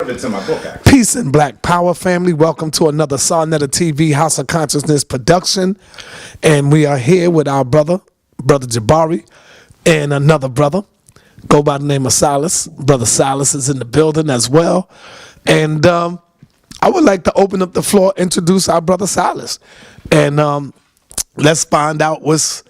of it's in my book, actually. Peace and Black Power family. Welcome to another Sarnetta TV House of Consciousness production. And we are here with our brother Jabari, and another brother. Go by the name of Solace. Brother Solace is in the building as well. And I would like to open up the floor, introduce our brother Solace. And let's find out what's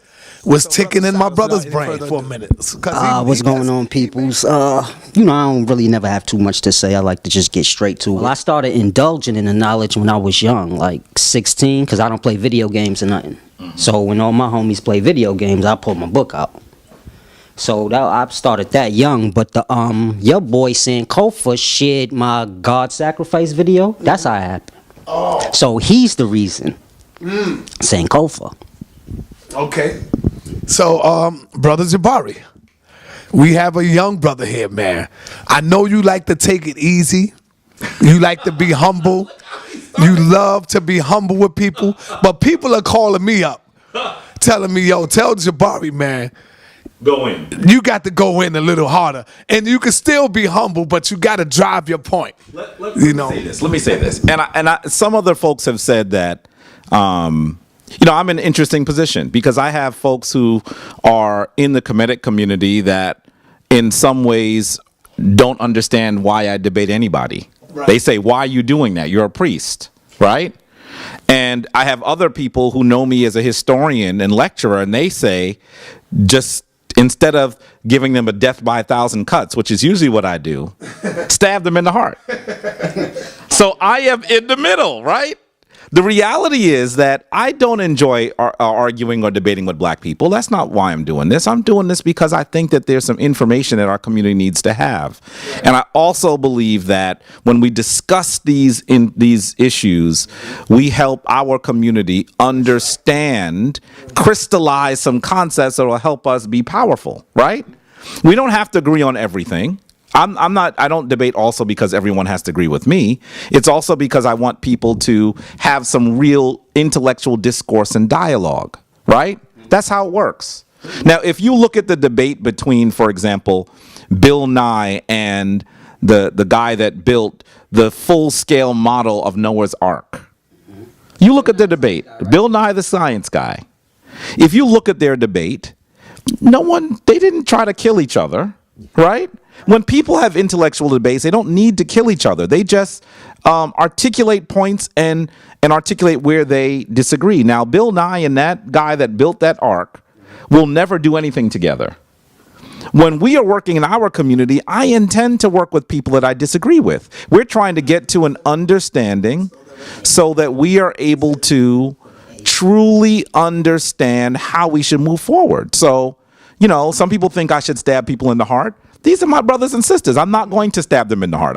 ticking in my brother's brain for a minute. What's going on, peoples? I don't really never have too much to say. I like to just get straight to it. Well, I started indulging in the knowledge when I was young, like 16, because I don't play video games or nothing. So when all my homies play video games, I pull my book out. So I started that young, but your boy Sankofa shared my God sacrifice video. That's how it happened. Oh. So he's the reason. Sankofa. Okay. So, Brother Jabari, we have a young brother here, man. I know you like to take it easy. You like to be humble. You love to be humble with people. But people are calling me up, telling me, yo, tell Jabari, man, Go in. you got to go in a little harder. And you can still be humble, but you got to drive your point. Let me say this. And some other folks have said that, I'm in an interesting position because I have folks who are in the Kemetic community that in some ways don't understand why I debate anybody. Right. They say, why are you doing that? You're a priest, right? And I have other people who know me as a historian and lecturer, and they say, just instead of giving them a death by 1,000 cuts, which is usually what I do, stab them in the heart. So I am in the middle, right? The reality is that I don't enjoy arguing or debating with black people. That's not why I'm doing this. I'm doing this because I think that there's some information that our community needs to have. And I also believe that when we discuss these issues, we help our community understand, crystallize some concepts that will help us be powerful, right? We don't have to agree on everything. I don't debate also because everyone has to agree with me. It's also because I want people to have some real intellectual discourse and dialogue, right? That's how it works. Now, if you look at the debate between, for example, Bill Nye and the guy that built the full-scale model of Noah's Ark, you look at the debate, Bill Nye, the science guy. If you look at their debate, they didn't try to kill each other, right? When people have intellectual debates, they don't need to kill each other. They just articulate points and articulate where they disagree. Now, Bill Nye and that guy that built that ark will never do anything together. When we are working in our community, I intend to work with people that I disagree with. We're trying to get to an understanding so that we are able to truly understand how we should move forward. So, some people think I should stab people in the heart. These are my brothers and sisters. I'm not going to stab them in the heart.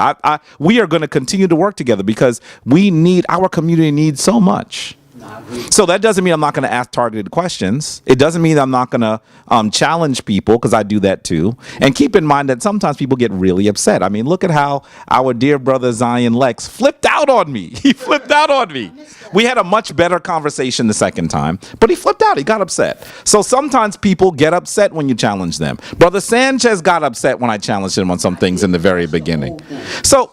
We are going to continue to work together because our community needs so much. So that doesn't mean I'm not going to ask targeted questions. It doesn't mean I'm not going to challenge people, because I do that too. And keep in mind that sometimes people get really upset. I mean, look at how our dear brother Zion Lex flipped out on me. He flipped out on me. We had a much better conversation the second time, but he flipped out. He got upset. So sometimes people get upset when you challenge them. Brother Sanchez got upset when I challenged him on some things in the very beginning. So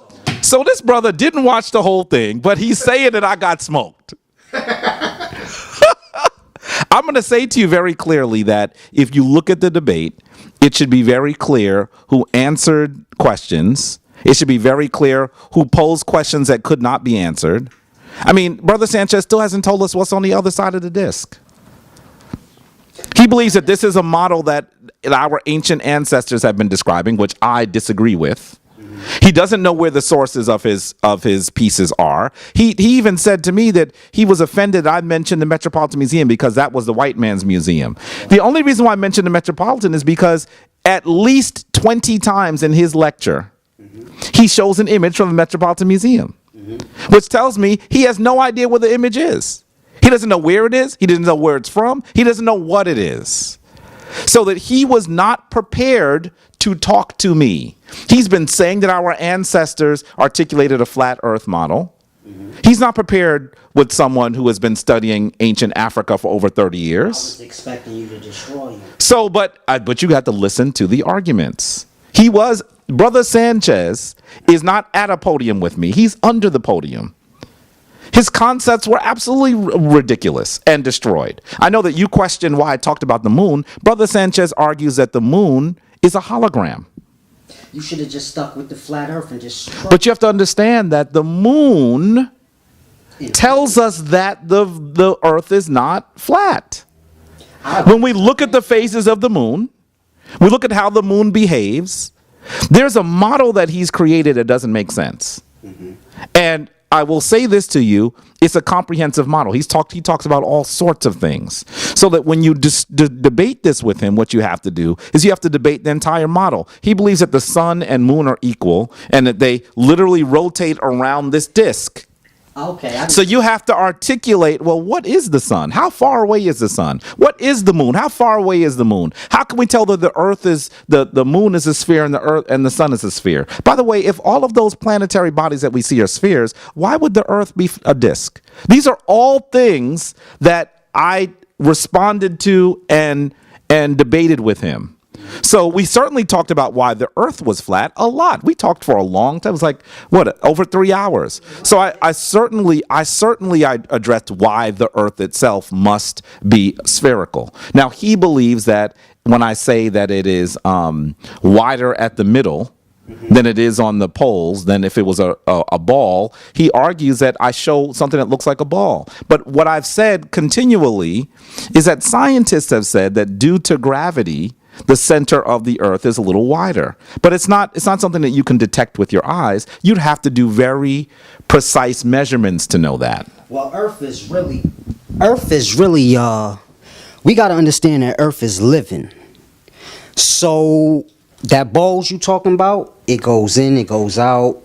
this brother didn't watch the whole thing, but he's saying that I got smoked. I'm going to say to you very clearly that if you look at the debate, it should be very clear who answered questions. It should be very clear who posed questions that could not be answered. I mean, Brother Sanchez still hasn't told us what's on the other side of the disc. He believes that this is a model that our ancient ancestors have been describing, which I disagree with. He doesn't know where the sources of his pieces are. He even said to me that he was offended I mentioned the Metropolitan Museum because that was the white man's museum. The only reason why I mentioned the Metropolitan is because at least 20 times in his lecture, he shows an image from the Metropolitan Museum, which tells me he has no idea where the image is. He doesn't know where it is. He doesn't know where it's from. He doesn't know what it is. So that he was not prepared to talk to me. He's been saying that our ancestors articulated a flat earth model. He's not prepared with someone who has been studying ancient Africa for over 30 years. I was expecting you to destroy him. So, but you got to listen to the arguments. Brother Sanchez is not at a podium with me. He's under the podium. His concepts were absolutely ridiculous and destroyed. I know that you questioned why I talked about the moon. Brother Sanchez argues that the moon is a hologram. You should have just stuck with the flat earth and just... But you have to understand that the moon tells us that the earth is not flat. When we look at the phases of the moon, we look at how the moon behaves, there's a model that he's created that doesn't make sense. Mm-hmm. And I will say this to you, it's a comprehensive model. He talks about all sorts of things. So that when you debate this with him, what you have to do is you have to debate the entire model. He believes that the sun and moon are equal and that they literally rotate around this disk. Okay. So you have to articulate, well, what is the sun? How far away is the sun? What is the moon? How far away is the moon? How can we tell that the earth is the moon is a sphere and the earth and the sun is a sphere? By the way, if all of those planetary bodies that we see are spheres, why would the earth be a disk? These are all things that I responded to and debated with him. So we certainly talked about why the earth was flat a lot. We talked for a long time. It was like, over 3 hours. So I certainly addressed why the earth itself must be spherical. Now, he believes that when I say that it is wider at the middle than it is on the poles, than if it was a ball, he argues that I show something that looks like a ball. But what I've said continually is that scientists have said that due to gravity, the center of the earth is a little wider, but it's not something that you can detect with your eyes. You'd have to do very precise measurements to know that. Well, Earth is really, we got to understand that Earth is living. So that bulge you talking about, it goes in, it goes out.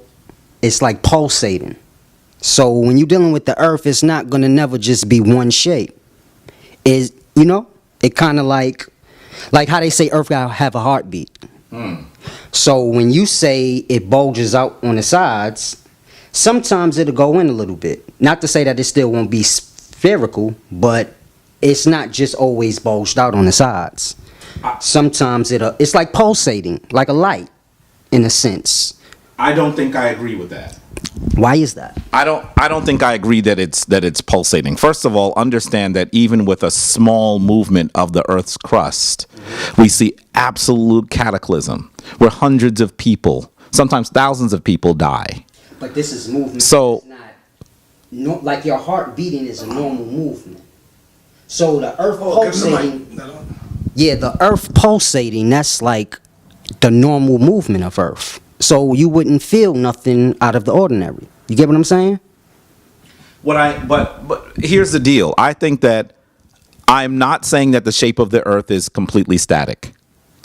It's like pulsating. So when you're dealing with the Earth, it's not going to never just be one shape. It kind of like how they say Earth gotta have a heartbeat. So when you say it bulges out on the sides, sometimes it'll go in a little bit. Not to say that it still won't be spherical, but it's not just always bulged out on the sides. Sometimes it's like pulsating, like a light, in a sense. I don't think I agree with that. Why is that? I don't think I agree that it's pulsating. First of all, understand that even with a small movement of the Earth's crust, we see absolute cataclysm where hundreds of people, sometimes thousands of people die. But this is movement. So, like your heart beating is a normal movement. So the Earth pulsating. Yeah, the Earth pulsating, that's like the normal movement of Earth. So you wouldn't feel nothing out of the ordinary. You get what I'm saying? But here's the deal. I think that I'm not saying that the shape of the earth is completely static.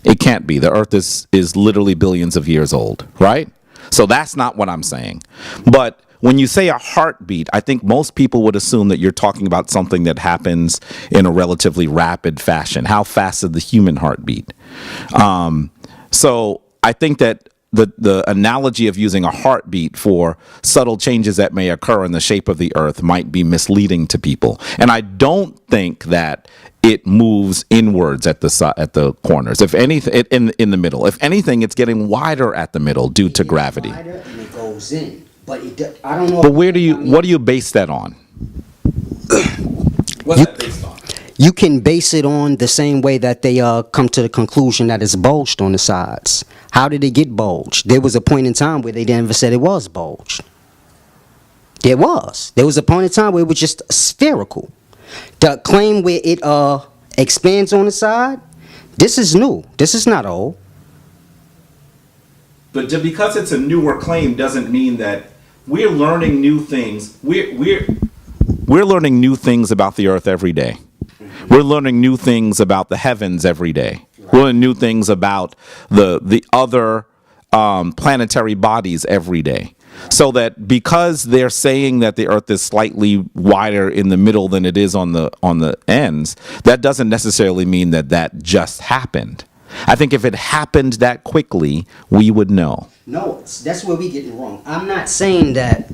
It can't be. The earth is literally billions of years old, right? So that's not what I'm saying. But when you say a heartbeat, I think most people would assume that you're talking about something that happens in a relatively rapid fashion. How fast is the human heartbeat? So I think that the analogy of using a heartbeat for subtle changes that may occur in the shape of the earth might be misleading to people. And I don't think that it moves inwards at the corners. If anything, in the middle. If anything, it's getting wider at the middle due to gravity. Wider and it goes in. But I don't know. But what do you base that on? What's that based on? You can base it on the same way that they come to the conclusion that it's bulged on the sides. How did it get bulged? There was a point in time where they never said it was bulged. There was. There was a point in time where it was just spherical. The claim where it expands on the side, this is new. This is not old. But because it's a newer claim doesn't mean that we're learning new things. We're learning new things about the earth every day. We're learning new things about the heavens every day. We're learning new things about the other planetary bodies every day. So that because they're saying that the earth is slightly wider in the middle than it is on the ends, that doesn't necessarily mean that just happened. I think if it happened that quickly, we would know. No, that's where we get it wrong. I'm not saying that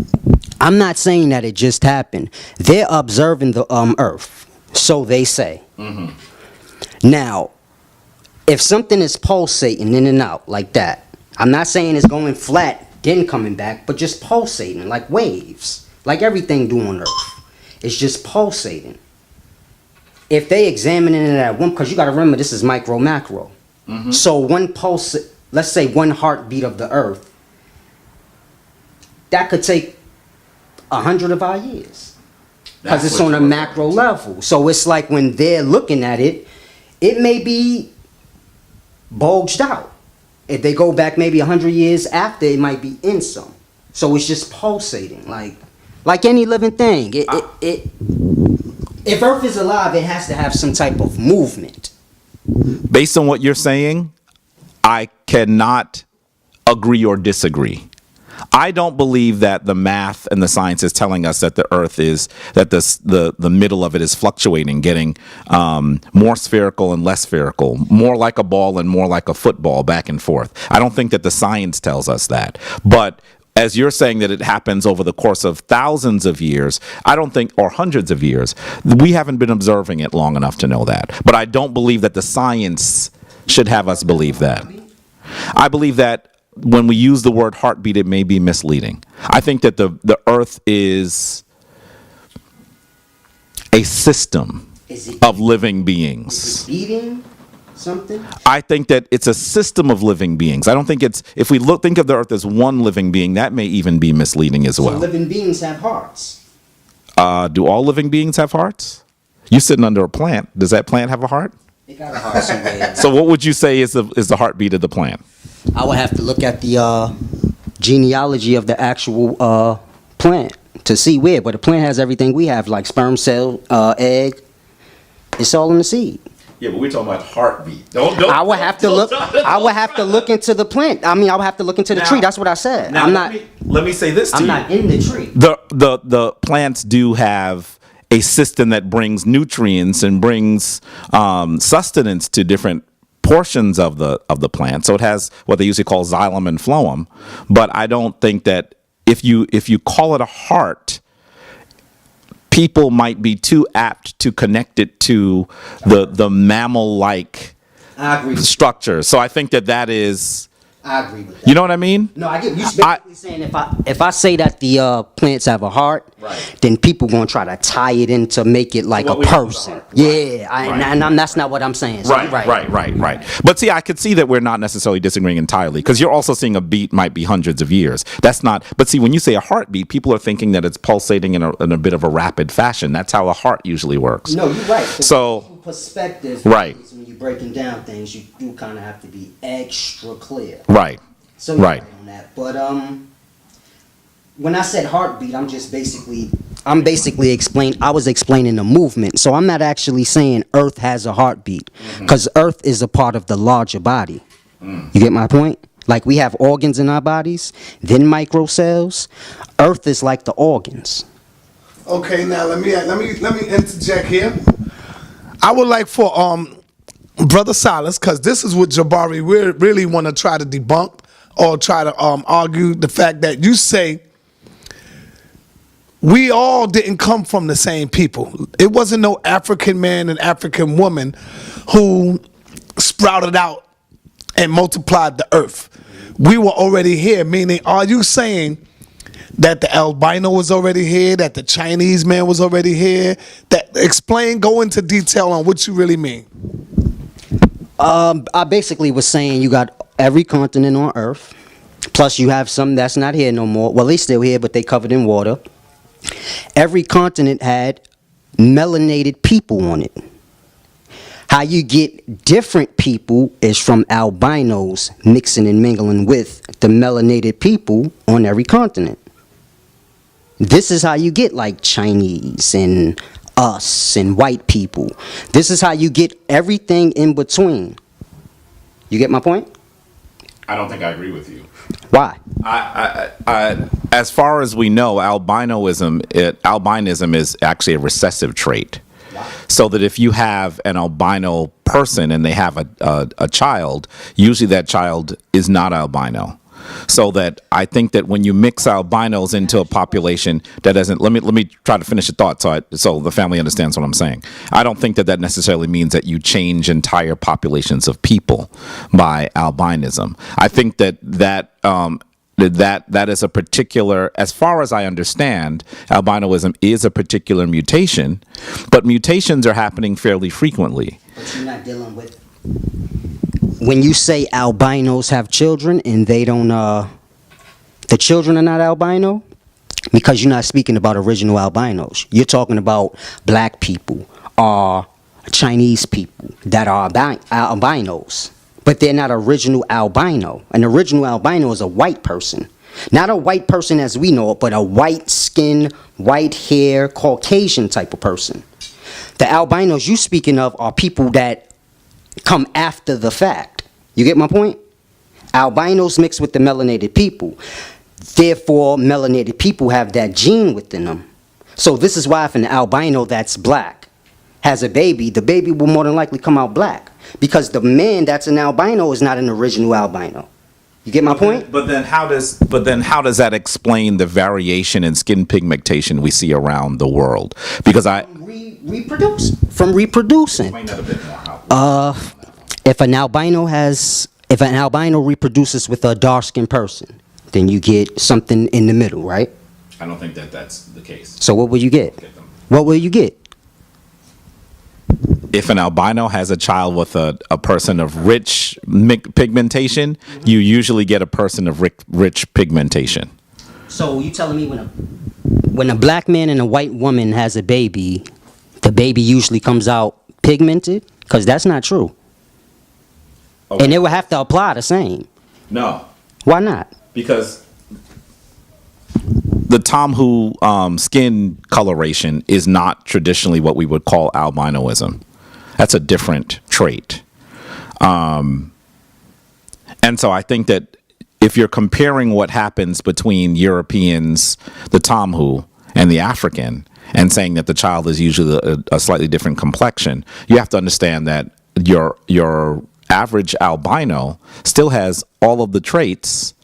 it just happened. They're observing the earth. So they say. Mm-hmm. Now, if something is pulsating in and out like that, I'm not saying it's going flat, then coming back, but just pulsating like waves, like everything do on Earth. It's just pulsating. If they examine it at one, because you got to remember this is micro macro. So one pulse, let's say one heartbeat of the Earth, that could take 100 of our years, because it's on a macro level. So it's like when they're looking at it, it may be bulged out. If they go back maybe 100 years after, it might be in some. So it's just pulsating, like any living thing. If Earth is alive, it has to have some type of movement. Based on what you're saying, I cannot agree or disagree. I don't believe that the math and the science is telling us that the Earth is, that the middle of it is fluctuating, getting more spherical and less spherical, more like a ball and more like a football, back and forth. I don't think that the science tells us that. But as you're saying that it happens over the course of thousands of years, I don't think, or hundreds of years, we haven't been observing it long enough to know that. But I don't believe that the science should have us believe that. I believe that when we use the word heartbeat, it may be misleading. I think that the Earth is a system of living beings. Is it beating something? I think that it's a system of living beings. I don't think it's, if we think of the Earth as one living being, that may even be misleading as well. So living beings have hearts. Do all living beings have hearts? You're sitting under a plant. Does that plant have a heart? It got a heart somewhere. So what would you say is the heartbeat of the plant? I would have to look at the genealogy of the actual plant to see where. But the plant has everything we have, like sperm cell, egg. It's all in the seed. Yeah, but we're talking about heartbeat. I would have to look. I would have to look into the plant. I mean, I would have to look into the tree. That's what I said. Now, I'm not. Let me say this to you. I'm not in the tree. The plants do have a system that brings nutrients and brings sustenance to different portions of the plant. So it has what they usually call xylem and phloem. But I don't think that if you call it a heart, people might be too apt to connect it to the mammal-like structure. So I think that is. I agree with that. You know what I mean? No, I get you basically saying if I say that the plants have a heart, right, then people gonna try to tie it in to make it like a person. Yeah, and that's not what I'm saying. So, Right. But see, I could see that we're not necessarily disagreeing entirely, because you're also saying a beat might be hundreds of years. That's not. But see, when you say a heartbeat, people are thinking that it's pulsating in a bit of a rapid fashion. That's how a heart usually works. No, you're right. So perspective, right. When you're breaking down things, you do kind of have to be extra clear. Right. So you're right on that. But when I said heartbeat, I'm basically explaining. I was explaining the movement. So I'm not actually saying Earth has a heartbeat, because Earth is a part of the larger body. You get my point? Like we have organs in our bodies, then microcells. Earth is like the organs. Okay, now let me interject here. I would like for Brother Solace, because this is what Jabari really want to try to debunk or try to argue the fact that you say we all didn't come from the same people. It wasn't no African man and African woman who sprouted out and multiplied the earth. We were already here, meaning are you saying that the albino was already here, that the Chinese man was already here? Go into detail on what you really mean. I basically was saying you got every continent on Earth, plus you have some that's not here no more. Well, they still here, but they covered in water. Every continent had melanated people on it. How you get different people is from albinos mixing and mingling with the melanated people on every continent. This is how you get like Chinese and us and white people. This is how you get everything in between. You get my point? I don't think I agree with you. Why? I as far as we know, albinism is actually a recessive trait. Wow. So that if you have an albino person and they have a child, usually that child is not albino. So that I think that when you mix albinos into a population that doesn't, let me try to finish the thought so the family understands what I'm saying. I don't think that necessarily means that you change entire populations of people by albinism. I think that is a particular, as far as I understand, albinoism is a particular mutation, but mutations are happening fairly frequently. But you're not dealing with, when you say albinos have children and they don't, the children are not albino, because you're not speaking about original albinos. You're talking about black people or Chinese people that are albinos, but they're not original albino. An original albino is a white person. Not a white person as we know it, but a white skin, white hair, Caucasian type of person. The albinos you speaking of are people that come after the fact. You get my point? Albinos mix with the melanated people. Therefore, melanated people have that gene within them. So this is why if an albino that's black has a baby, the baby will more than likely come out black. Because the man that's an albino is not an original albino. You get my point? But then how does that explain the variation in skin pigmentation we see around the world? Because From reproducing. Explain that a bit more. If an albino reproduces with a dark-skinned person, then you get something in the middle, right? I don't think that that's the case. So what will you get? What will you get? If an albino has a child with a person of rich pigmentation, you usually get a person of rich pigmentation. So you telling me when a black man and a white woman has a baby, the baby usually comes out pigmented? Because that's not true. Okay. And it would have to apply the same. No. Why not? Because the Tomhu skin coloration is not traditionally what we would call albinoism. That's a different trait. And so I think that if you're comparing what happens between Europeans, the Tomhu, and the African, and saying that the child is usually a slightly different complexion, you have to understand that your average albino still has all of the traits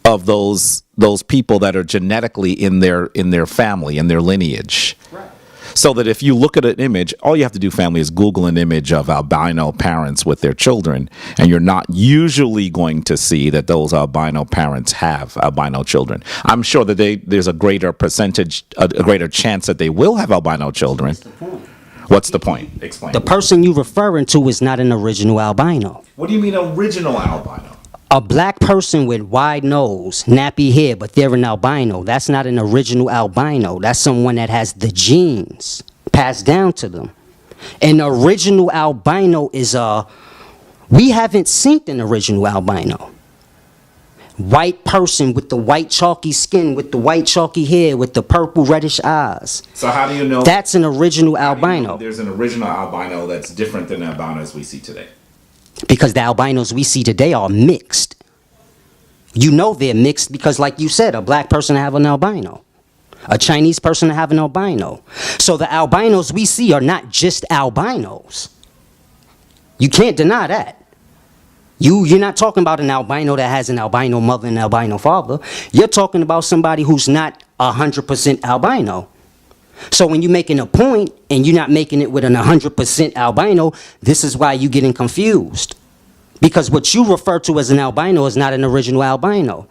of those people that are genetically in their family, in their lineage. Right. So that if you look at an image, all you have to do, family, is Google an image of albino parents with their children, and you're not usually going to see that those albino parents have albino children. I'm sure that there's a greater percentage, a greater chance that they will have albino children. What's the point? Explain. The person you're referring to is not an original albino. What do you mean original albino? A black person with wide nose, nappy hair, but they're an albino. That's not an original albino. That's someone that has the genes passed down to them. An original albino is we haven't seen an original albino. White person with the white chalky skin, with the white chalky hair, with the purple reddish eyes. So how do you know? That's an original albino. There's an original albino that's different than the albinos we see today. Because the albinos we see today are mixed. You know they're mixed because, like you said, a black person have an albino. A Chinese person have an albino. So the albinos we see are not just albinos. You can't deny that. You're not talking about an albino that has an albino mother and an albino father. You're talking about somebody who's not 100% albino. So when you're making a point and you're not making it with an 100% albino, this is why you're getting confused. Because what you refer to as an albino is not an original albino.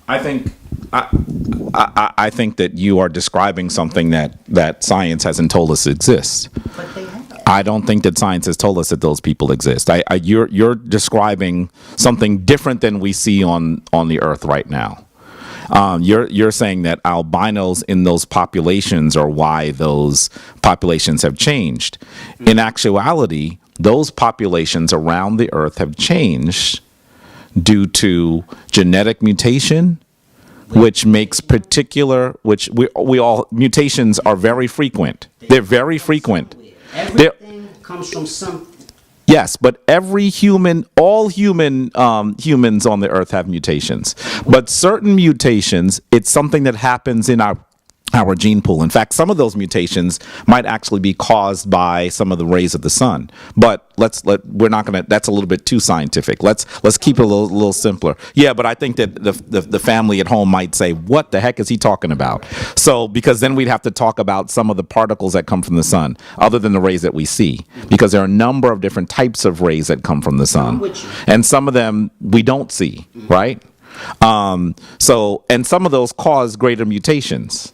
I think that you are describing something that science hasn't told us exists. But they have. I don't think that science has told us that those people exist. You're describing something different than we see on the earth right now. You're saying that albinos in those populations are why those populations have changed. In actuality, those populations around the earth have changed due to genetic mutation, which makes mutations are very frequent. They're very frequent. Everything comes from something. Yes, but all humans on the earth have mutations. But certain mutations, it's something that happens in our our gene pool. In fact, some of those mutations might actually be caused by some of the rays of the sun. But we're not going to. That's a little bit too scientific. Let's keep it a little simpler. Yeah, but I think that the family at home might say, "What the heck is he talking about?" So because then we'd have to talk about some of the particles that come from the sun, other than the rays that we see, because there are a number of different types of rays that come from the sun, and some of them we don't see, right? So and some of those cause greater mutations.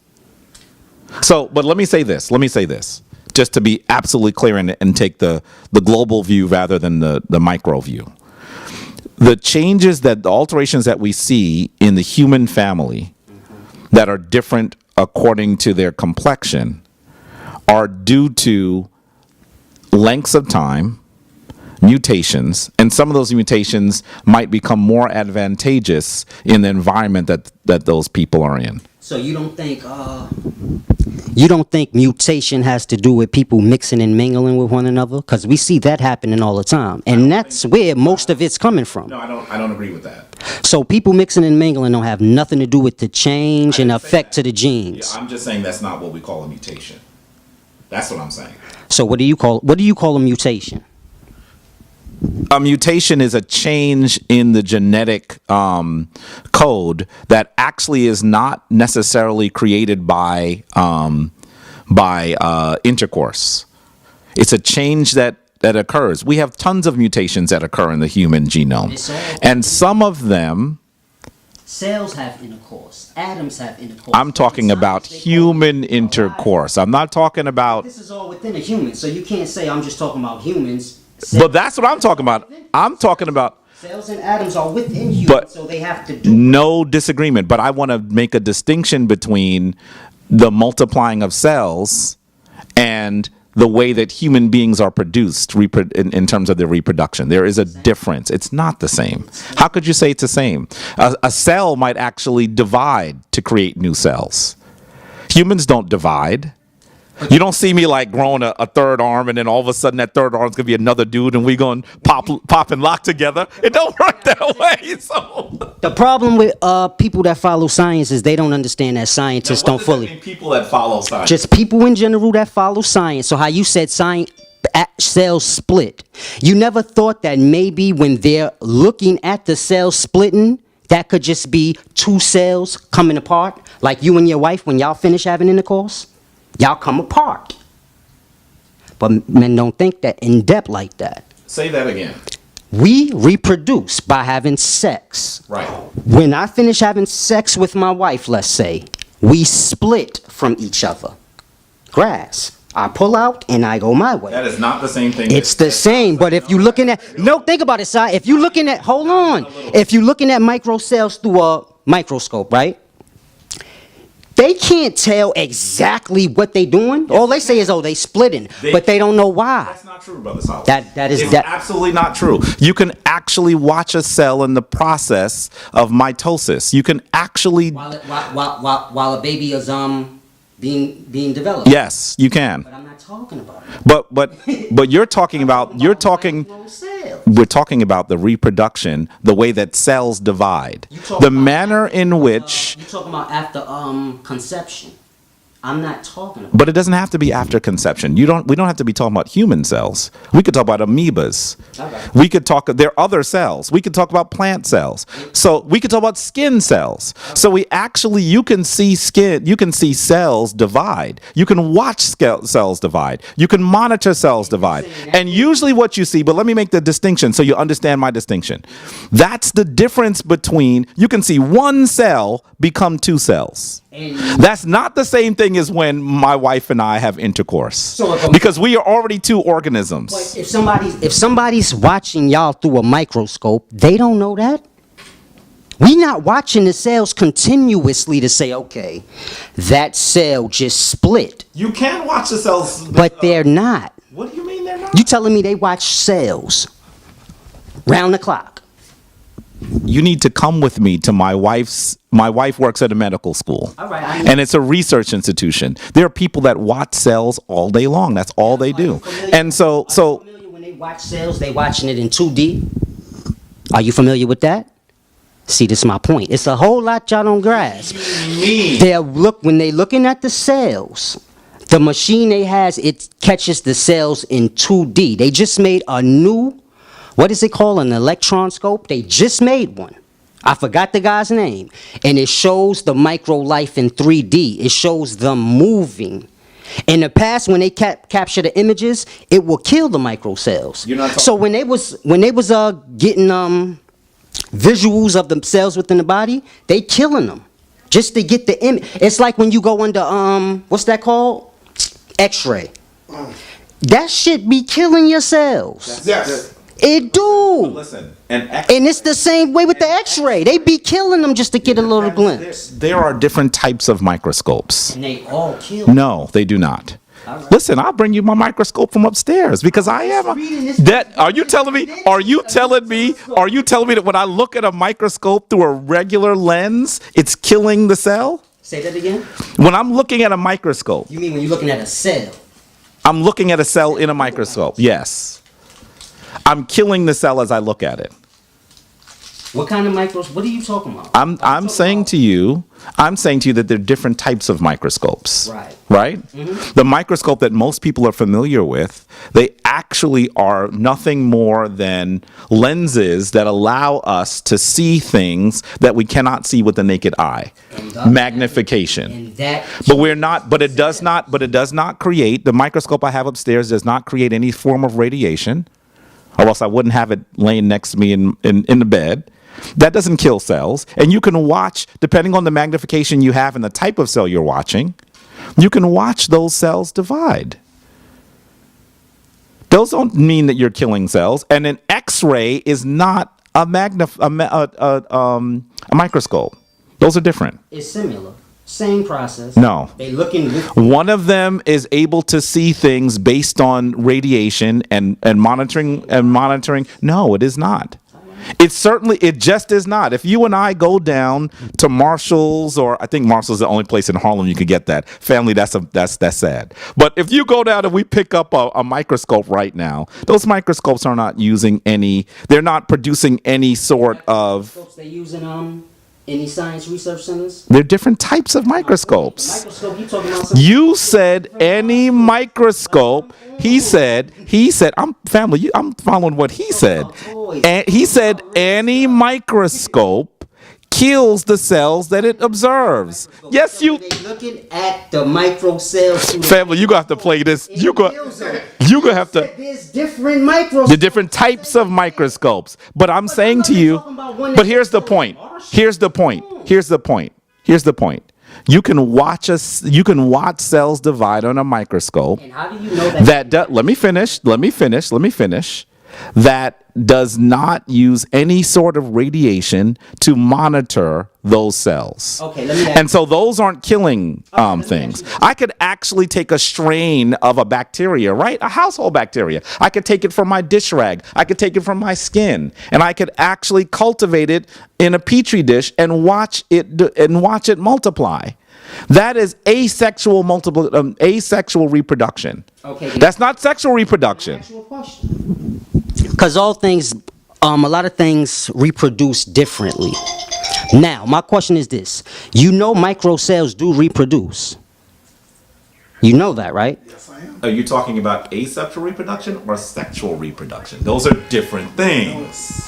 So, but let me say this, just to be absolutely clear and take the global view rather than the micro view. The alterations that we see in the human family that are different according to their complexion are due to lengths of time, mutations, and some of those mutations might become more advantageous in the environment that those people are in. So you don't think mutation has to do with people mixing and mingling with one another? Because we see that happening all the time, and that's where most of it's coming from. No, I don't agree with that. So people mixing and mingling don't have nothing to do with the change and effect to the genes. Yeah, I'm just saying that's not what we call a mutation. That's what I'm saying. So what do you call a mutation? A mutation is a change in the genetic code that actually is not necessarily created by intercourse. It's a change that occurs. We have tons of mutations that occur in the human genome, and some of them. Cells have intercourse. Atoms have intercourse. I'm talking about human intercourse. I'm not talking about. This is all within a human, so you can't say I'm just talking about humans. But that's what I'm talking about. I'm talking about. Cells and atoms are within humans, so they have to do. No disagreement, but I want to make a distinction between the multiplying of cells and the way that human beings are produced in terms of their reproduction. There is a difference. It's not the same. How could you say it's the same? A cell might actually divide to create new cells. Humans don't divide. You don't see me like growing a third arm and then all of a sudden that third arm's gonna be another dude and we gonna pop and lock together. It don't work that way. So the problem with people that follow science is they don't understand that scientists don't fully. People that follow science. Just people in general that follow science. So how you said cells split. You never thought that maybe when they're looking at the cells splitting, that could just be two cells coming apart, like you and your wife when y'all finish having intercourse. Y'all come apart. But men don't think that in depth like that. Say that again. We reproduce by having sex. Right. When I finish having sex with my wife, let's say, we split from each other. Grass. I pull out and I go my way. That is not the same thing. It's the same, but if you're looking at, no, think about it, Si. If you're looking at, hold on. If you're looking at microcells through a microscope, right? They can't tell exactly what they're doing. All they say is, oh, they splitting, but they don't know why. That's not true, Brother Solace. That is absolutely not true. You can actually watch a cell in the process of mitosis. You can actually while a baby is being developed. Yes, you can. But I'm not talking about it. But we're talking about the reproduction, the way that cells divide, the manner in which you're talking about after conception. I'm not talking about. But it doesn't have to be after conception. We don't have to be talking about human cells. We could talk about amoebas. Okay. We could talk. There are other cells. We could talk about plant cells. So we could talk about skin cells. Okay. So you can see skin. You can see cells divide. You can watch cells divide. You can monitor cells divide. And usually what you see. But let me make the distinction so you understand my distinction. That's the difference between you can see one cell become two cells. That's not the same thing as when my wife and I have intercourse, because we are already two organisms. But if somebody's watching y'all through a microscope, they don't know that. We're not watching the cells continuously to say, okay, that cell just split. You can watch the cells, but they're not. What do you mean they're not? You telling me they watch cells round the clock? You need to come with me to my wife works at a medical school. All right, and it's a research institution. There are people that watch cells all day long. That's all they do. And so when they watch cells, they watching it in 2D. Are you familiar with that? See, this is my point. It's a whole lot y'all don't grasp. When they looking at the cells, the machine they has, it catches the cells in 2D. They just made a new, what is it called, an electron scope? They just made one. I forgot the guy's name. And it shows the micro life in 3D. It shows them moving. In the past, when they capture the images, it will kill the micro cells. So when they was getting visuals of the cells within the body, they killing them just to get the image. It's like when you go under what's that called? X-ray. That shit be killing your cells. Yes. It do. Listen, and it's the same way with the X-ray. They be killing them just to get a little glimpse. There are different types of microscopes. And they all kill. No, they do not. Right. Listen, I'll bring you my microscope from upstairs because I am. Are you telling me that when I look at a microscope through a regular lens, it's killing the cell? Say that again. When I'm looking at a microscope. You mean when you're looking at a cell? I'm looking at a cell in a microscope. Yes. I'm killing the cell as I look at it. What kind of microscope? What are you talking about? I'm saying to you that there are different types of microscopes. Right? Mm-hmm. The microscope that most people are familiar with, they actually are nothing more than lenses that allow us to see things that we cannot see with the naked eye. Magnification. But it does not create, the microscope I have upstairs does not create any form of radiation, or else I wouldn't have it laying next to me in the bed. That doesn't kill cells. And you can watch, depending on the magnification you have and the type of cell you're watching, you can watch those cells divide. Those don't mean that you're killing cells. And an X-ray is not a microscope. Those are different. It's similar. Same process. No. They looking. One of them is able to see things based on radiation and monitoring. No, it is not. It just is not. If you and I go down to Marshall's, or I think Marshall's the only place in Harlem you can get that. Family, that's sad. But if you go down and we pick up a microscope right now, those microscopes are not using they're not producing any sort of. They using any science research centers? They're different types of microscopes. You talking about you said any microscope. He said, I'm following what he said. And he said any microscope kills the cells that it observes. Yes, They looking at the micro cells. Family, you gonna have to play this. You gonna have to. There's different microscopes. The different types of microscopes. But I'm saying to you. But here's the point. You can watch cells divide on a microscope. And how do you know that? Let me finish. That does not use any sort of radiation to monitor those cells. Okay, let me ask and so those aren't killing things. I could actually take a strain of a bacteria, right? A household bacteria. I could take it from my dish rag. I could take it from my skin, and I could actually cultivate it in a petri dish and watch it multiply. That is asexual reproduction. Okay. That's not sexual reproduction. Because a lot of things reproduce differently. Now, my question is this. You know microcells do reproduce. You know that, right? Yes, I am. Are you talking about asexual reproduction or sexual reproduction? Those are different things.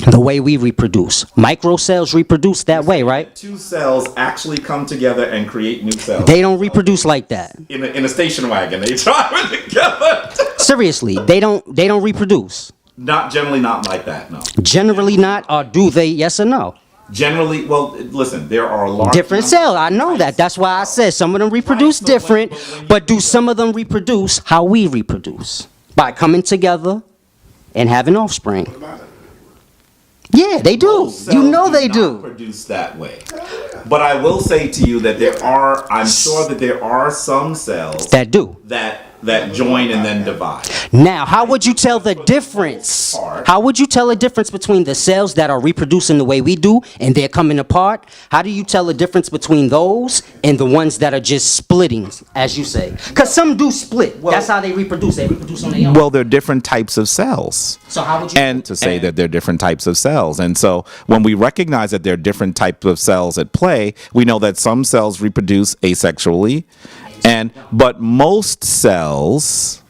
The way we reproduce. Microcells reproduce that way, right? Two cells actually come together and create new cells. They don't reproduce like that. In a station wagon, they drive it together. Seriously, they don't reproduce. Generally not like that, no. Generally not, or do they? Yes or no? Generally, well, listen, there are large different cells. I know that. That's why I said some of them reproduce different, but do some of them reproduce how we reproduce? By coming together and having offspring. What about it? Yeah, they do. You know they do. Produce that way. But I will say to you that I'm sure that there are some cells that do. That that join and then divide. Now, how would you tell the difference? How would you tell the difference between the cells that are reproducing the way we do and they're coming apart? How do you tell the difference between those and the ones that are just splitting, as you say? Because some do split. That's how they reproduce. They reproduce on their own. Well, they're different types of cells. So how would you... And to say that they're different types of cells. And so when we recognize that there are different types of cells at play, we know that some cells reproduce asexually, but most cells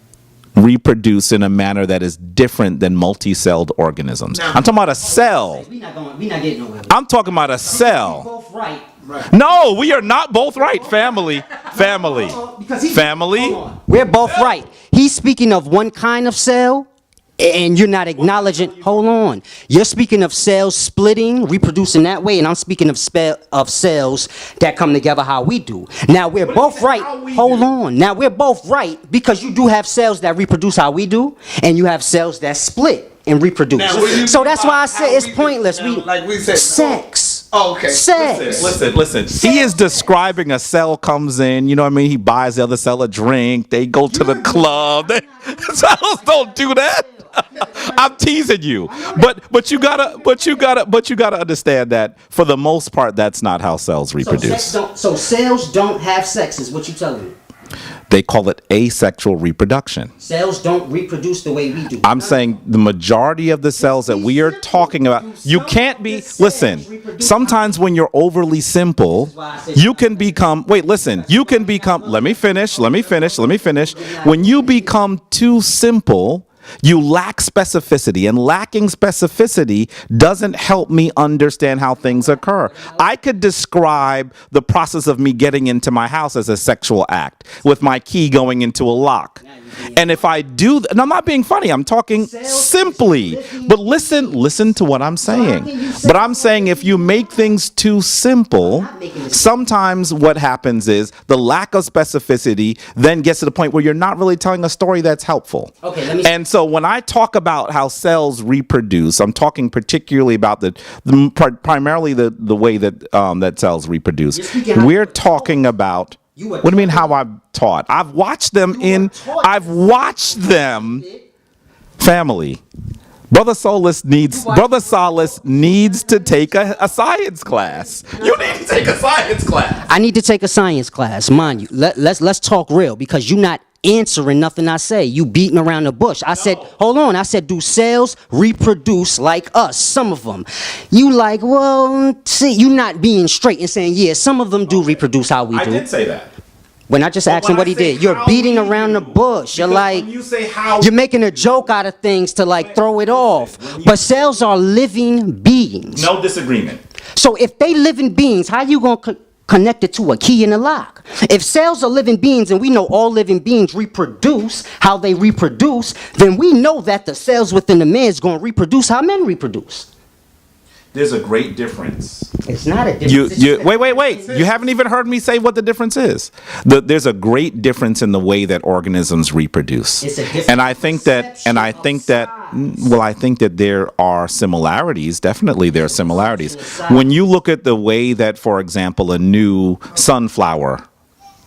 reproduce in a manner that is different than multi-celled organisms. I'm talking about a cell. We're not getting nowhere. I'm talking about a cell. Both right. No, we are not both right. Family. Family. We're both right. He's speaking of one kind of cell, and you're not acknowledging. Hold on. You're speaking of cells splitting, reproducing that way, and I'm speaking of cells that come together how we do. Now we're both right. Hold on. Now we're both right because you do have cells that reproduce how we do, and you have cells that split and reproduce. So that's why I say it's pointless. We said sex. Oh, okay. Sex. Listen. He is describing a cell comes in, you know what I mean? He buys the other cell a drink. They go to the club. Cells don't do that. I'm teasing you. But you gotta understand that for the most part, that's not how cells reproduce. So cells don't have sex, is what you're telling me. They call it asexual reproduction. Cells don't reproduce the way we do. I'm saying the majority of the cells that we are talking about, you can't be, listen, sometimes when you're overly simple, you can become, let me finish. When you become too simple, you lack specificity, and lacking specificity doesn't help me understand how things occur. I could describe the process of me getting into my house as a sexual act, with my key going into a lock. And if I do, and I'm not being funny, I'm talking simply, but listen to what I'm saying. But I'm saying if you make things too simple, sometimes what happens is the lack of specificity then gets to the point where you're not really telling a story that's helpful. And so when I talk about how cells reproduce, I'm talking particularly about primarily the way that that cells reproduce. We're talking about, what do you mean how I've taught? I've watched them family. Brother Solace needs to take a science class. You need to take a science class. I need to take a science class, mind you. Let's talk real, because you're not answering nothing I say. You beating around the bush. I said, hold on. I said, do cells reproduce like us? Some of them. You like, well, see, you not being straight and saying, yeah, some of them do reproduce how we do. I did say that. When I just asked him what he did, you're beating around the bush. You're like, you're making a joke out of things to like throw it off. But cells are living beings. No disagreement. So if they living beings, how you gonna connect it to a key in a lock? If cells are living beings, and we know all living beings reproduce how they reproduce, then we know that the cells within the man is gonna reproduce how men reproduce. There's a great difference. It's not a difference. Wait. You haven't even heard me say what the difference is. There's a great difference in the way that organisms reproduce. It's a different and I think that there are similarities. Definitely there are similarities. When you look at the way that, for example, a new sunflower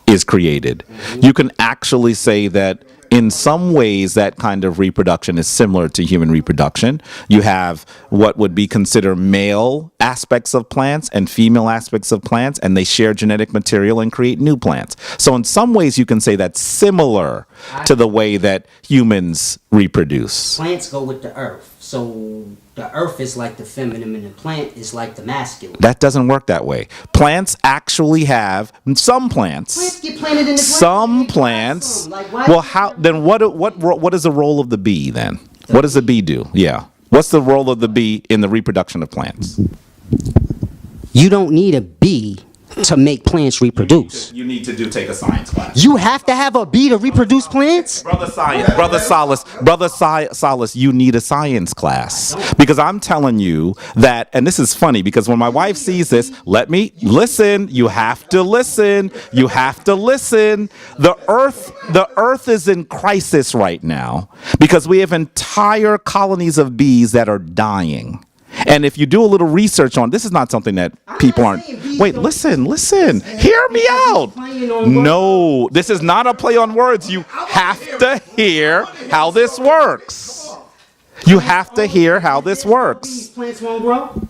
is created, you can actually say that in some ways, that kind of reproduction is similar to human reproduction. You have what would be considered male aspects of plants and female aspects of plants, and they share genetic material and create new plants. So in some ways, you can say that's similar to the way that humans reproduce. Plants go with the earth. So the earth is like the feminine and the plant is like the masculine. That doesn't work that way. Plants actually have, some plants. Plants get planted in the plant. Some plants. Well, how then? What is the role of the bee then? What does the bee do? Yeah. What's the role of the bee in the reproduction of plants? You don't need a bee to make plants reproduce. You need to take a science class. You have to have a bee to reproduce plants? Brother Solace, you need a science class. Because I'm telling you that, and this is funny, because when my wife sees this, let me listen. You have to listen. The earth is in crisis right now because we have entire colonies of bees that are dying. And if you do a little research on, this is not something that people aren't. Wait, listen. Hear me out. No, this is not a play on words. You have to hear how this works. You have to hear how this works. Plants won't grow.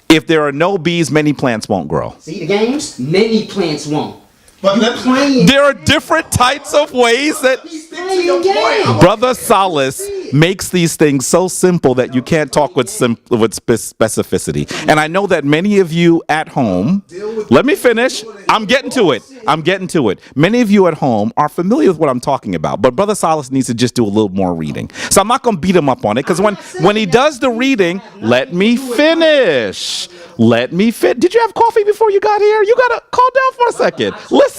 If there are no bees, many plants won't grow. See the games? Many plants won't. But There are different types of ways that Brother Solace makes these things so simple that you can't talk with specificity. And I know that many of you at home, let me finish. I'm getting to it. Many of you at home are familiar with what I'm talking about, but Brother Solace needs to just do a little more reading. So I'm not going to beat him up on it, because when he does the reading, let me finish. Did you have coffee before you got here? You got to calm down for a second. Listen.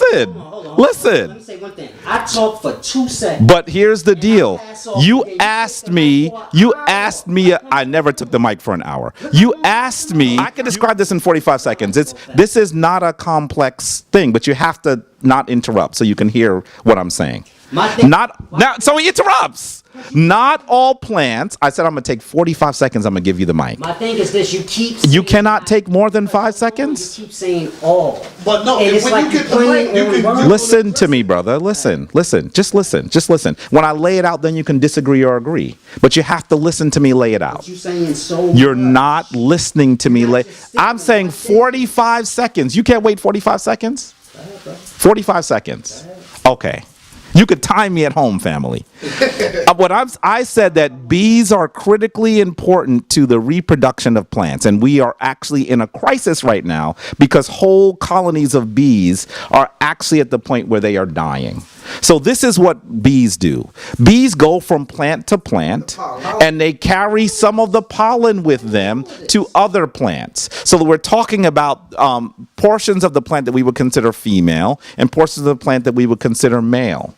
Let me say one thing. I talked for 2 seconds. But here's the deal. You asked me, I never took the mic for an hour. You asked me, I can describe this in 45 seconds. This is not a complex thing, but you have to not interrupt so you can hear what I'm saying. So he interrupts. Not all plants. I said I'm going to take 45 seconds. I'm going to give you the mic. My thing is this: you cannot take more than 5 seconds. You keep saying all. But no, and when it's like you get the break, you can Listen to me, brother. Listen. Just listen. When I lay it out, then you can disagree or agree. But you have to listen to me lay it out. You're not listening to me. I'm saying 45 seconds. You can't wait 45 seconds? 45 seconds. Okay. You could time me at home, family. I said that bees are critically important to the reproduction of plants, and we are actually in a crisis right now because whole colonies of bees are actually at the point where they are dying. So this is what bees do. Bees go from plant to plant, and they carry some of the pollen with them to other plants. So we're talking about portions of the plant that we would consider female and portions of the plant that we would consider male.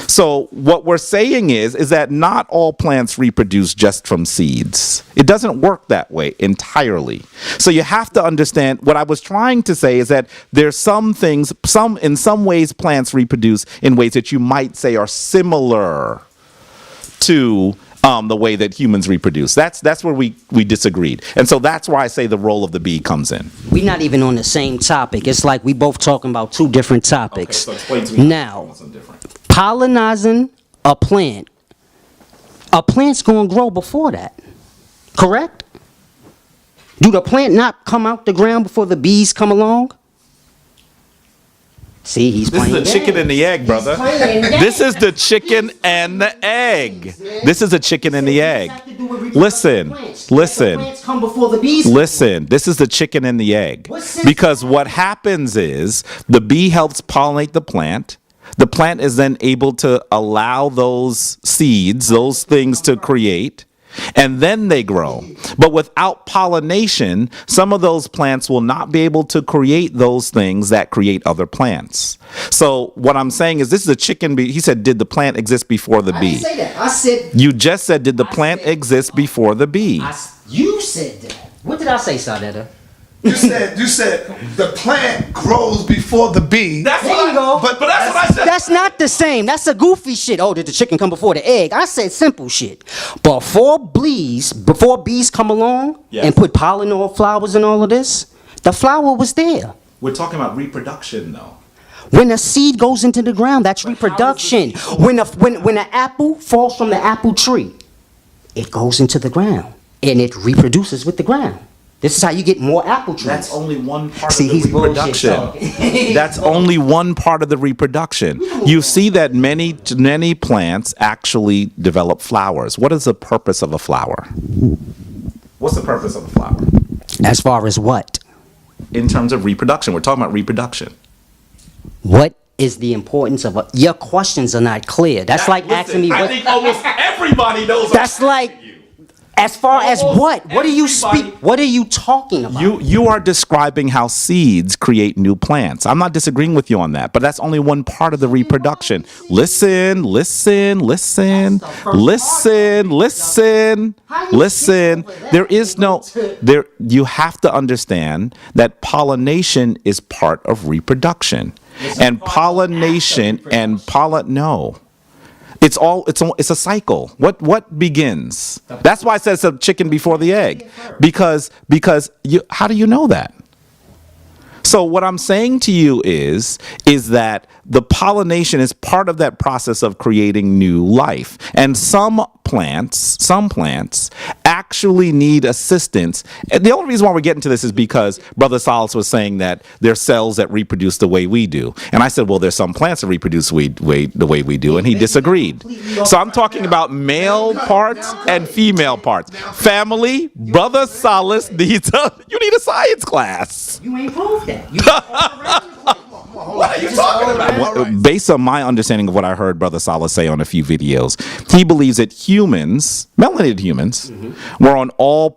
So what we're saying is that not all plants reproduce just from seeds. It doesn't work that way entirely. So you have to understand, what I was trying to say is that there's some things, in some ways plants reproduce in ways that you might say are similar to the way that humans reproduce. That's where we disagreed. And so that's why I say the role of the bee comes in. We're not even on the same topic. It's like we both talking about 2 different topics. Okay, so explain to me now, pollinizing a plant's going to grow before that. Correct? Do the plant not come out the ground before the bees come along? See, he's playing This is the chicken and the egg, brother. This is the chicken and the egg. This is the chicken and the egg. Listen. Listen, this is the chicken and the egg. Because what happens is the bee helps pollinate the plant. The plant is then able to allow those seeds, those things to create, and then they grow. But without pollination, some of those plants will not be able to create those things that create other plants. So what I'm saying is, this is a chicken bee. He said, did the plant exist before the bee? I didn't say that. I said... You just said, did the plant exist before the bee? You said that. What did I say, Sadetta? You said the plant grows before the bee. There you go. But that's what I said. That's not the same. That's a goofy shit. Oh, did the chicken come before the egg? I said simple shit. Before bees come along and put pollen on flowers and all of this, the flower was there. We're talking about reproduction, though. When a seed goes into the ground, that's reproduction. When an apple falls from the apple tree, it goes into the ground and it reproduces with the ground. This is how you get more apple trees. That's only one part of the reproduction. That's only one part of the reproduction. You see that many plants actually develop flowers. What is the purpose of a flower? What's the purpose of a flower? As far as what? In terms of reproduction. We're talking about reproduction. What is the importance of your questions are not clear. That's like asking me what... I think almost everybody knows. That's like... As far as what? What do you speak? What are you talking about? You are describing how seeds create new plants. I'm not disagreeing with you on that, but that's only one part of the reproduction. Listen. There is no there. You have to understand that pollination is part of reproduction, and pollination and no. It's a cycle. What begins? That's why I said it's a chicken before the egg. Because how do you know that? So what I'm saying to you is that the pollination is part of that process of creating new life. And some plants actually need assistance. And the only reason why we're getting to this is because Brother Solace was saying that there's cells that reproduce the way we do. And I said, well, there's some plants that reproduce the way we do. And he disagreed. So I'm talking about male parts and female parts. Family, Brother Solace needs you need a science class. You ain't proved that. What are you talking about? Based on my understanding of what I heard Brother Solace say on a few videos, he believes that humans, melanated humans, were on all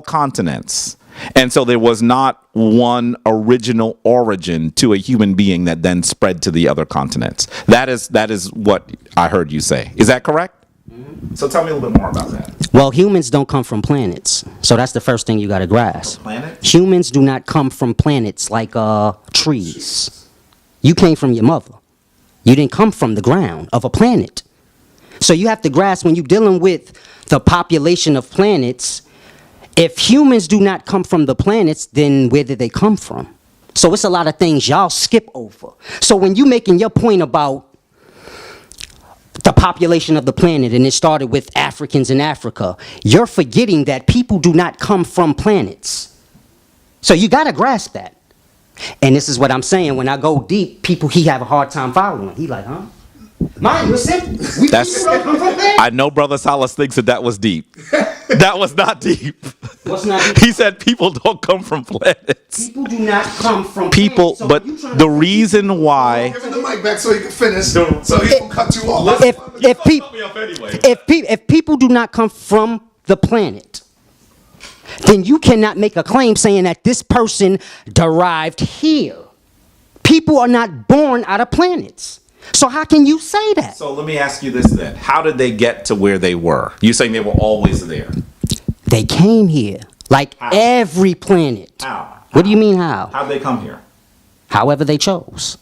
continents. And so there was not one original origin to a human being that then spread to the other continents. That is what I heard you say. Is that correct? So tell me a little bit more about that. Well, humans don't come from planets. So that's the first thing you got to grasp. Planets? Humans do not come from planets like trees. You came from your mother. You didn't come from the ground of a planet. So you have to grasp when you're dealing with the population of planets, if humans do not come from the planets, then where did they come from? So it's a lot of things y'all skip over. So when you making your point about the population of the planet, and it started with Africans in Africa, you're forgetting that people do not come from planets. So you got to grasp that. And this is what I'm saying. When I go deep, he have a hard time following. He like, huh? Mine was simple. I know Brother Solace thinks that was deep. That was not deep. What's not deep? He said people don't come from planets. People do not come from people, planets. So but the reason why. Give him the mic back so he can finish. So he can cut you off. If people do not come from the planet, then you cannot make a claim saying that this person derived here. People are not born out of planets. So how can you say that? So let me ask you this then. How did they get to where they were? You're saying they were always there. They came here. Like How? every planet. How? What do you mean how? How'd they come here? However they chose.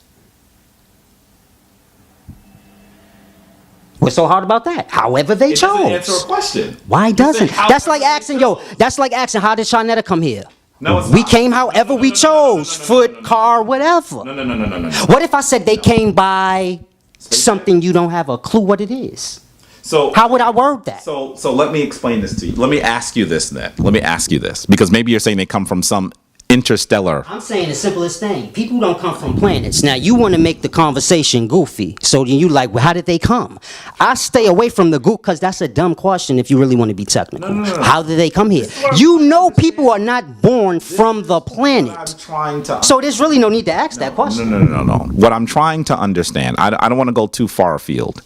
What's so hard about that? However they It doesn't chose. answer a question. Why You doesn't? said That's like however asking, they chose. that's like asking, how did Shawnetta come here? No, it's We not. came however we chose. Foot, car, whatever. No. What if I said they came by something you don't have a clue what it is? So How would I word that? So let me explain this to you. Let me ask you this then. Let me ask you this because maybe you're saying they come from some interstellar. I'm saying the simplest thing. People don't come from planets. Now, you want to make the conversation goofy. So then you like, well, how did they come? I stay away from the goof because that's a dumb question if you really want to be technical. No. How did they come here? You know people are not born from the planet. I'm trying to. So there's really no need to ask that question. No. What I'm trying to understand, I don't want to go too far afield,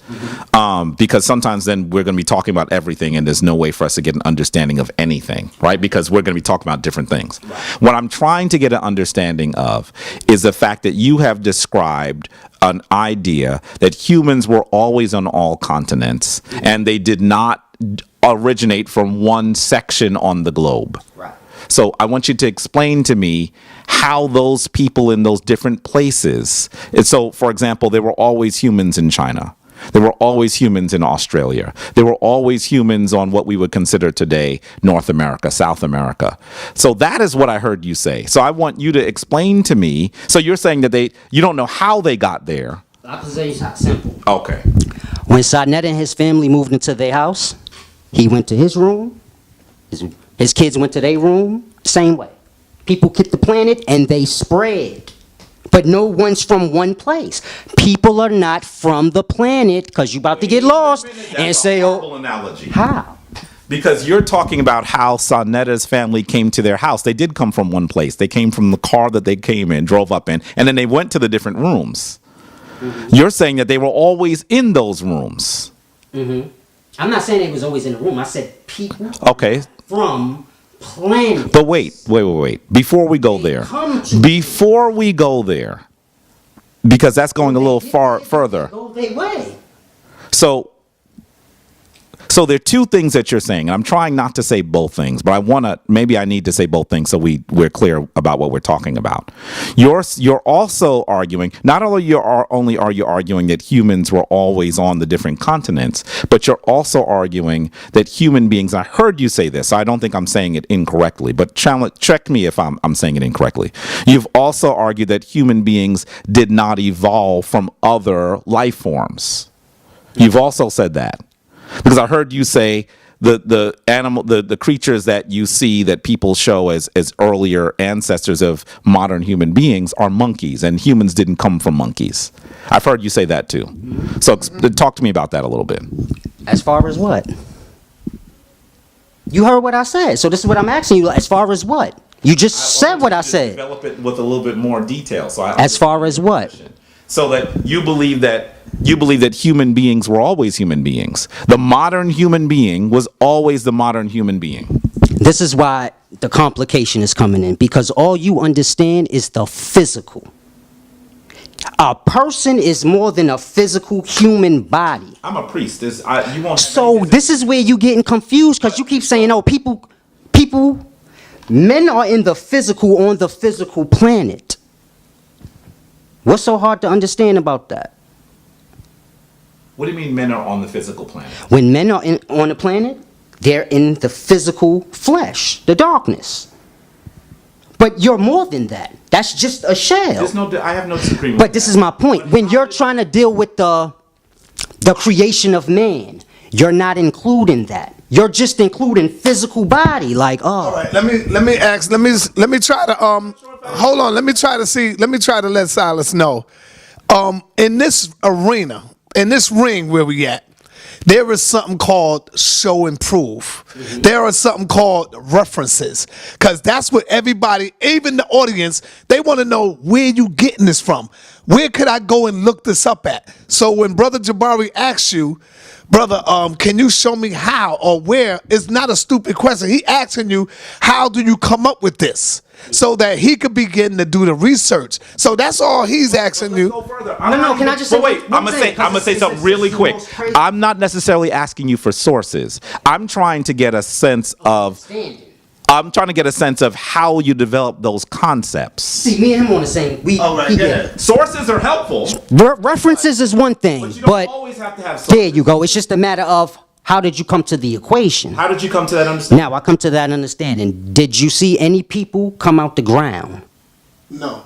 because sometimes then we're going to be talking about everything, and there's no way for us to get an understanding of anything, right? Because we're going to be talking about different things. Right. What I'm trying to get an understanding of is the fact that you have described an idea that humans were always on all continents, and they did not originate from one section on the globe. Right. So I want you to explain to me how those people in those different places. And so, for example, there were always humans in China. There were always humans in Australia. There were always humans on what we would consider today North America, South America. So that is what I heard you say. So I want you to explain to me. So you're saying that you don't know how they got there. I'll say it's simple. Okay. When Sadnetta and his family moved into their house, he went to his room. His kids went to their room. Same way. People hit the planet and they spread. But no one's from one place. People are not from the planet because you're about to get lost and say, horrible analogy. How? Because you're talking about how Sanetta's family came to their house. They did come from one place. They came from the car that they came in, drove up in, and then they went to the different rooms. Mm-hmm. You're saying that they were always in those rooms. Mm-hmm. I'm not saying they was always in the room. I said people from planet. But wait. Before we go there, because that's going a little far further. Go their way. So So there are two things that you're saying, and I'm trying not to say both things, but maybe I need to say both things so we're clear about what we're talking about. You're also arguing, not only are you arguing that humans were always on the different continents, but you're also arguing that human beings, I heard you say this, so I don't think I'm saying it incorrectly, but check me if I'm saying it incorrectly. You've also argued that human beings did not evolve from other life forms. You've also said that. Because I heard you say the creatures that you see that people show as earlier ancestors of modern human beings are monkeys, and humans didn't come from monkeys. I've heard you say that too. So talk to me about that a little bit. As far as what? You heard what I said, so this is what I'm asking you. As far as what? You just said what I said. Develop it with a little bit more detail. As far as what? So that you believe that human beings were always human beings. The modern human being was always the modern human being. This is why the complication is coming in, because all you understand is the physical. A person is more than a physical human body. I'm a priest. So this is where you getting confused, because you keep saying, oh, men are in the physical, on the physical planet. What's so hard to understand about that? What do you mean men are on the physical planet? When men are on the planet, they're in the physical flesh, the darkness. But you're more than that. That's just a shell. I have no disagreement. But this is my point. When you're trying to deal with the creation of man, you're not including that. You're just including physical body, like All right, let me try to hold on. Let me try to let Solace know. In this arena, in this ring where we at, there is something called show and prove. Mm-hmm. There is something called references, because that's what everybody, even the audience, they want to know, where you getting this from? Where could I go and look this up at? So when Brother Jabari asks you, brother, can you show me how or where? It's not a stupid question. He asking you, how do you come up with this? So that he could begin to do the research. So that's all he's asking you. No, can I just say? Wait, I'm gonna say something really quick. I'm not necessarily asking you for sources. I'm trying to get a sense of how you develop those concepts. See, me and him on the same. Sources are helpful. References is one thing, But you don't always have to have sources. There you go. It's just a matter of, how did you come to the equation? How did you come to that understanding? Now I come to that understanding. Did you see any people come out the ground? No.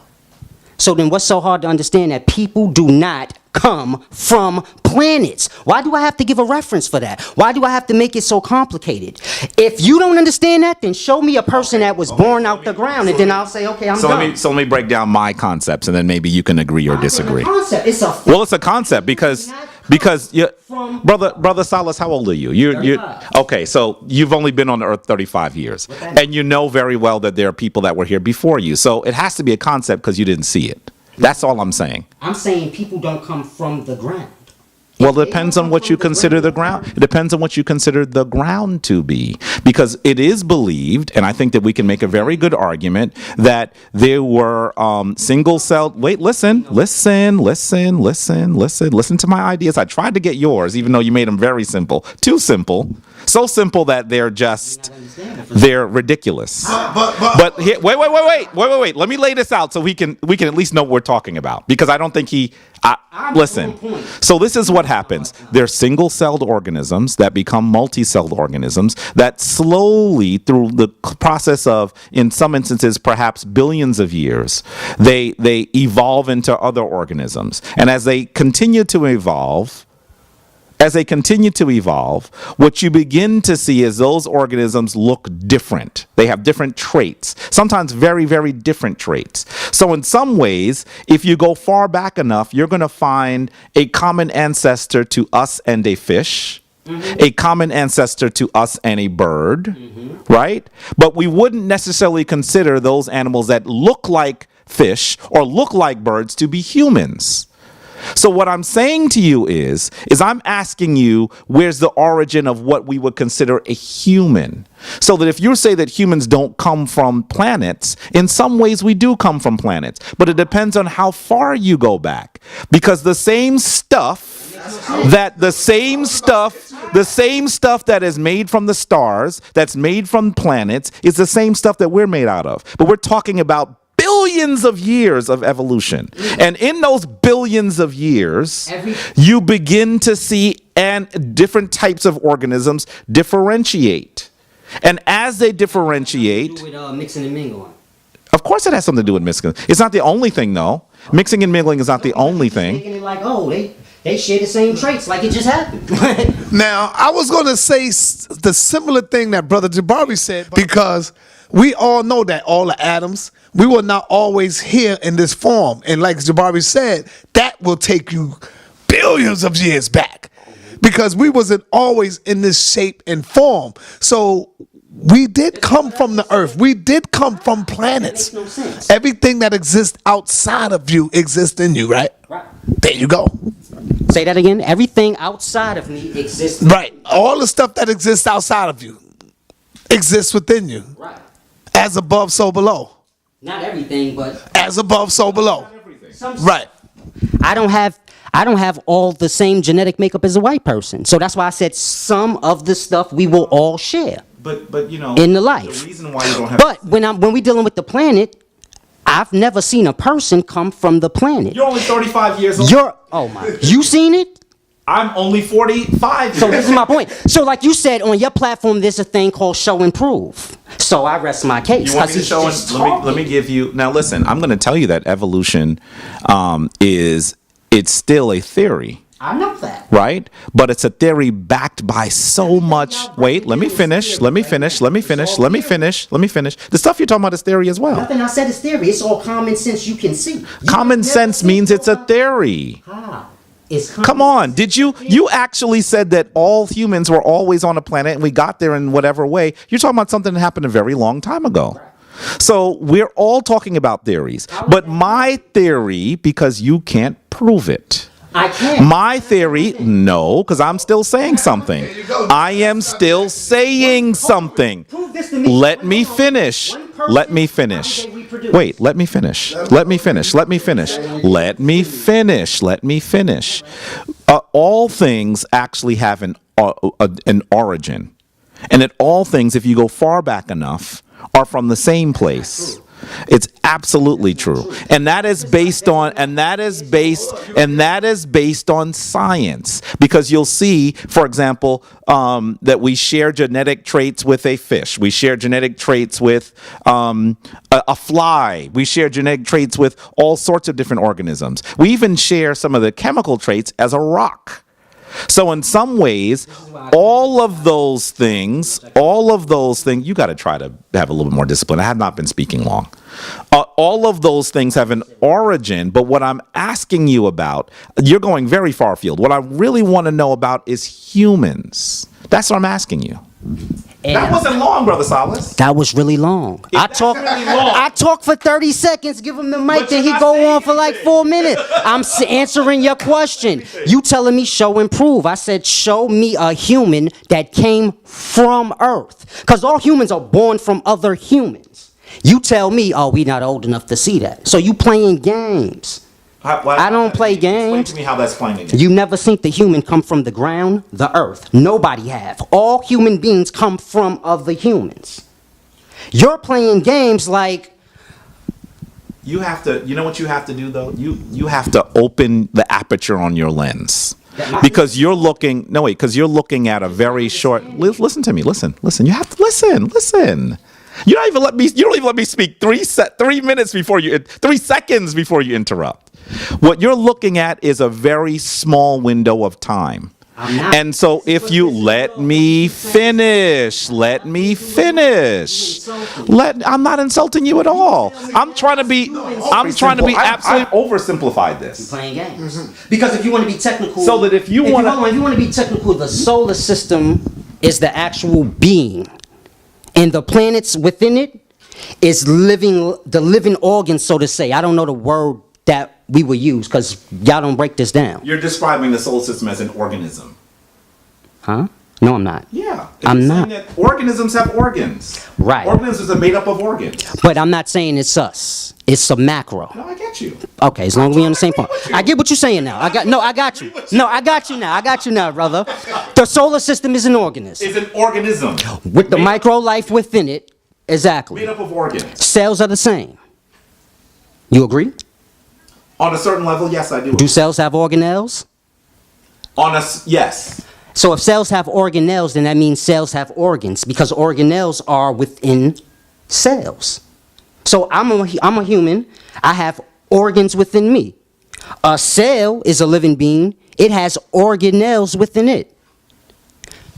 So then what's so hard to understand that people do not come from planets? Why do I have to give a reference for that? Why do I have to make it so complicated? If you don't understand that, then show me a person that was born out the ground, and then I'll say, okay, I'm done. Let me break down my concepts, and then maybe you can agree or disagree. It's a concept because brother Solace, how old are you? You're okay. So you've only been on the earth 35 years, and you know very well that there are people that were here before you. So it has to be a concept because you didn't see it. That's all I'm saying. I'm saying people don't come from the ground. Well, it depends on what you consider the ground. It depends on what you consider the ground to be. Because it is believed, and I think that we can make a very good argument, that there were single-celled... Wait, listen to my ideas. I tried to get yours, even though you made them very simple. Too simple. So simple that they're ridiculous. But here, wait. Let me lay this out so we can at least know what we're talking about. Because I don't think listen. So this is what happens. They're single-celled organisms that become multi-celled organisms that slowly, through the process of, in some instances, perhaps billions of years, they evolve into other organisms. And as they continue to evolve, what you begin to see is those organisms look different. They have different traits, sometimes very, very different traits. So in some ways, if you go far back enough, you're going to find a common ancestor to us and a fish, a common ancestor to us and a bird, right? But we wouldn't necessarily consider those animals that look like fish or look like birds to be humans. So what I'm saying to you is I'm asking you, where's the origin of what we would consider a human? So that if you say that humans don't come from planets, in some ways we do come from planets, but it depends on how far you go back. Because the same stuff that the same stuff that is made from the stars, that's made from planets, is the same stuff that we're made out of. But we're talking about billions of years of evolution. And in those billions of years, you begin to see different types of organisms differentiate. And as they differentiate, With mixing and mingling. of course it has something to do with mixing. It's not the only thing, though. Mixing and mingling is not the only thing. Making it like, oh, they share the same traits, like it just happened. Now, I was going to say the similar thing that Brother Jabari said, because we all know that all the atoms, we were not always here in this form. And like Jabari said, that will take you billions of years back, because we wasn't always in this shape and form. So we did come from the earth. We did come from planets. That makes no sense. Everything that exists outside of you exists in you, right? Right. There you go. Say that again. Everything outside of me exists. Right. All the stuff that exists outside of you exists within you. Right. As above, so below. Not everything, but As above, so below. some. Right. I don't have all the same genetic makeup as a white person. So that's why I said some of the stuff we will all share But you know, in the life. the reason why you don't have But when we dealing with the planet, I've never seen a person come from the planet. You're only 35 years old. You seen it? I'm only 45 So years this is my point. So like you said, on your platform, there's a thing called show and prove. So I rest my case. You want me to show? Let me give you. Now listen, I'm going to tell you that evolution it's still a theory. I know that. Right? But it's a theory backed by so much. Wait, let me finish. Let me finish. The stuff you're talking about is theory as well. Nothing I said is theory. It's all common sense you can see. Common sense means it's a theory. Come on. Did you actually said that all humans were always on a planet and we got there in whatever way? You're talking about something that happened a very long time ago. So we're all talking about theories. But my theory, because you can't prove it. I can't. My theory, no, because I'm still saying something. I am still saying something. Let me finish. Let me finish. Wait, let me finish. Let me finish. Let me finish. Let me finish. Let me finish. All things actually have an origin. And at all things, if you go far back enough, are from the same place. It's absolutely true. And that is based on science, because you'll see, for example, that we share genetic traits with a fish. We share genetic traits with a fly. We share genetic traits with all sorts of different organisms. We even share some of the chemical traits as a rock. So in some ways, all of those things, you got to try to have a little bit more discipline. I have not been speaking long. All of those things have an origin, but what I'm asking you about, you're going very far afield. What I really want to know about is humans. That's what I'm asking you. And that wasn't long, Brother Solace. that was really long. I talk for 30 seconds, give him the mic, then he go on for like 4 minutes. I'm answering your question. You telling me show and prove. I said show me a human that came from Earth. Because all humans are born from other humans. You tell me, oh, we not old enough to see that. So you playing games. I don't play games. Explain to me how that's playing a game. You never seen the human come from the ground, the earth. Nobody have. All human beings come from other humans. You're playing games like... You have to, you know what you have to do though? You have to open the aperture on your lens. Because you're looking, because you're looking at a very short, listen to me, listen. You have to listen. You don't even let me speak 3 seconds before you interrupt. What you're looking at is a very small window of time. And so if you let me finish. I'm not insulting you at all. I'm trying to be absolutely. I've oversimplified this. Playing games. Because if you want to be technical, so that if you want to be technical, the solar system is the actual being, and the planets within it is the living organs, so to say. I don't know the word that we will use because y'all don't break this down. You're describing the solar system as an organism. Huh? No, I'm not. Yeah. I'm You're not. saying that organisms have organs. Right. Organisms are made up of organs. But I'm not saying it's us. It's a macro. No, I get you. Okay, as long as we on the same point. with you. I get what you're saying now. I got you. No, I got you now. I got you now, brother. The solar system is an organism It's an organism. with the made- micro life within it. Exactly. Made up of organs. Cells are the same. You agree? On a certain level, yes, I do. Do cells have organelles? Yes. So if cells have organelles, then that means cells have organs because organelles are within cells. So I'm a human. I have organs within me. A cell is a living being. It has organelles within it.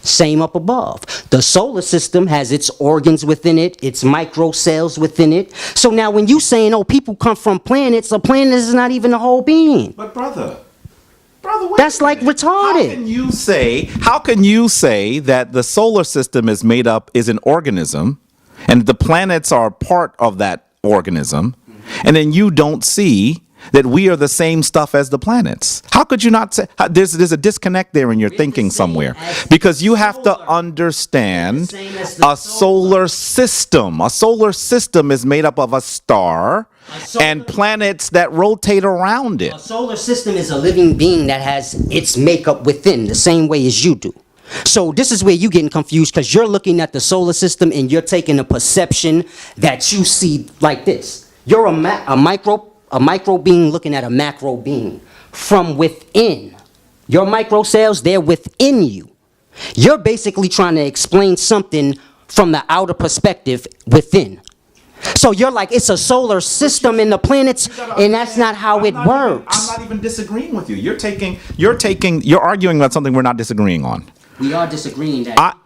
Same up above. The solar system has its organs within it, its microcells within it. So now when you saying, oh, people come from planets, a planet is not even a whole being. But brother, wait That's a like minute. retarded. How can you say that the solar system is an organism and the planets are part of that organism, and then you don't see that we are the same stuff as the planets? How could you not say there's a disconnect there in your thinking somewhere? Because you have to understand a solar system. A solar system is made up of a star and planets that rotate around it. A solar system is a living being that has its makeup within the same way as you do. So this is where you're getting confused because you're looking at the solar system and you're taking a perception that you see like this. You're a micro being looking at a macro being from within. Your micro cells, they're within you. You're basically trying to explain something from the outer perspective within. So you're like, it's a solar system in the planets, and that's not how it works. I'm not even disagreeing with you. You're arguing about something we're not disagreeing on. We are disagreeing that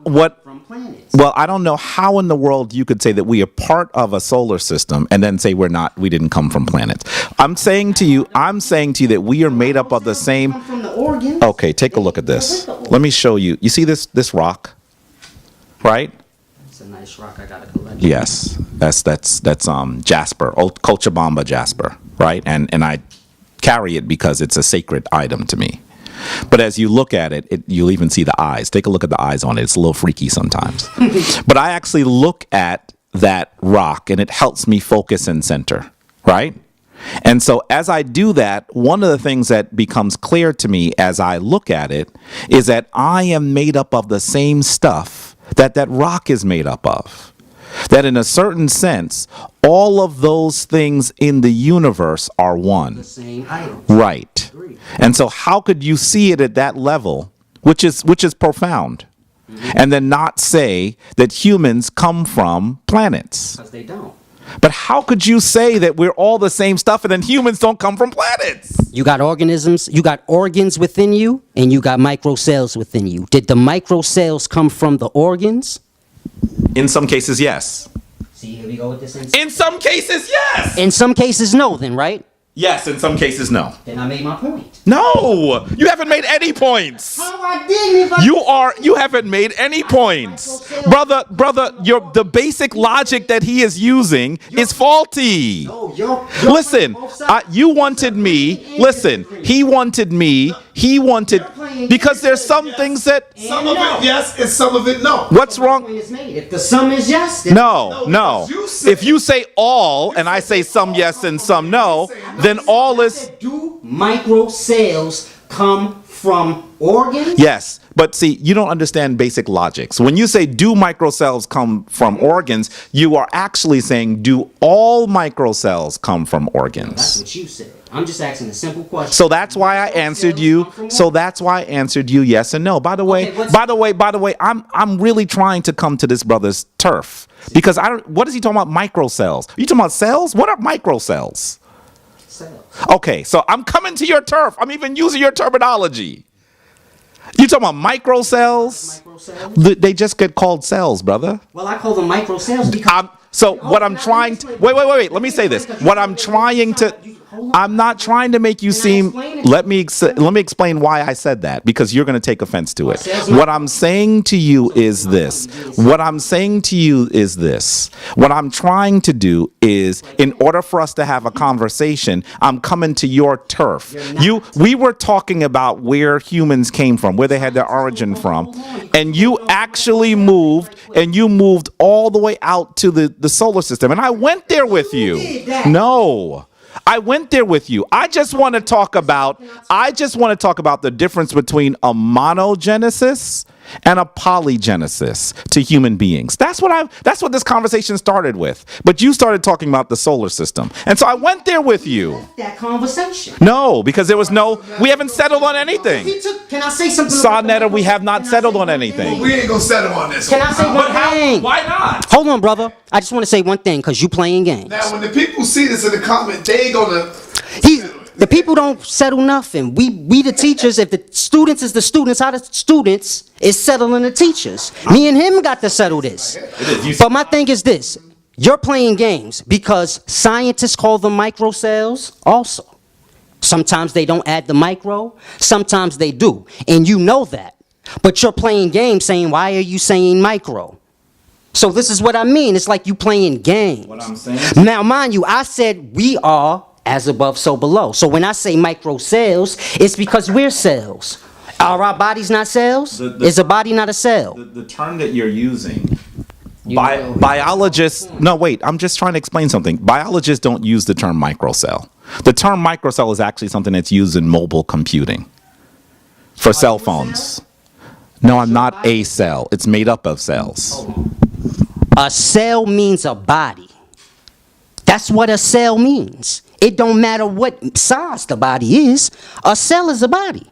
from planets. Well, I don't know how in the world you could say that we are part of a solar system and then say we didn't come from planets. I'm saying to you that we are made up of the same. Come from the organs. Okay, take a look at this. Let me show you. You see this rock? Right? It's a nice rock. I got a collection. Yes. That's jasper, old Cochabamba jasper, right? And I carry it because it's a sacred item to me. But as you look at it, you'll even see the eyes. Take a look at the eyes on it. It's a little freaky sometimes. But I actually look at that rock and it helps me focus and center, right? And so as I do that, one of the things that becomes clear to me as I look at it is that I am made up of the same stuff that rock is made up of. That in a certain sense, all of those things in the universe are one. The same item. Right. And so how could you see it at that level, which is profound, and then not say that humans come from planets? Because they don't. But how could you say that we're all the same stuff and then humans don't come from planets? You got organisms, you got organs within you, and you got microcells within you. Did the microcells come from the organs? In some cases, yes. See, here we go with this. In some cases, yes. In some cases, no, then, right? Yes, in some cases, no. Then I made my point. No, you haven't made any points. Oh, I didn't. You haven't made any points. Brother, the basic logic that he is using is faulty. No, you're Listen, you wanted me, listen, he wanted, because there's some things that, Some of it yes and some of it no. what's wrong? If the sum is yes, then No. If you say all and I say some yes and some no, then all is, do microcells come from organs? yes. But see, you don't understand basic logic. So when you say do microcells come from organs, you are actually saying do all microcells come from That's organs? what you said. I'm just asking a simple question. So that's why I answered you. Yes and no. By the way, I'm really trying to come to this brother's turf because what is he talking about? Microcells? Are you talking about cells? What are microcells? Cells. Okay, so I'm coming to your turf. I'm even using your terminology. You talking about microcells? Microcells? They just get called cells, brother. Well, I call them microcells because What I'm trying to wait. Let me say this. What I'm trying to I'm not trying to make you seem. Let me explain why I said that, because you're going to take offense to it. What I'm saying to you is this. What I'm saying to you is this. What I'm trying to do is, in order for us to have a conversation, I'm coming to your turf. We were talking about where humans came from, where they had their origin from, and you actually moved, and you moved all the way out to the solar system, and I went there with you. No. I went there with you. I just want to talk about the difference between a monogenesis and a polygenesis to human beings. That's what this conversation started with. But you started talking about the solar system. And so I went there with you. That conversation. No, because we haven't settled on anything. Can I say something? Sonetta, we have not settled on anything. We ain't gonna settle on this. Can I say one thing? Why not? Hold on, brother. I just want to say one thing, because you playing games. Now, when the people see this in the comment, they ain't gonna. The people don't settle nothing. We the teachers. If the students is the students, how the students is settling the teachers. Me and him got to settle this. But my thing is this: you're playing games because scientists call them microcells. Also, sometimes they don't add the micro. Sometimes they do, and you know that. But you're playing games, saying, "Why are you saying micro?" So this is what I mean. It's like you playing games. What I'm saying. Now, mind you, I said we are as above, so below. So when I say micro cells, it's because we're cells. Are our bodies not cells? Is a body not a cell? The term that you're using, biologists. No, wait. I'm just trying to explain something. Biologists don't use the term microcell. The term microcell is actually something that's used in mobile computing for cell phones. No, I'm not a cell. It's made up of cells. A cell means a body. That's what a cell means. It don't matter what size the body is. A cell is a body.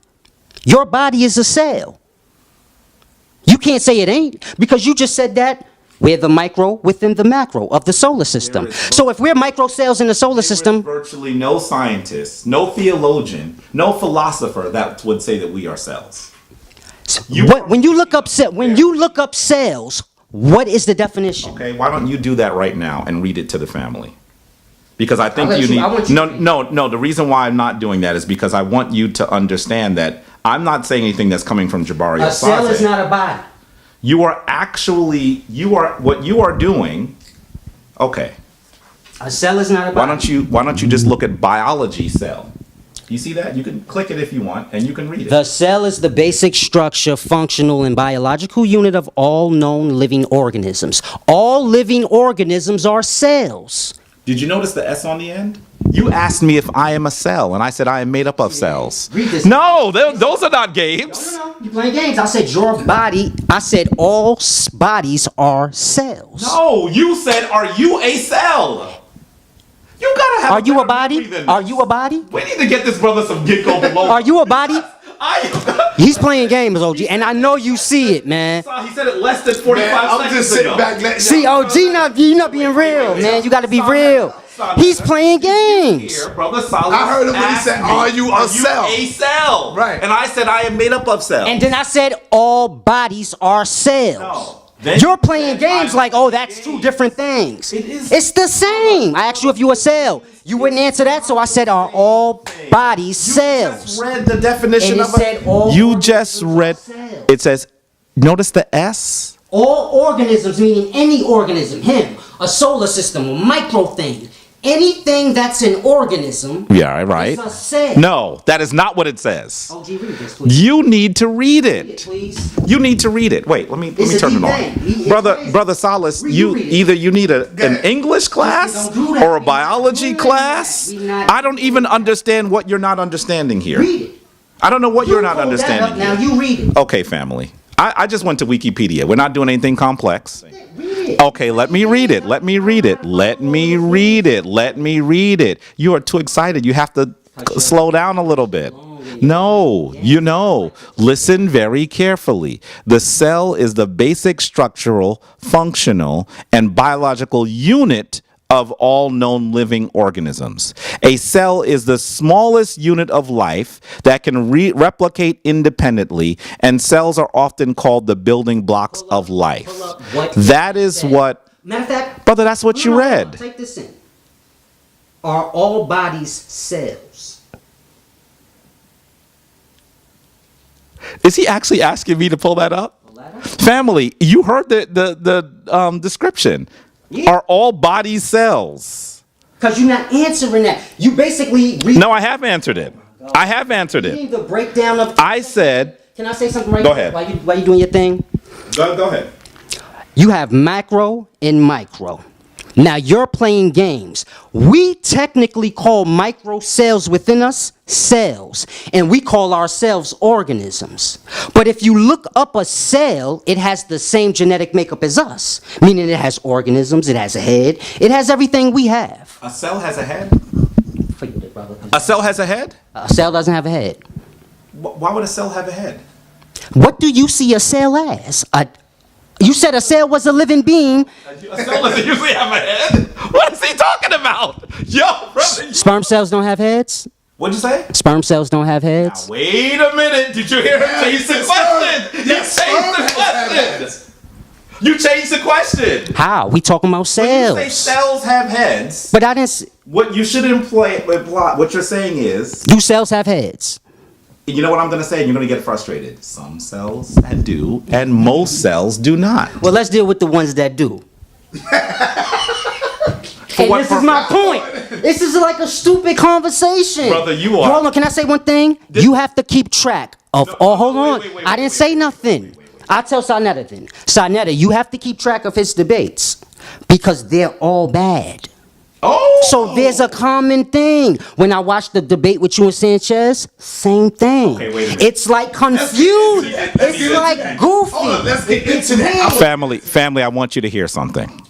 Your body is a cell. You can't say it ain't, because you just said that we're the micro within the macro of the solar system. So if we're microcells in the solar system, Virtually no scientist, no theologian, no philosopher that would say that we are cells. when you look up cells, what is the definition? Okay, why don't you do that right now and read it to the family? Because I think you need. No. The reason why I'm not doing that is because I want you to understand that I'm not saying anything that's coming from Jabari or A cell Solace. is not a body. What you are doing. Okay. A cell is not a body. Why don't you just look at biology cell? You see that? You can click it if you want, and you can read it. The cell is the basic structure, functional, and biological unit of all known living organisms. All living organisms are cells. Did you notice the S on the end? You asked me if I am a cell, and I said I am made up of cells. Read this. No, those are not games. No. You're playing games. I said your body. I said all bodies are cells. No, you said, are you a cell? You gotta have. Are you a better body? memory than Are this. you a body? We need to get this brother some ginkgo biloba. Are you a body? I. He's playing games, OG, and I know you see it, man. He said it less than 45 Man, I'm seconds just sitting ago. back letting See, y'all- OG, you not being real, man. You got to be real. He's playing games. Here, brother Solace I heard him when he asked said, me, "Are you a cell?" A cell. Right. And I said I am made up of cells. And then I said all bodies are cells. No. Then You're you playing said games I'm like, oh, that's playing two different things. It is- It's the same. I asked you if you a cell. You wouldn't answer that, so I said, are all bodies You cells? just read the definition And it of said all You just organisms read. are cells. It says. Notice the S. All organisms, meaning any organism, him, a solar system, a micro thing, anything that's an organism. Yeah, right. Is a cell. No, that is not what it says. OG, read this, please. You need to read Read it, it. please. You need to read it. Wait, let me It's a turn it deep on. thing. Brother Solace, Read you it. either you need an ahead. English class Don't do that. or a We not biology doing class. that. We not I don't even understand what you're not understanding here. Read it. I don't know what you're not pulled that understanding up, Now here. you read it. Okay, family. I just went to Wikipedia. We're not doing anything complex. Read it. Okay, let me read it. Let me read it. Let me read it. Let me read it. You are too excited. You have to slow down a little bit. No, listen very carefully. The cell is the basic structural, functional, and biological unit of all known living organisms. A cell is the smallest unit of life that can replicate independently, and cells are often called the building blocks of life. Pull up what That is said. what, Matter of fact, brother, that's what you no, read. Take this in. are all bodies cells? Is he actually asking me to pull that up? Family, you heard the description. Yeah. Are all bodies cells? Because you're not answering that. You basically No, I have answered it. I have answered reading it. the breakdown of. I said. Can I say something right Go now ahead. while you doing your thing? Go ahead. You have macro and micro. Now you're playing games. We technically call micro cells within us cells, and we call ourselves organisms. But if you look up a cell, it has the same genetic makeup as us, meaning it has organisms, it has a head, it has everything we have. A cell has a head? Forget it, brother. A cell has a head? A cell doesn't have a head. Why would a cell have a head? What do you see a cell as? You said a cell was a living being. A cell doesn't usually have a head? What is he talking about? Yo, brother. Sperm cells don't have heads? What'd you say? Sperm cells don't have heads? Wait a minute. Did you hear him change the question? You changed the question. You changed the question. How? We talking about When cells. you say cells have heads, But I didn't. what you should imply, what you're saying is, Do cells have heads? you know what I'm going to say, and you're going to get frustrated. Some cells do, and most cells do not. Well, let's deal with the ones that do. And what this is my point. This is like a stupid conversation. Brother, you are- Hold on, can I say one thing? You have to keep track of. Hold on. I didn't say nothing. I'll tell Sarnetta then. Sarnetta, you have to keep track of his debates because they're all bad. Oh! So there's a common thing. When I watched the debate with you and Sanchez, same thing. Okay, wait a minute. It's like confused. It's like goofy. Let's get into that. Family, I want you to hear something.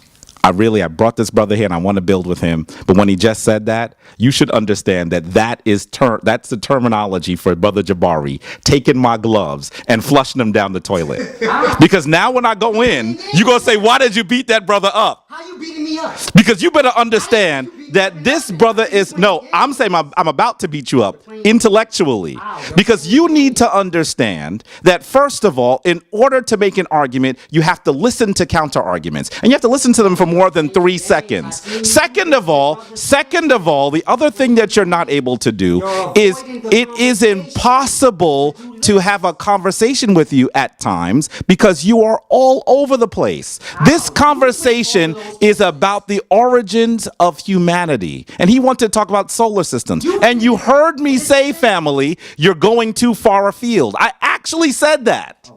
I brought this brother here and I want to build with him. But when he just said that, you should understand that that's the terminology for Brother Jabari taking my gloves and flushing them down the toilet. Because now when I go in, you're going to say, why did you beat that brother up? How you beating me up? Because you better understand that this brother is, no, I'm saying I'm about to beat you up intellectually. Because you need to understand that, first of all, in order to make an argument, you have to listen to counter arguments. And you have to listen to them for more than 3 seconds. Second of all, the other thing that you're not able to do is it is impossible to have a conversation with you at times because you are all over the place. This conversation is about the origins of humanity. And he wanted to talk about solar systems. And you heard me say, family, you're going too far afield. I actually said that.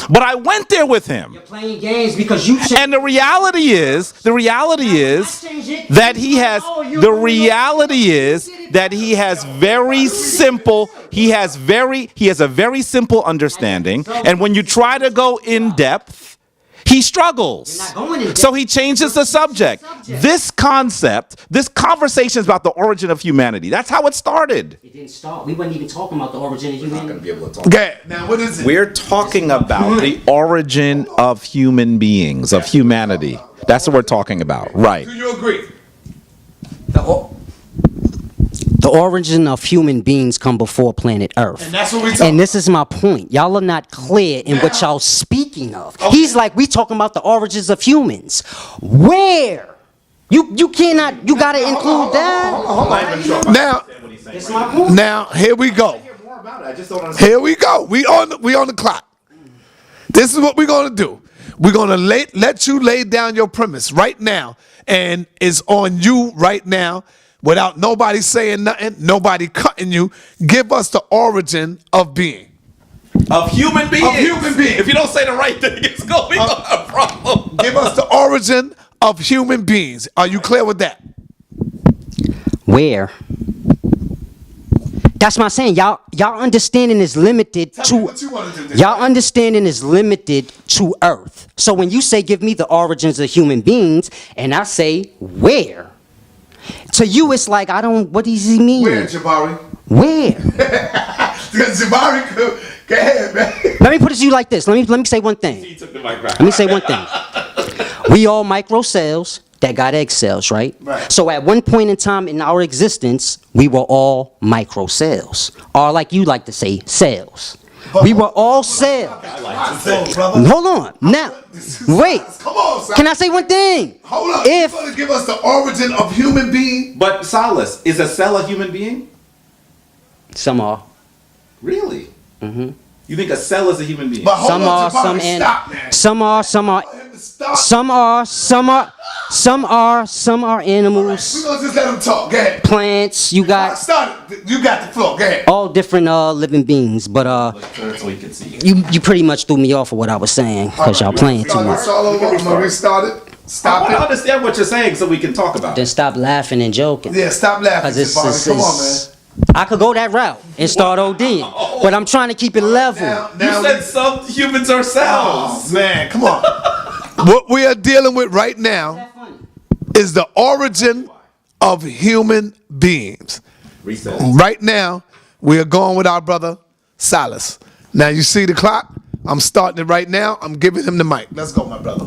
But I went there with him. You're playing games because you. And the reality is that he has very simple, he has a very simple understanding. And when you try to go in depth, he struggles. So he changes the subject. This conversation is about the origin of humanity. That's how it started. It didn't start. We weren't even talking about the origin of humanity. Okay, now what is it? We're talking about the origin of human beings, of humanity. That's what we're talking about, right? Do you agree? The origin of human beings come before planet Earth. And that's what we talking And this is my point. Y'all are not clear in what y'all speaking of. He's like, we talking about the origins of humans. Where? You cannot, you gotta include that. Now, That's my point. now here we go. Here we go. We on the clock. This is what we're gonna do. We're gonna let you lay down your premise right now, and it's on you right now. Without nobody saying nothing, nobody cutting you, give us the origin of being. Of human beings. Of human beings. If you don't say the right thing, it's going to be a problem. Give us the origin of human beings. Are you clear with that? Where? That's my saying. Y'all understanding is limited to. what you wanna do, then. Y'all understanding is limited to Earth. So when you say give me the origins of human beings, and I say where, to you it's like I don't. What does he mean? Where, Jabari? Where? Because Jabari could. Go ahead, man. Let me put it to you like this. Let me say one thing. Let me say one thing. We all micro cells that got egg cells, right? Right. So at one point in time in our existence, we were all micro cells, or like you like to say, cells. We were all cell. Hold on. Now, wait. Come on, son. Can I say one thing? Hold on. If You're gonna give us the origin of human being? But Solace, is a cell a human being? some are, Really? Mm-hmm. You think a cell is a human being? But hold some on, are, Jabari, some stop, man. some are, some are, Stop. some are We're animals, gonna just let him talk. Go ahead. plants. You got Start it. You got the floor. Go ahead. all different living beings, but So he can see. you pretty much threw me off of what I was saying because y'all playing too much. It's all over. I'm gonna restart it. I Stop want to it. understand what you're saying so we can talk about Then it. stop laughing and joking. Yeah, stop laughing, 'Cause it's- Jabari. Come on, man. I could go that route and start ODing, but I'm trying to keep it level. Now we- some humans are Oh, man, come on. What we are dealing with right now is the origin of human beings. Reset. Right now, we are going with our brother Solace. Now you see the clock. I'm starting it right now. I'm giving him the mic. Let's go, my brother.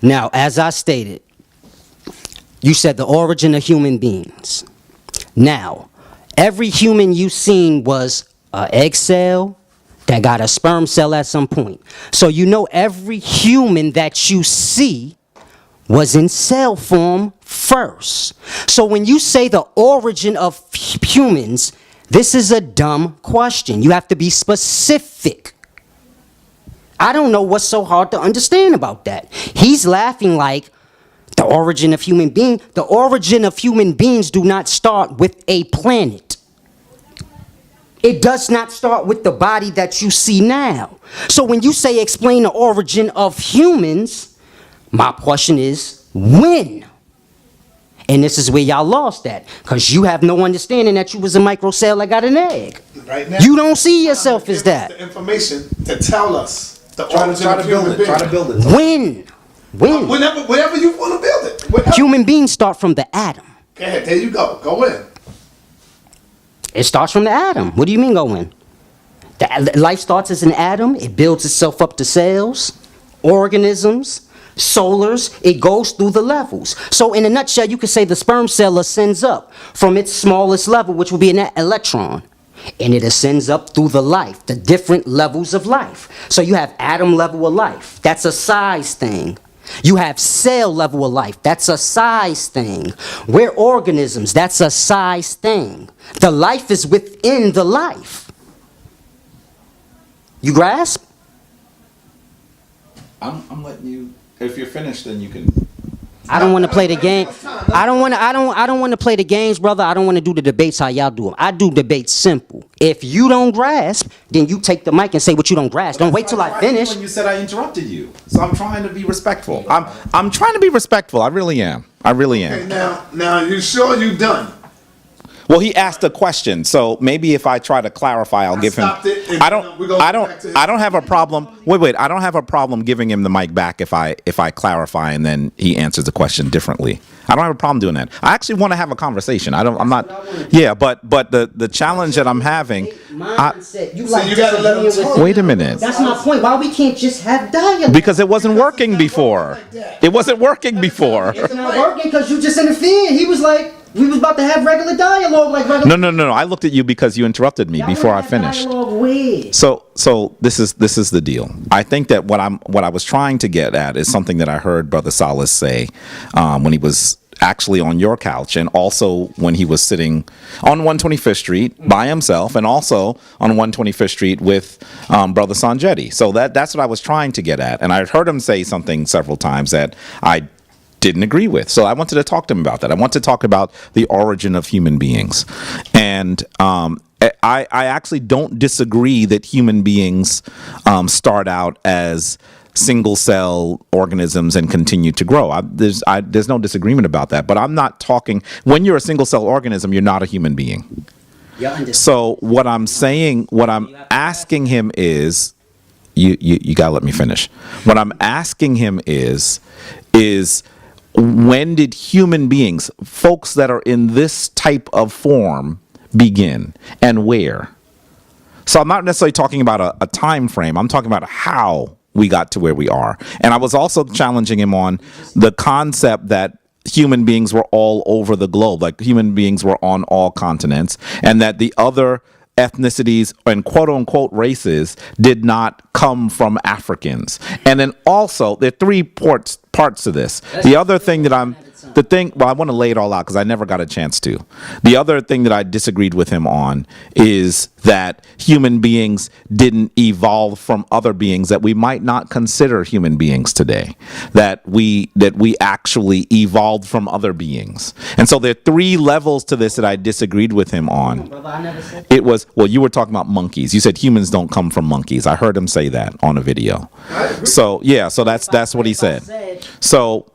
Now, as I stated, you said the origin of human beings. Now, every human you seen was an egg cell that got a sperm cell at some point. So you know every human that you see was in cell form first. So when you say the origin of humans, this is a dumb question. You have to be specific. I don't know what's so hard to understand about that. He's laughing like the origin of human being. The origin of human beings do not start with a planet. It does not start with the body that you see now. So when you say explain the origin of humans, my question is when? And this is where y'all lost at, because you have no understanding that you was a microcell that got an egg. Right now, You don't see yourself as give us that. the information to tell us the origin Try of to build human it. Try to beings. build it. When? Whenever you want to build it. Whenever. Human beings start from the atom. Go ahead. There you go. Go in. It starts from the atom. What do you mean go in? Life starts as an atom. It builds itself up to cells, organisms, solars. It goes through the levels. So in a nutshell, you could say the sperm cell ascends up from its smallest level, which would be an electron. And it ascends up through the life, the different levels of life. So you have atom level of life. That's a size thing. You have cell level of life. That's a size thing. We're organisms. That's a size thing. The life is within the life. You grasp? I'm letting you. If you're finished, then you can. I don't want to play the game. I don't want to play the games, brother. I don't want to do the debates how y'all do them. I do debates simple. If you don't grasp, then you take the mic and say what you don't grasp. Don't wait till I finish. When you said I interrupted you, so I'm trying to be respectful. I'm trying to be respectful. I really am. I really am. Okay, now you sure you done? Well, he asked a question, so maybe if I try to clarify, I'll give him. stopped it, and I don't. we're going back to him. I don't have a problem. Wait. I don't have a problem giving him the mic back if I clarify and then he answers the question differently. I don't have a problem doing that. I actually want to have a conversation. I'm not. Yeah, but the challenge that I'm having. You like you gotta let him disagreeing talk. with- Wait a minute. That's my point. Why we can't just have dialogue? Because it wasn't working before. It wasn't working before. It's not working because you just interfered. He was like, we was about to have regular dialogue, like regular. No. I looked at you because you interrupted me before I finished. So this is the deal. I think that what I was trying to get at is something that I heard Brother Solace say when he was actually on your couch, and also when he was sitting on 125th Street by himself, and also on 125th Street with Brother Sanjetti. So that's what I was trying to get at, and I heard him say something several times that I didn't agree with. So I wanted to talk to him about that. I want to talk about the origin of human beings, and I actually don't disagree that human beings start out as single cell organisms and continue to grow. There's no disagreement about that. But I'm not talking, when you're a single cell organism, you're not a human being. So what I'm saying, what I'm asking him is, you gotta let me finish. What I'm asking him is when did human beings, folks that are in this type of form, begin, and where? So I'm not necessarily talking about a time frame. I'm talking about how we got to where we are. And I was also challenging him on the concept that human beings were all over the globe, like human beings were on all continents, and that the other ethnicities and quote unquote races did not come from Africans. And then also there are three parts to this. The other thing that I want to lay it all out because I never got a chance to. The other thing that I disagreed with him on is that human beings didn't evolve from other beings that we might not consider human beings today. That we actually evolved from other beings. And so there are three levels to this that I disagreed with him on. It was, well, you were talking about monkeys. You said humans don't come from monkeys. I heard him say that on a video. So yeah, so that's what he said. So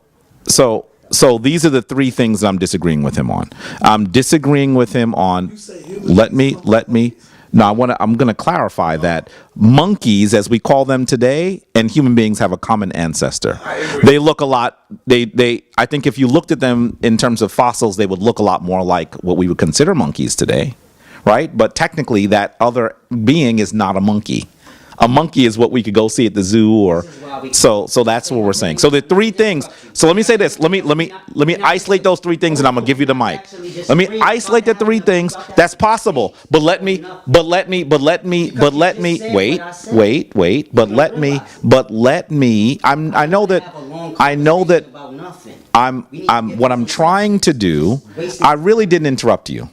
these are the three things that I'm disagreeing with him on. I'm disagreeing with him on. Let me. No, I'm going to clarify that monkeys, as we call them today, and human beings have a common ancestor. They look a lot. I think if you looked at them in terms of fossils, they would look a lot more like what we would consider monkeys today, right? But technically, that other being is not a monkey. A monkey is what we could go see at the zoo, or so that's what we're saying. So the three things. So let me say this. Let me isolate those three things, and I'm gonna give you the mic. Let me isolate the three things. That's possible. But let me. But let me. I know that. What I'm trying to do. I really didn't interrupt you.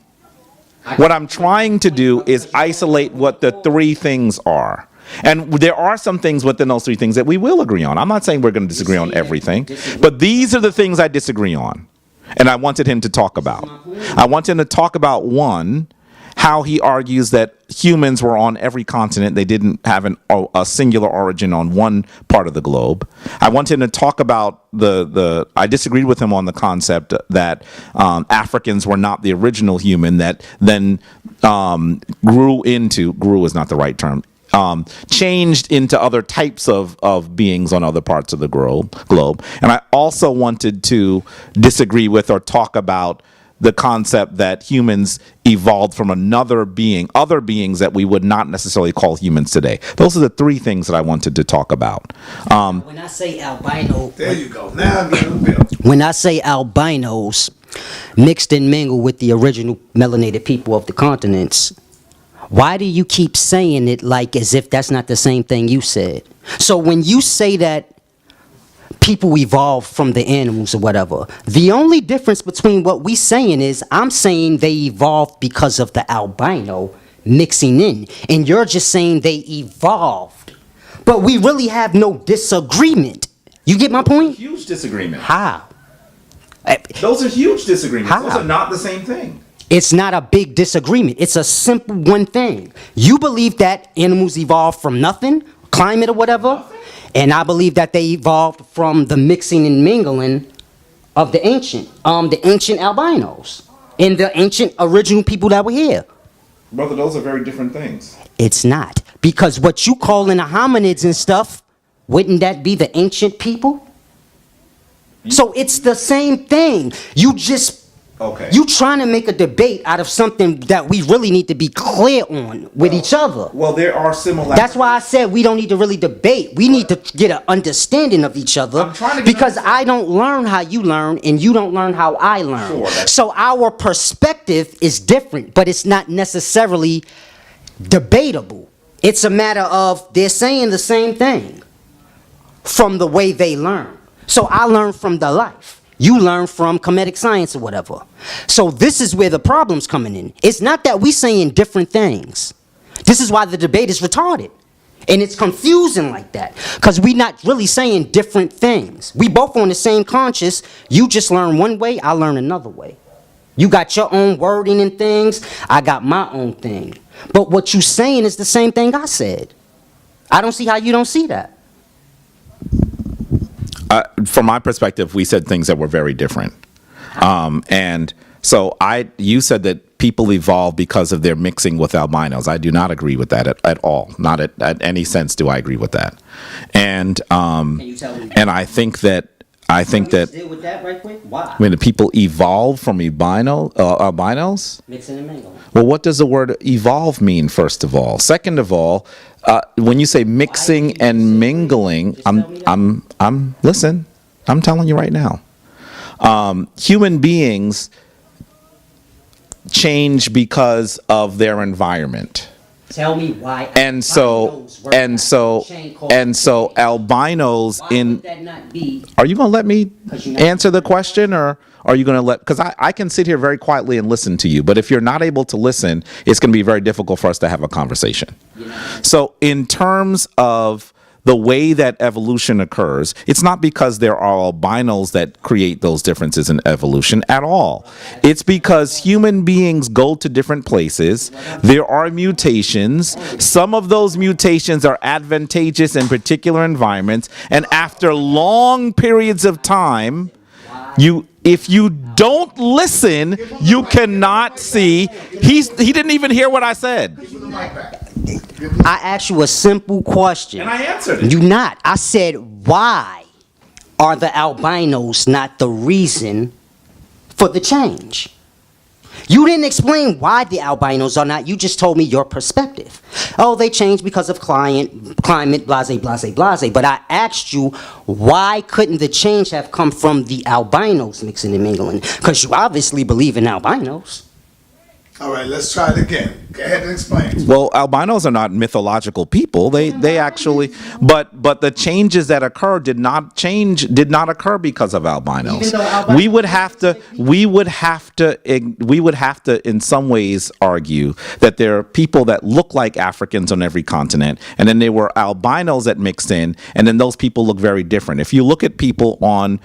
What I'm trying to do is isolate what the three things are. And there are some things within those three things that we will agree on. I'm not saying we're going to disagree on everything, but these are the things I disagree on. And I wanted him to talk about. I want him to talk about, one, how he argues that humans were on every continent. They didn't have a singular origin on one part of the globe. I want him to talk about I disagreed with him on the concept that Africans were not the original human that then grew is not the right term, changed into other types of beings on other parts of the globe. And I also wanted to disagree with or talk about the concept that humans evolved from other beings that we would not necessarily call humans today. Those are the three things that I wanted to talk about. When I say albino, there you go. Now I'm getting the bill. When I say albinos mixed and mingled with the original melanated people of the continents, why do you keep saying it like as if that's not the same thing you said? So when you say that people evolved from the animals or whatever, the only difference between what we saying is I'm saying they evolved because of the albino mixing in, and you're just saying they evolved. But we really have no disagreement. You get my point? Huge disagreement. How? Those are huge disagreements. How? Those are not the same thing. It's not a big disagreement. It's a simple one thing. You believe that animals evolved from nothing, climate or whatever, and I believe that they evolved from the mixing and mingling of the ancient albinos and the ancient original people that were here. Brother, those are very different things. It's not. Because what you calling the hominids and stuff, wouldn't that be the ancient people? So it's the same thing. Okay. You trying to make a debate out of something that we really need to be clear on with each other. Well, there are similarities. That's why I said we don't need to really debate. We need to get an understanding of each other, because I don't learn how you learn and you don't learn how I learn. Sure, so our perspective is different, but it's not necessarily debatable. It's a matter of they're saying the same thing from the way they learn. So I learn from the life. You learn from comedic science or whatever. So this is where the problem's coming in. It's not that we saying different things. This is why the debate is retarded. And it's confusing like that. Because we're not really saying different things. We both on the same conscious. You just learn one way, I learn another way. You got your own wording and things. I got my own thing. But what you saying is the same thing I said. I don't see how you don't see that. From my perspective, we said things that were very different. And so you said that people evolve because of their mixing with albinos. I do not agree with that at all. Not at any sense do I agree with that. And Can you tell me? and I think that Deal with that right quick? Why? when the people evolve from albinos. Mixing and mingling. Well, what does the word evolve mean? First of all, second of all, when you say mixing and mingling, listen. I'm telling you right now. Human beings change because of their environment. Tell me why. And so albinos Why in. would that not be? Are you going to let me answer the question, or are you going to let? Because I can sit here very quietly and listen to you, but if you're not able to listen, it's going to be very difficult for us to have a conversation. So in terms of the way that evolution occurs, it's not because there are albinos that create those differences in evolution at all. It's because human beings go to different places. There are mutations. Some of those mutations are advantageous in particular environments. And after long periods of time, if you don't listen, you cannot see. He didn't even hear what I said. I asked you a simple question. And I answered it. You not. I said, why are the albinos not the reason for the change? You didn't explain why the albinos are not. You just told me your perspective. Oh, they changed because of climate, blase, blase, blase. But I asked you, why couldn't the change have come from the albinos mixing and mingling? Because you obviously believe in albinos. All right, let's try it again. Go ahead and explain. Well, albinos are not mythological people. They actually, but the changes that occur did not occur because of albinos. We would have to in some ways argue that there are people that look like Africans on every continent, and then there were albinos that mixed in, and then those people look very different. If you look at people on,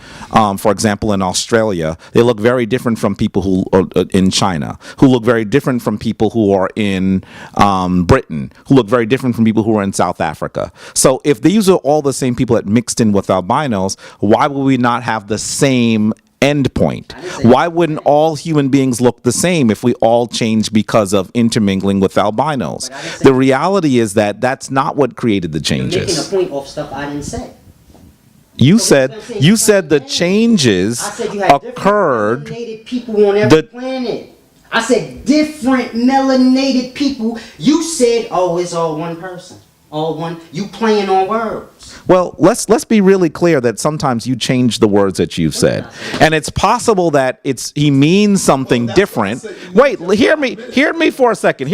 for example, in Australia, they look very different from people who in China, who look very different from people who are in Britain, who look very different from people who are in South Africa. So if these are all the same people that mixed in with albinos, why would we not have the same end point? Why wouldn't all human beings look the same if we all change because of intermingling with albinos? The reality is that that's not what created the changes. You're making a point off stuff I didn't say. You said the changes occurred. Melanated people on every planet. I said different melanated people. You said, oh, it's all one person. All one. You playing on words. Well, let's be really clear that sometimes you change the words that you've said. And it's possible that he means something different. Wait, hear me for a second.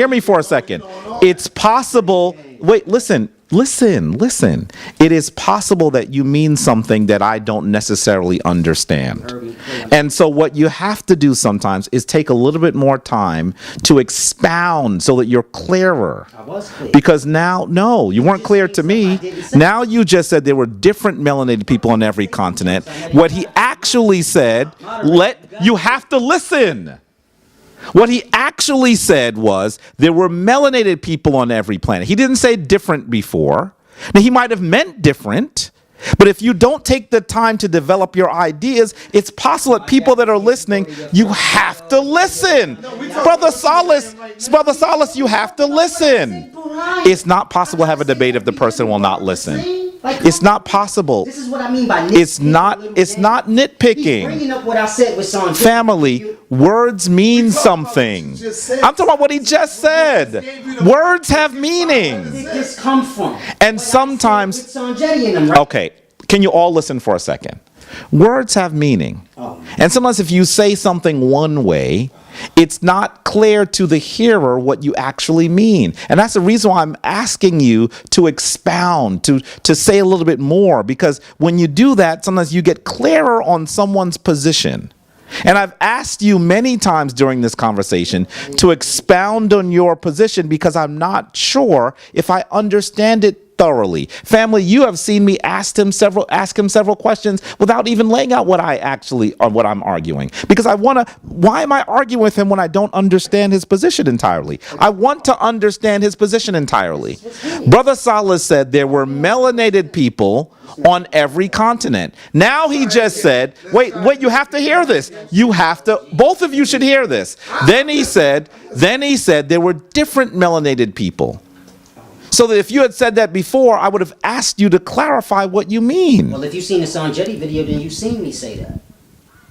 It's possible. Wait, listen. It is possible that you mean something that I don't necessarily understand. And so what you have to do sometimes is take a little bit more time to expound so that you're clearer. I was clear. Because now, no, you weren't clear to me. Now you just said there were different melanated people on every continent. What he actually said, you have to listen. What he actually said was there were melanated people on every planet. He didn't say different before. Now, he might have meant different, but if you don't take the time to develop your ideas, it's possible that people that are listening, you have to listen. Brother Solace, you have to listen. It's not possible to have a debate if the person will not listen. It's not possible. This is what I mean by nitpicking. It's not nitpicking. Bringing up what I said with Sanjay. Family, words mean something. I'm talking about what he just said. Words have meaning. Where did this come from? And sometimes, With Sanjay in them, right? okay, can you all listen for a second? Words have meaning. And sometimes if you say something one way, it's not clear to the hearer what you actually mean. And that's the reason why I'm asking you to expound, to say a little bit more, because when you do that, sometimes you get clearer on someone's position. And I've asked you many times during this conversation to expound on your position because I'm not sure if I understand it thoroughly. Family, you have seen me ask him several questions without even laying out what I'm arguing. Because why am I arguing with him when I don't understand his position entirely? I want to understand his position entirely. Brother Solace said there were melanated people on every continent. Now he just said, wait, you have to hear this. Both of you should hear this. Then he said there were different melanated people. So that if you had said that before, I would have asked you to clarify what you mean. Well, if you've seen the Sanjay video, then you've seen me say that.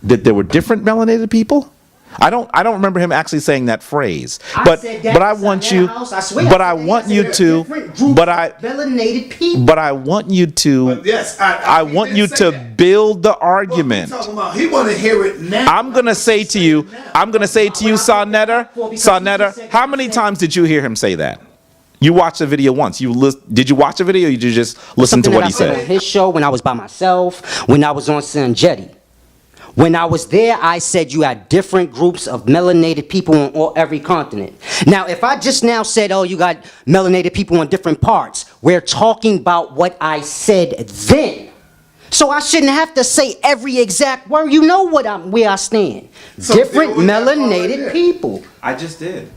That there were different melanated people? I don't remember him actually saying that phrase. I But said that but I inside want that you house. I swear but I I said want that. you There's to different groups but I of melanated people. but I want you to Yes, I he want did you say to that. build the What we argument. talking about? He want to hear it now. I'm gonna say to you, Sonetta, how many times did you hear him say that? You watched the video once. Did you watch the video or did you just listen to Something what that he I said on said? his show when I was by myself, when I was on Sanjetti. When I was there, I said you had different groups of melanated people on every continent. Now, if I just now said, oh, you got melanated people on different parts, we're talking about what I said then. So I shouldn't have to say every exact word. You know where I stand. So Different deal with that part right melanated there. people. I just did.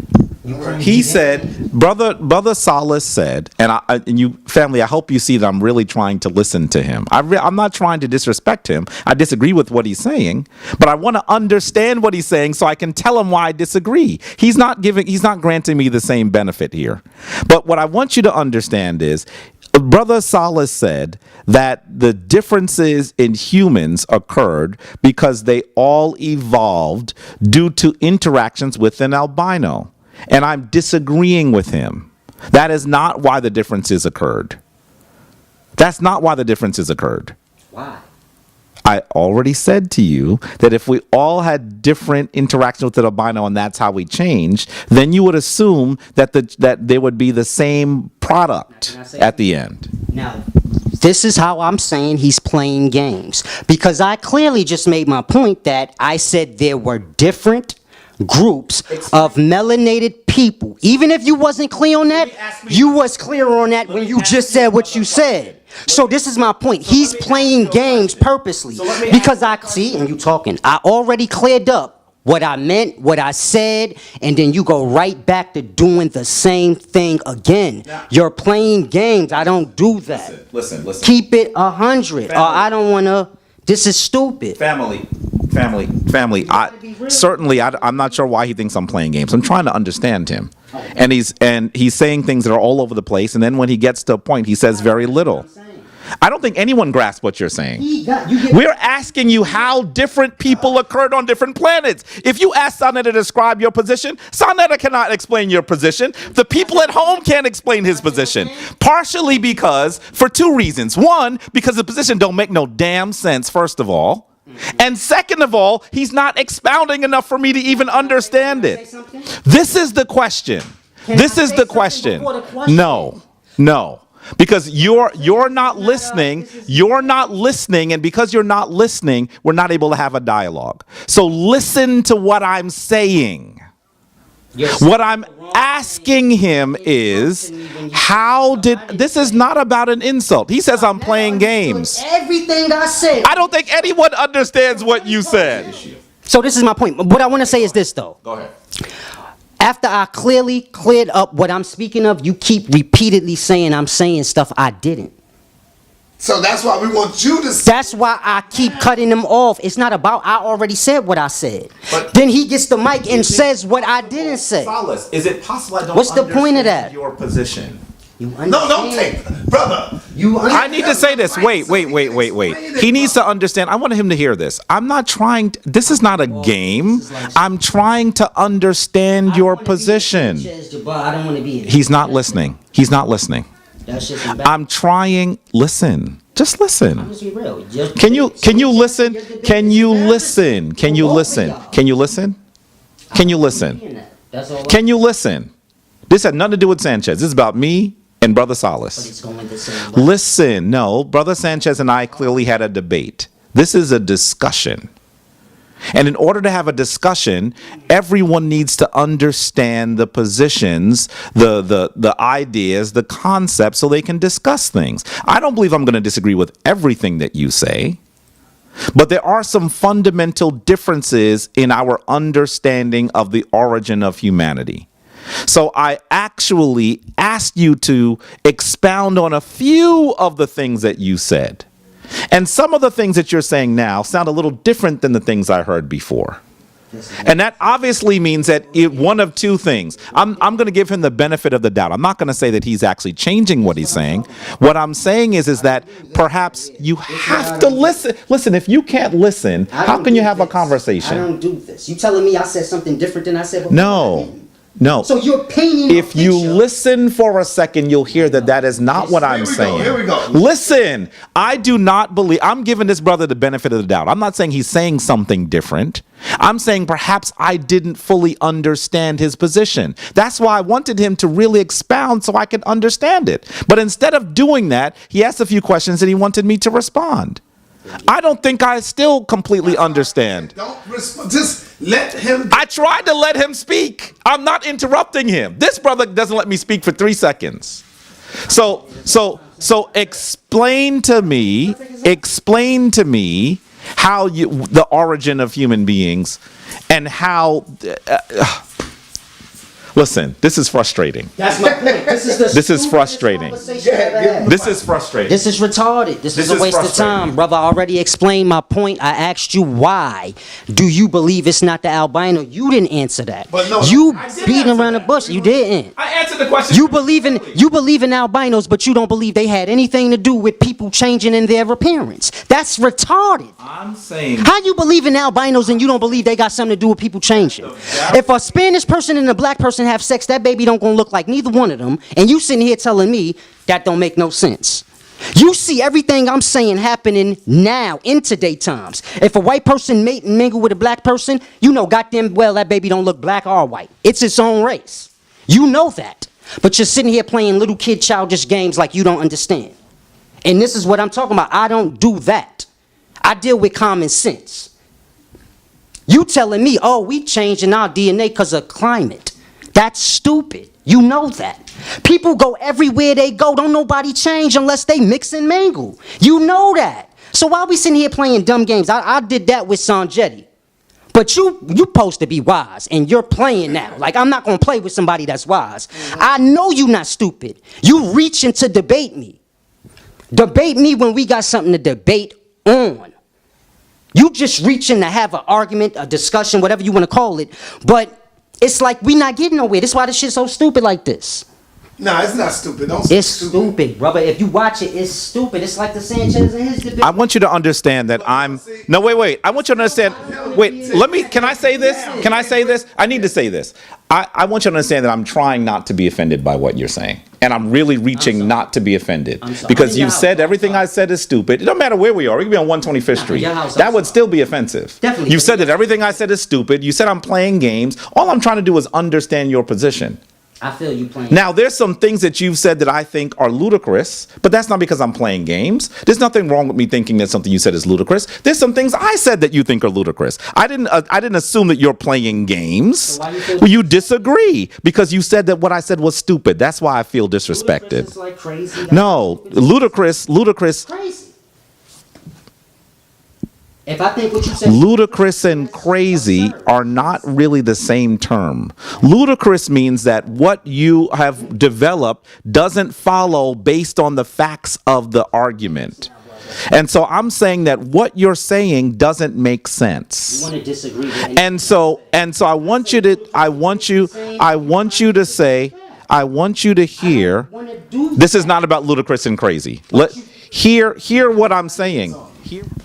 He said, brother Solace said, and you family, I hope you see that I'm really trying to listen to him. I'm not trying to disrespect him. I disagree with what he's saying, but I want to understand what he's saying so I can tell him why I disagree. He's not granting me the same benefit here. But what I want you to understand is, Brother Solace said that the differences in humans occurred because they all evolved due to interactions with an albino. And I'm disagreeing with him. That is not why the differences occurred. That's not why the differences occurred. Why? I already said to you that if we all had different interactions with the albino and that's how we changed, then you would assume that that there would be the same product at the end. Now, this is how I'm saying he's playing games. Because I clearly just made my point that I said there were different groups of melanated people. Even if you wasn't clear on that, you was clear on that when you just said what you said. So this is my point. He's playing games purposely. Because I see, and you talking, I already cleared up what I meant, what I said, and then you go right back to doing the same thing again. You're playing games. I don't do that. Listen. Keep it 100. Or I don't want to. This is stupid. Family. I'm not sure why he thinks I'm playing games. I'm trying to understand him, and he's saying things that are all over the place. And then when he gets to a point, he says very little. I don't think anyone grasps what you're saying. We're asking you how different people occurred on different planets. If you ask Sonetta to describe your position, Sonetta cannot explain your position. The people at home can't explain his position. Partially for two reasons. One, because the position don't make no damn sense, first of all. And second of all, he's not expounding enough for me to even understand it. This is the question. No. Because you're not listening. You're not listening, and because you're not listening, we're not able to have a dialogue. So listen to what I'm saying. What I'm asking him is, this is not about an insult. He says I'm playing games. Everything I said. I don't think anyone understands what you said. So this is my point. What I want to say is this, though. Go ahead. After I clearly cleared up what I'm speaking of, you keep repeatedly saying I'm saying stuff I didn't. So that's why we want you to. That's why I keep cutting them off. It's not about I already said what I said. But then he gets the mic and says what I didn't say. Solace, is it possible I don't What's the point of that? your position? No, don't take, brother. I need to say this. Wait. He needs to understand. I want him to hear this. I'm not trying. This is not a game. I'm trying to understand your position. I don't want to be. He's not listening. I'm trying. Listen. Just listen. Can you listen? Can you listen? Can you listen? This had nothing to do with Sanchez. This is about me and Brother Solace. Listen, no, Brother Sanchez and I clearly had a debate. This is a discussion. And in order to have a discussion, everyone needs to understand the positions, the ideas, the concepts, so they can discuss things. I don't believe I'm going to disagree with everything that you say, but there are some fundamental differences in our understanding of the origin of humanity. So I actually asked you to expound on a few of the things that you said. And some of the things that you're saying now sound a little different than the things I heard before. And that obviously means that one of two things. I'm going to give him the benefit of the doubt. I'm not going to say that he's actually changing what he's saying. What I'm saying is that perhaps you have to listen. Listen, if you can't listen, how can you have a conversation? I don't do this. You telling me I said something different than I said before? No. No. So you're painting If you listen for a second, you'll hear that that is not what I'm saying. Here we go. Listen, I do not believe, I'm giving this brother the benefit of the doubt. I'm not saying he's saying something different. I'm saying perhaps I didn't fully understand his position. That's why I wanted him to really expound so I could understand it. But instead of doing that, he asked a few questions and he wanted me to respond. I don't think I still completely understand. Don't respond. Just let him. I tried to let him speak. I'm not interrupting him. This brother doesn't let me speak for 3 seconds. So explain to me how the origin of human beings and how. Listen, this is frustrating. That's my point. This is frustrating. This is frustrating. This is retarded. This is a waste of time, brother. I already explained my point. I asked you why. Do you believe it's not the albino? You didn't answer that. But no, you I did beating answer around the that. bush. You didn't. I answered the question. You believe in albinos, but you don't believe they had anything to do with people changing in their appearance. That's retarded. I'm saying. How you believe in albinos and you don't believe they got something to do with people changing? If a Spanish person and a black person have sex, that baby don't gonna look like neither one of them, and you sitting here telling me that don't make no sense. You see everything I'm saying happening now in today times. If a white person mate and mingle with a black person, you know goddamn well that baby don't look black or white. It's its own race. You know that. But you're sitting here playing little kid childish games like you don't understand. And this is what I'm talking about. I don't do that. I deal with common sense. You telling me, oh, we changing our DNA because of climate. That's stupid. You know that. People go everywhere they go. Don't nobody change unless they mix and mingle. You know that. So why we sitting here playing dumb games? I did that with Sanjetti. But you supposed to be wise, and you're playing now. Like, I'm not going to play with somebody that's wise. I know you not stupid. You reaching to debate me. Debate me when we got something to debate on. You just reaching to have an argument, a discussion, whatever you want to call it. But it's like we not getting nowhere. That's why this shit's so stupid like this. Nah, it's not stupid. Don't say It's stupid, brother. If you watch it, it's stupid. It's like the Sanchez and his debate. I want you to understand that No, wait. I want you to understand. Wait, can I say this? Can I say this? I need to say this. I want you to understand that I'm trying not to be offended by what you're saying. And I'm really reaching not to be offended. Because you've said everything I said is stupid. It don't matter where we are. We could be on 125th Street. That would still be offensive. Definitely. You've said that everything I said is stupid. You said I'm playing games. All I'm trying to do is understand your position. I feel you playing. Now, there's some things that you've said that I think are ludicrous, but that's not because I'm playing games. There's nothing wrong with me thinking that something you said is ludicrous. There's some things I said that you think are ludicrous. I didn't assume that you're playing games. So why you feel well, you disagree because you said that what I said was stupid. That's why I feel disrespected. Ludicrous is like crazy. No, ludicrous. Crazy. If I think what you said, Ludicrous and crazy are not really the same term. Ludicrous means that what you have developed doesn't follow based on the facts of the argument. And so I'm saying that what you're saying doesn't make sense. you want to disagree with And so I want you to hear this is not about ludicrous and crazy. Hear what I'm saying.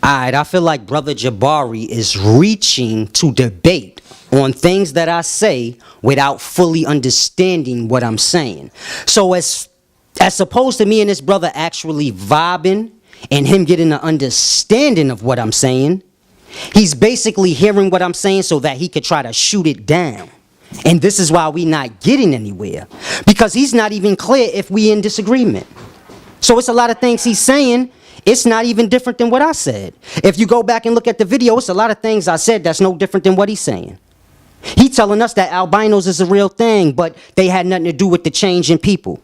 Alright, I feel like Brother Jabari is reaching to debate on things that I say without fully understanding what I'm saying. So as opposed to me and this brother actually vibing and him getting an understanding of what I'm saying, he's basically hearing what I'm saying so that he could try to shoot it down. And this is why we not getting anywhere. Because he's not even clear if we in disagreement. So it's a lot of things he's saying. It's not even different than what I said. If you go back and look at the video, it's a lot of things I said that's no different than what he's saying. He telling us that albinos is a real thing, but they had nothing to do with the change in people.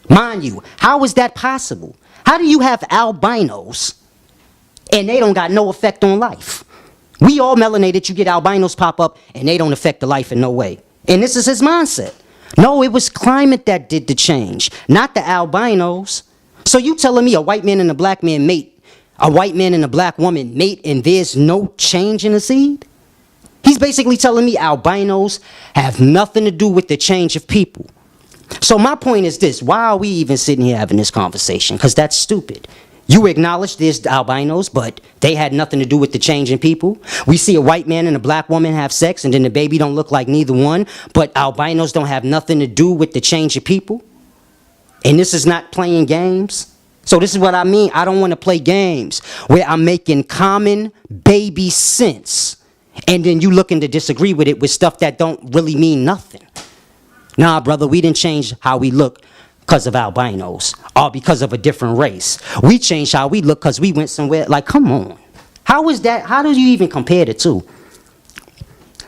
Mind you, how is that possible? How do you have albinos and they don't got no effect on life? We all melanated, you get albinos pop up and they don't affect the life in no way. And this is his mindset. No, it was climate that did the change, not the albinos. So you telling me a white man and a black man mate, a white man and a black woman mate, and there's no change in the seed? He's basically telling me albinos have nothing to do with the change of people. So my point is this: why are we even sitting here having this conversation? Because that's stupid. You acknowledge there's albinos, but they had nothing to do with the change in people. We see a white man and a black woman have sex, and then the baby don't look like neither one, but albinos don't have nothing to do with the change of people. And this is not playing games. So this is what I mean. I don't want to play games where I'm making common baby sense, and then you looking to disagree with it with stuff that don't really mean nothing. Nah, brother, we didn't change how we look because of albinos or because of a different race. We changed how we look because we went somewhere. Like, come on. How is that? How do you even compare the two?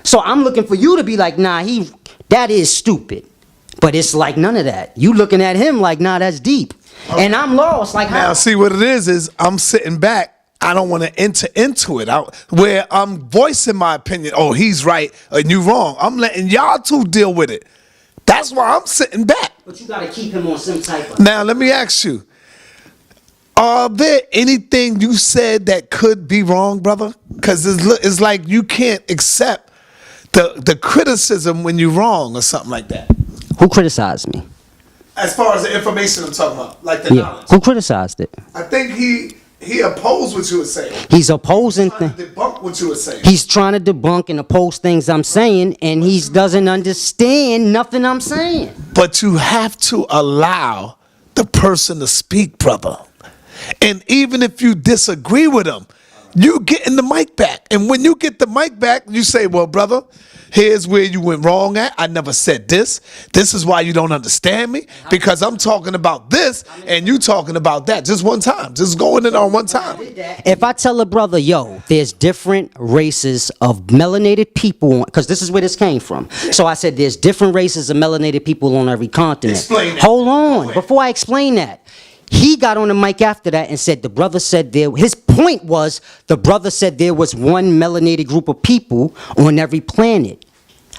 So I'm looking for you to be like, nah, that is stupid. But it's like none of that. You looking at him like, nah, that's deep. And I'm lost. Like, Now, how? see what it is I'm sitting back. I don't want to enter into it. Where I'm voicing my opinion. Oh, he's right and you wrong. I'm letting y'all two deal with it. That's why I'm sitting back. But you got to keep him on some type of... Now, let me ask you. Are there anything you said that could be wrong, brother? Because it's like you can't accept the criticism when you're wrong or something like that. Who criticized me? As far as the information I'm talking about, like the knowledge. Who criticized it? I think he opposed what you were saying. He's opposing Trying things. to debunk what you were saying. He's trying to debunk and oppose things I'm saying, and he doesn't understand nothing I'm saying. But you have to allow the person to speak, brother. And even if you disagree with him, you getting the mic back. And when you get the mic back, you say, well, brother, here's where you went wrong at. I never said this. This is why you don't understand me. Because I'm talking about this and you talking about that. Just one time. Just going in on one time. If I tell a brother, yo, there's different races of melanated people, because this is where this came from. So I said there's different races of melanated people on every continent. Explain that. Hold on. Before I explain that, he got on the mic after that and said the brother said his point was the brother said there was one melanated group of people on every planet.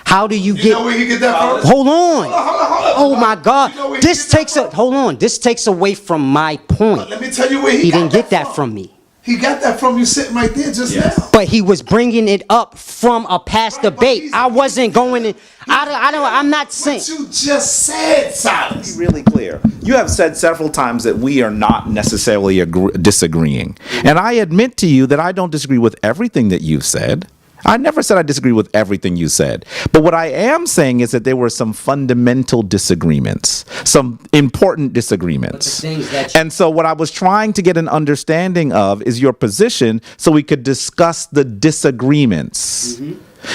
How do you get... You know where he get that from? Hold on. Hold on. Oh my God. You know where he This get that takes from? hold on. This takes away from my point. Let me tell you where He got didn't get that from me. He got that from you sitting right there just now. But he was bringing it up from a past debate. I wasn't going in. I'm not saying. What you just said, Solace. Really clear. You have said several times that we are not necessarily disagreeing. And I admit to you that I don't disagree with everything that you've said. I never said I disagree with everything you said. But what I am saying is that there were some fundamental disagreements, some important disagreements. And so what I was trying to get an understanding of is your position so we could discuss the disagreements.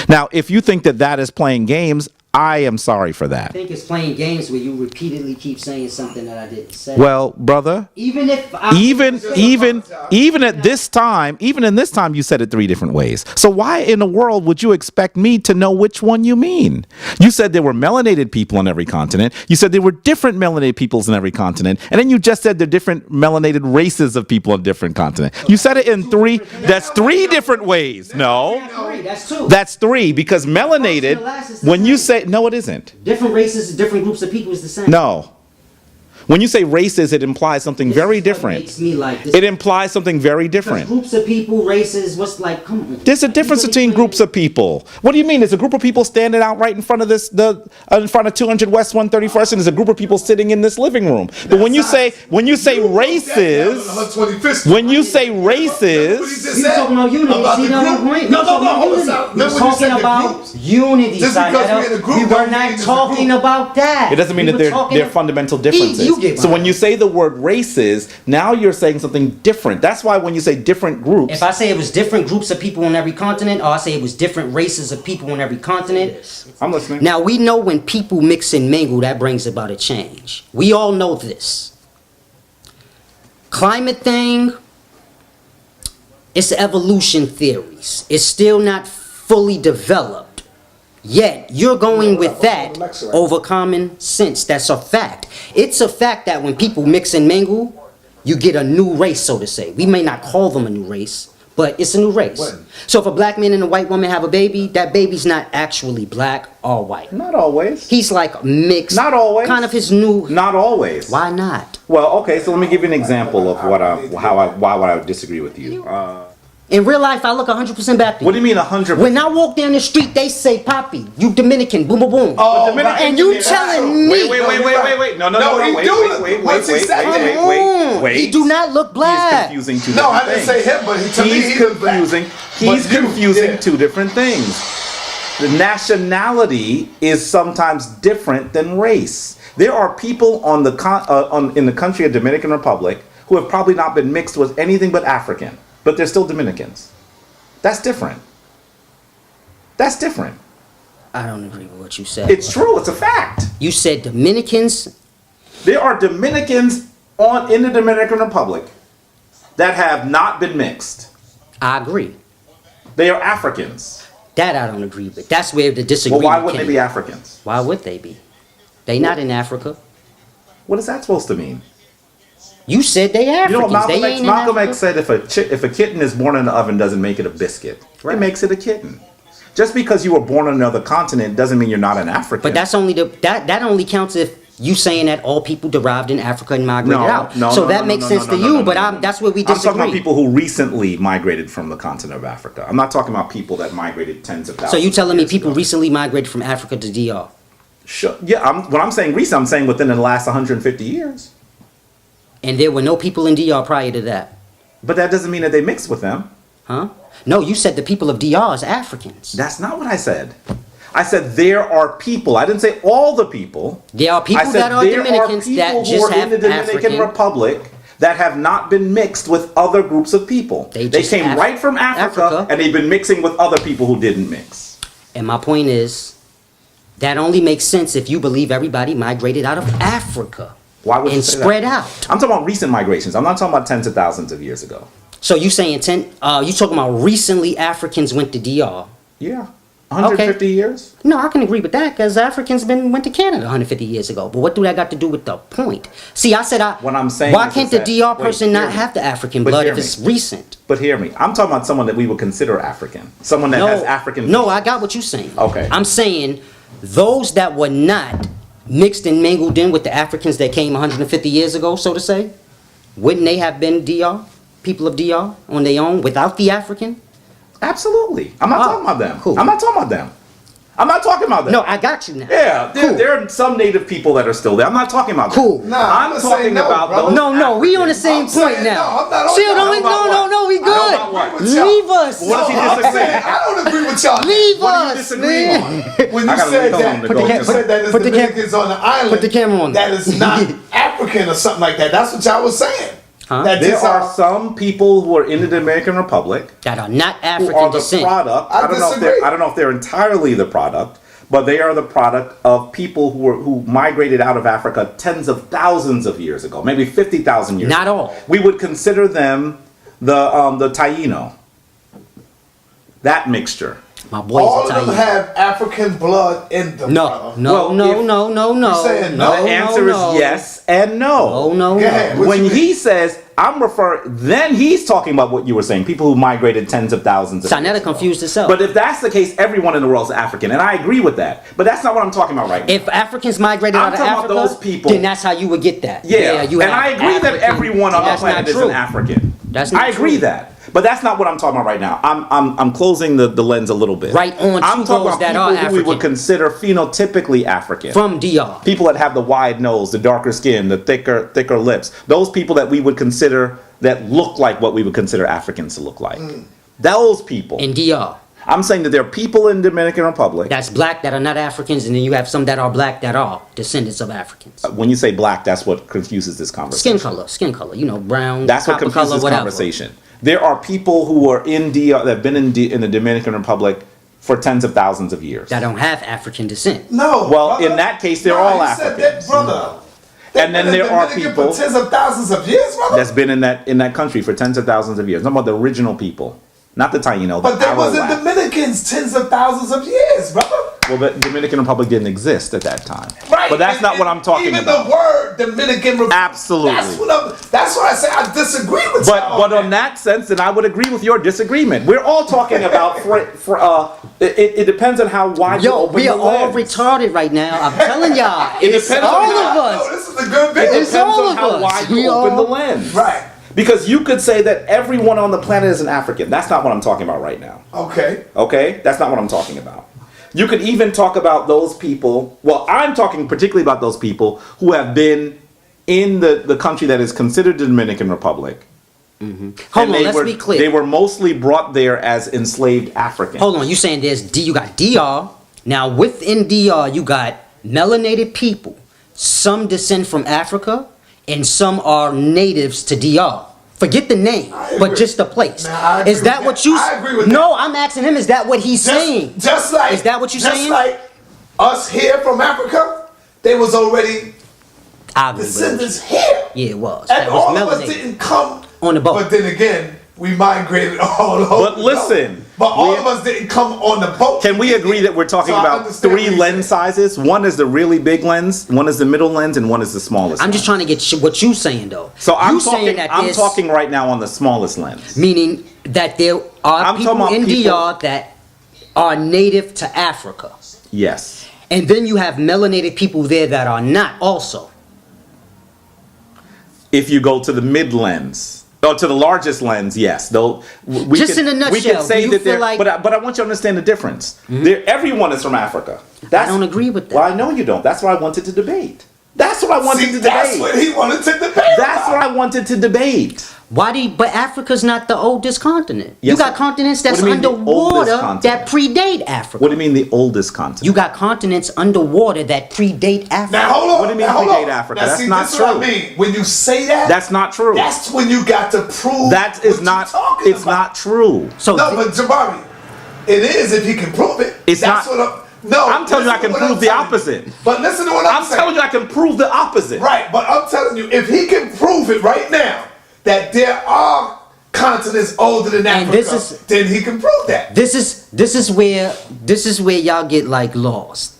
Now, if you think that that is playing games, I am sorry for I that. think it's playing games where you repeatedly keep saying something that I didn't say. Well, brother, even if I even at this time, even in this time, you said it three different ways. So why in the world would you expect me to know which one you mean? You said there were melanated people on every continent. You said there were different melanated peoples in every continent. And then you just said there are different melanated races of people on different continents. You said it in three. That's three different ways. No. That's two. That's three because melanated, when you say, no, it isn't. Different races, different groups of people is the same. No. When you say races, it implies something very different. Makes me like this. It implies something very different. Groups of people, races, what's like, come on. There's a difference between groups of people. What do you mean? There's a group of people standing out right in front of in front of 200 West 131st, and there's a group of people sitting in this living room. But when you say races, when you say races, You're talking about unity. See, We're talking about unity. Just because we're in a group We were don't mean not it's a talking group. about that. it doesn't mean that they're fundamental differences. You did So when right. you say the word races, now you're saying something different. That's why when you say different groups, If I say it was different groups of people on every continent, or I say it was different races of people on every continent, I'm listening. now we know when people mix and mingle, that brings about a change. We all know this. Climate thing, it's evolution theories. It's still not fully developed. Yet, you're going with that over common sense. That's a fact. It's a fact that when people mix and mingle, you get a new race, so to say. We may not call them a new race, but it's a new race. So if a black man and a white woman have a baby, that baby's not actually black or white. Not always. He's like mixed. Not always. Kind of his new. Not always. Why not? Well, okay, so let me give you an example of why I would disagree with you. In real life, I look 100% back to you. What do you mean 100%? When I walk down the street, they say, "Papi, you Dominican." Boom, boom, boom. Oh, Dominican- and you telling me? Wait. No, wait. he He do not look He's black. confusing two No, different I didn't things. say him, but to me, He's he was black. confusing. But He's you- confusing yeah. two different things. The nationality is sometimes different than race. There are people in the country of Dominican Republic who have probably not been mixed with anything but African, but they're still Dominicans. That's different. That's different. I don't agree with what you said. It's true. It's a fact. You said Dominicans. There are Dominicans in the Dominican Republic that have not been mixed. I agree. They are Africans. That I don't agree with. That's where the Well, disagreement why wouldn't came. they be Africans? Why would they be? They not in Africa. What is that supposed to mean? You said they You Africans. know, Malcolm they X, ain't in Malcolm Africa. X said if a kitten is born in the oven doesn't make it a biscuit. Right. It makes it a kitten. Just because you were born on another continent doesn't mean you're not an African. But that's only that only counts if you saying that all people derived in Africa and migrated out. So that makes sense to you, but that's where we I'm talking disagree. about people who recently migrated from the continent of Africa. I'm not talking about people that migrated tens of thousands. So you telling me of years people ago. recently migrated from Africa to DR? Sure. Yeah, when I'm saying recent, I'm saying within the last 150 years. And there were no people in DR prior to that, But that doesn't mean that they mixed with them. huh? No, you said the people of DR is Africans. That's not what I said. I said there are people. I didn't say all the people. There are people I said that are there Dominicans are that people who just are in have the Dominican African. Republic that have not been mixed with other groups of people. They They just came right from Africa, and they've been mixing with other people who didn't mix. And my point is, that only makes sense if you believe everybody migrated out of Africa Why would you and say spread that? out. I'm talking about recent migrations. I'm not talking about tens of thousands of years ago. So you saying you talking about recently Africans went to DR? Yeah. 150 years? No, I can agree with that because Africans went to Canada 150 years ago. But what do that got to do with the point? See, I said What I'm saying why is can't that- the DR wait, person hear not me. have the African But blood hear if me. it's recent? But hear me. I'm talking about someone that we would consider African. Someone that has African. No, I got what you're saying. Okay. I'm saying those that were not mixed and mingled in with the Africans that came 150 years ago, so to say, wouldn't they have been DR? People of DR on their own without the African? Absolutely. I'm not Oh, talking about them. cool. I'm not talking about them. I'm not talking about them. No, I got you now. Yeah, Cool. there are some native people that are still there. I'm not talking about Cool. them. Nah, I'm I'm talking saying no, about brother. those No, we on the Africans. same I'm point saying now. no, I'm not on Chill, that. we, How about no, we what? good. How about what? Leave us. What does he I'm disagree? saying, I don't agree with y'all. Leave What do you us, disagree man. on? When I you gotta said leave that, home to put go the, just- said that it's put the cam- Dominicans on the island, put the camera on. that is not African or something like that. That's what y'all was saying. Huh? That There just are some people who are in the Dominican Republic That are not who African are the descent. product. I I don't know if disagree. they're. I don't know if they're entirely the product, but they are the product of people who migrated out of Africa tens of thousands of years ago, maybe 50,000 years. Not ago. all. We would consider them the Taino. That mixture. My boys all are of them Italian. have African blood in them. No, brother. no, Well, no, if- no, no, no. You saying no? no, The answer no. is yes and no. Oh no, Go ahead. no. What When you he mean? says, I'm referring, then he's talking about what you were saying, people who migrated tens of thousands of years Sanetta ago. confused herself. But if that's the case, everyone in the world is African, and I agree with that. But that's not what I'm talking about right now. If Africans migrated I'm out of talking about Africa, those people. then that's how you would get that. Yeah, you and have I agree that African, everyone on and the that's planet not is true. an African. That's not I agree true. that, but that's not what I'm talking about right now. I'm closing the lens a little bit. Right on I'm to talking those about that people are who we African. would consider phenotypically African. From DR. People that have the wide nose, the darker skin, the thicker lips. Those people that we would consider that look like what we would consider Africans to look like. Those people. In DR. I'm saying that there are people in Dominican Republic. That's black that are not Africans, and then you have some that are black that are descendants of Africans. When you say black, that's what confuses this conversation. Skin color, you know, brown, That's what copper confuses color, this whatever. conversation. There are people who are in DR that have been in the Dominican Republic for tens of thousands of years. That don't have African descent. No. Well, brother. in that case, they're No, all you said that, Africans. brother. And then there are people for tens of thousands of years, brother. that's been in that country for tens of thousands of years. I'm talking about the original people, not the Taino. But the there wasn't Arawak. Dominicans tens of thousands of years, brother. Well, the Dominican Republic didn't exist at that time. Right. But that's and- not what I'm talking even about. the word Dominican Republic. Absolutely. That's why I say I disagree with But y'all. on that sense, then I would agree with your disagreement. We're all talking about it depends on how wide you Yo, open we the are all lens. retarded right now. I'm telling y'all. It it's depends on all how- of No, us. this is a good bit. It It's depends all on of how us. wide you We open all- the lens. Right. Because you could say that everyone on the planet is an African. That's not what I'm talking about right now. Okay. Okay? That's not what I'm talking about. You could even talk about those people. Well, I'm talking particularly about those people who have been in the country that is considered the Dominican Republic. Hold on, let's be clear. They were mostly brought there as enslaved Africans. Hold on, you saying you got DR. Now within DR, you got melanated people. Some descend from Africa, and some are natives to DR. Forget the name, but just the place. Now, Is that what you? I agree with No, I'm asking him. Is that what he's saying? Just like, is that what you're saying? Just like us here from Africa, they was already I agree with descendants you. here. Yeah, it was. And That was all of us melanated. didn't come On the boat. But then again, we migrated all over. But listen, but all of us didn't come on the boat. Can we agree that we're talking So I about understand three what you're lens sizes? One is the really big lens, one is the middle lens, and one is the smallest. I'm just trying to get what you saying though. So I'm you saying that I'm there's- talking right now on the smallest lens. meaning that there are I'm talking people about in people- DR that are native to Africa, Yes. and then you have melanated people there that are not also. If you go to the mid lens, or to the largest lens, yes. Though we Just in a we nutshell, can say do you that feel they're, like- but I want you to understand the difference. Everyone is from Africa. I don't agree with that. Well, I know you don't. That's what I wanted to debate. That's what I wanted to That's debate. what he wanted to debate. That's what I wanted to debate. But Africa's not the oldest continent. Yes, You got continents what that's do you mean the oldest underwater continent? that predate Africa. What do you mean the oldest continent? You got continents underwater that predate Africa. Now hold on. What do you mean now, hold predate on. Africa? Now, That's see, not this is what true. I mean. When you say that, That's not true. That's when you got to prove That is what not. you're talking It's about. not true. So No, but Jabari, it is if he can prove it. It's That's not- What no, I'm telling you I listen can to what prove I'm the telling you. opposite. But listen to what I'm saying. telling you I can prove the opposite. Right, but I'm telling you, if he can prove it right now that there are continents older than And Africa, this is- then he can prove that. This is where y'all get like lost.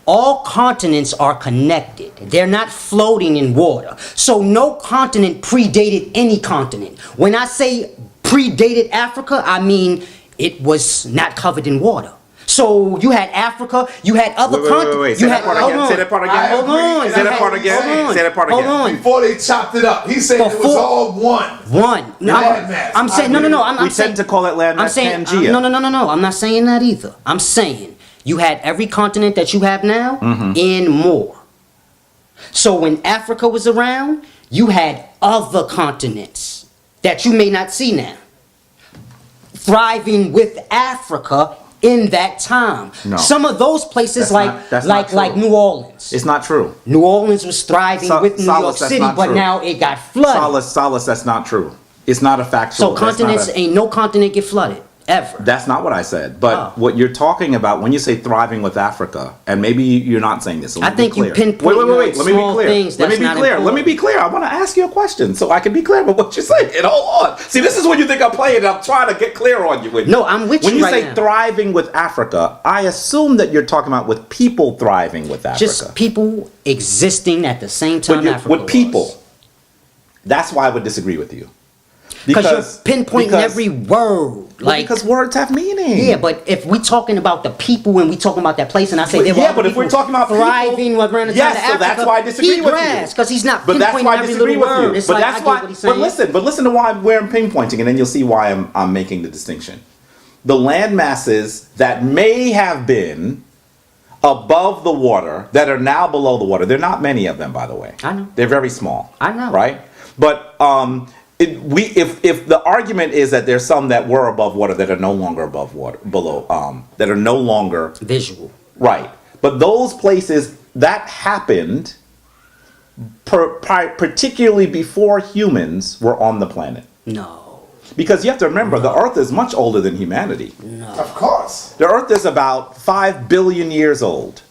All continents are connected. They're not floating in water. So no continent predated any continent. When I say predated Africa, I mean it was not covered in water. So you had Africa, you had other continents. Wait. Say that part again. Say that part again. Hold on. Say that part again. Hold on. Say that part Hold again. on. Before they chopped it up, he said it was Before- all one. One. No, Landmass. I'm saying no. I'm We saying tend to call it landmass I'm saying Pangea. no. I'm not saying that either. I'm saying you had every continent that you have now Mm-hmm. and more. So when Africa was around, you had other continents that you may not see now thriving with Africa in that time. No. Some of those places That's not like true. New Orleans. It's not true. New Orleans was thriving with New York Solace, that's City, not but true. now it got flooded. Solace, that's not true. It's not a factual. So continents, ain't no continent get flooded ever. That's not what I said. But Oh. what you're talking about when you say thriving with Africa, and maybe you're not saying this. So let I me think be you clear. pinpoint Wait. Let me be small clear. things Let me that's be not clear. Let me important. be clear. I want to ask you a question so I can be clear with what you're saying. And hold on. See, this is when you think I'm playing. And I'm trying to get clear on you. No, I'm with when you you right say now. thriving with Africa, I assume that you're talking about with people thriving with Africa. Just people existing at the same time. Africa with people. was. That's why I would disagree with you. Because you're pinpointing every word. Because words have meaning. Yeah, but if we talking about the people and we talking about that place, and I say there were yeah, other but if we're people talking about thriving people, around the time yes, of so Africa, that's why I disagree with you. because he's not But that's pinpointing why I every disagree little with word. you. It's But like, that's I why. get what he's saying. But listen to why where I'm pinpointing, and then you'll see why I'm making the distinction. The land masses that may have been above the water that are now below the water. There are not many of them, by the way. I know. They're very small. I know. Right? But if the argument is that there's some that were above water that are no longer above water, below, that are no longer Visual. right. But those places that happened particularly before humans were on the planet. No. Because you have to remember, the Earth is much older than humanity. Of course. The Earth is about 5 billion years old.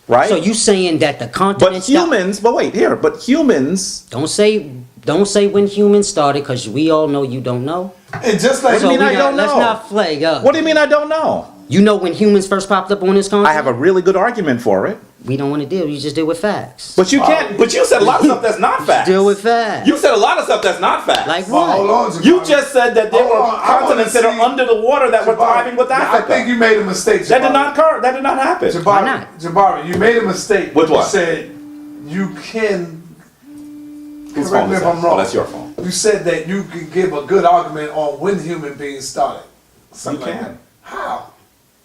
Right? So you saying that the but continents? humans, but wait, here, but humans. Don't say when humans started, because we all know you don't know. And just like What do you mean I don't Let's know? not flag up. What do you mean I don't know? You know when humans first popped up on this continent? I have a really good argument for it. We don't want to deal. You just deal with facts. But you can't, but you said a lot of stuff that's not facts. Deal with facts. You said a lot of stuff that's not facts. Like Well, what? hold on, Jabari. You just said that there Hold were on, I wanna continents that are see- under the water that were thriving with Now, Africa. I think you made a mistake, Jabari. That did not occur. That did not happen. Jabari, Why not? Jabari, you made a mistake. Which when one? You said you can. Whose correct phone me is if that? I'm wrong. Oh, that's your phone. You said that you could give a good argument on when human beings started. Something You like can. that. How?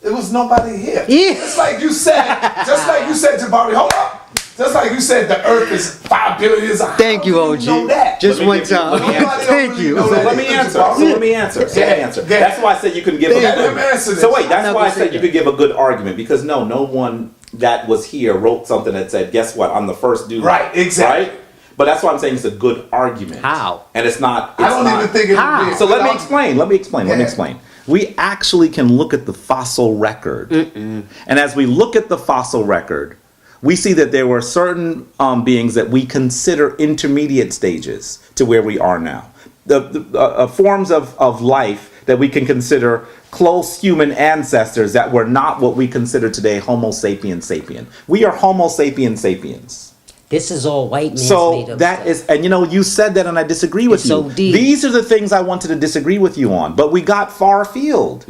There was nobody here. Yeah. Just like you said, Jabari, hold up. Just like you said, the Earth is 5 billion years old. Thank you, How do OG. know that? Just Let me one give you- time. let me Nobody don't Thank really you. know So that. let me answer. So let me answer. So let me answer. Yeah. That's why I said you can give a Yeah, good. let me answer this. So wait, I'm that's not why I gonna say said you that. could give a good argument because no one that was here wrote something that said, "Guess what? I'm the first dude." Right, exactly. Right. But that's why I'm saying it's a good argument. How? And it's not. It's I don't not, even think it How? would be. So let me explain. Let me explain. Let me Yeah. explain. We actually can look at the fossil record, and as we look at the fossil record, we see that there were certain beings that we consider intermediate stages to where we are now. The forms of life that we can consider close human ancestors that were not what we consider today Homo sapiens sapien. We are Homo sapiens sapiens. This is all white man's made So up that stuff. is, and you know, you said that, and I disagree with It's you. so deep. These are the things I wanted to disagree with you on, but we got far afield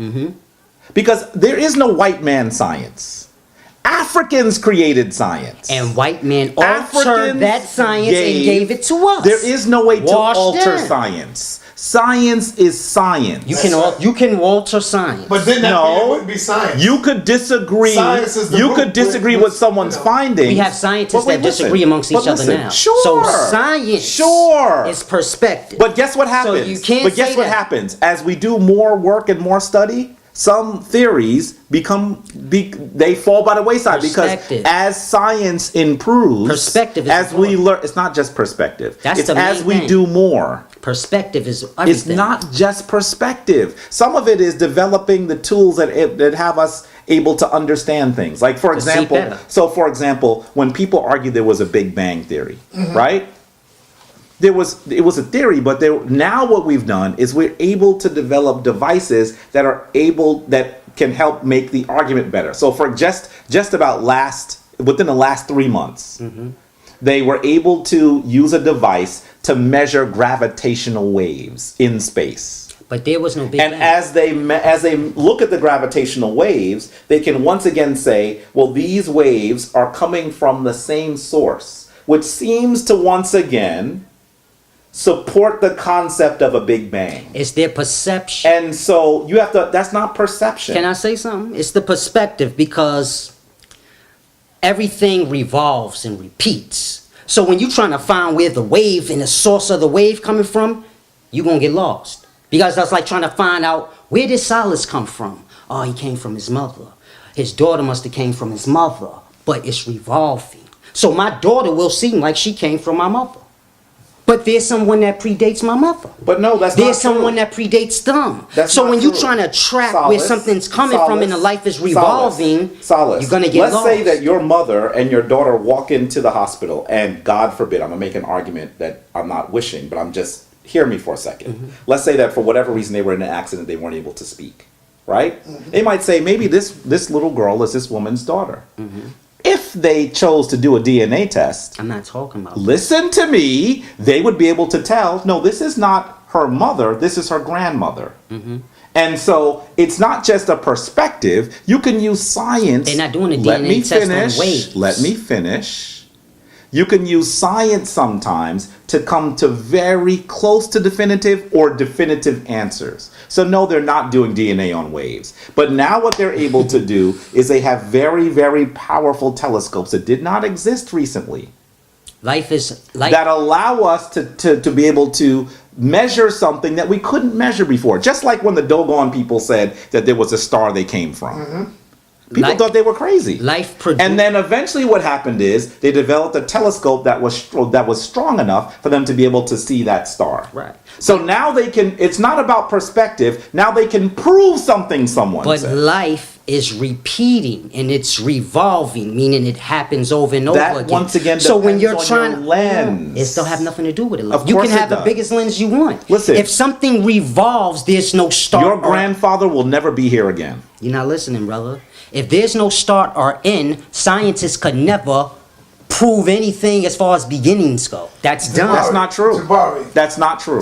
because there is no white man science. Africans created science, And white man Africans altered that science and gave it to us. There is no way to Washed alter in. science. Science is science. You can alter science. But then that No. wouldn't be science. You could disagree. Science is the You root could disagree with- with someone's you know. findings. we have scientists but wait, that disagree listen. amongst each But other listen. now. Sure. So science Sure. is perspective. But guess what happens? you can't but guess say what that. happens? As we do more work and more study, some theories they fall by the wayside because Perspective. as science improves, Perspective is as we important. learn, it's not just perspective. That's it's the as main we thing. do more. Perspective is everything. It's not just perspective. Some of it is developing the tools that have us able to understand things. Like for To see example, better. for example, when people argue there was a Big Bang theory, Mm-hmm. right? It was a theory, but now what we've done is we're able to develop devices that can help make the argument better. So for just about within the last 3 months, they were able to use a device to measure gravitational waves in space. But there was no big And bang. as they look at the gravitational waves, they can once again say, well, these waves are coming from the same source, which seems to once again support the concept of a Big Bang. It's their perception. And so that's not perception. Can I say something? It's the perspective because everything revolves and repeats. So when you're trying to find where the wave and the source of the wave coming from, you're going to get lost. Because that's like trying to find out where did Solace come from? Oh, he came from his mother. His daughter must have came from his mother. But it's revolving. So my daughter will seem like she came from my mother. But there's someone that predates my mother. But no, that's There's not true. someone that predates them. That's So not when you're true. trying to track where Solace, something's coming from and the life is revolving, Solace. you're gonna get Let's lost. say that your mother and your daughter walk into the hospital, and God forbid, I'm gonna make an argument that I'm not wishing, but I'm just hear me for a 2nd. Let's say that for whatever reason they were in an accident, they weren't able to speak. Right? They might say maybe this little girl is this woman's daughter. If they chose to do a DNA test, I'm not talking about. listen to me, they would be able to tell, no, this is not her mother, this is her grandmother. And so it's not just a perspective. You can use science. They're not doing a Let DNA me test on finish. waves. Let me finish. You can use science sometimes to come to very close to definitive or definitive answers. So no, they're not doing DNA on waves. But now what they're able to do is they have very, very powerful telescopes that did not exist recently Life is life. that allow us to be able to measure something that we couldn't measure before. Just like when the Dogon people said that there was a star they came from. People Life- thought they were crazy. Life And then eventually what happened is they developed a telescope that was strong enough for them to be able to see that star. Right. So now it's not about perspective. Now they can prove something someone But said. life is repeating and it's revolving, meaning it happens over and over That again. once again so when depends you're on trying your to lens. it still have nothing to do with it. Of You course can have it the does. biggest lens you want. Listen. If something revolves, there's no start. Your or- grandfather will never be here again. You're not listening, brother. If there's no start or end, scientists could never prove anything as far as beginnings go. That's done. That's not true. Jabari. That's not true.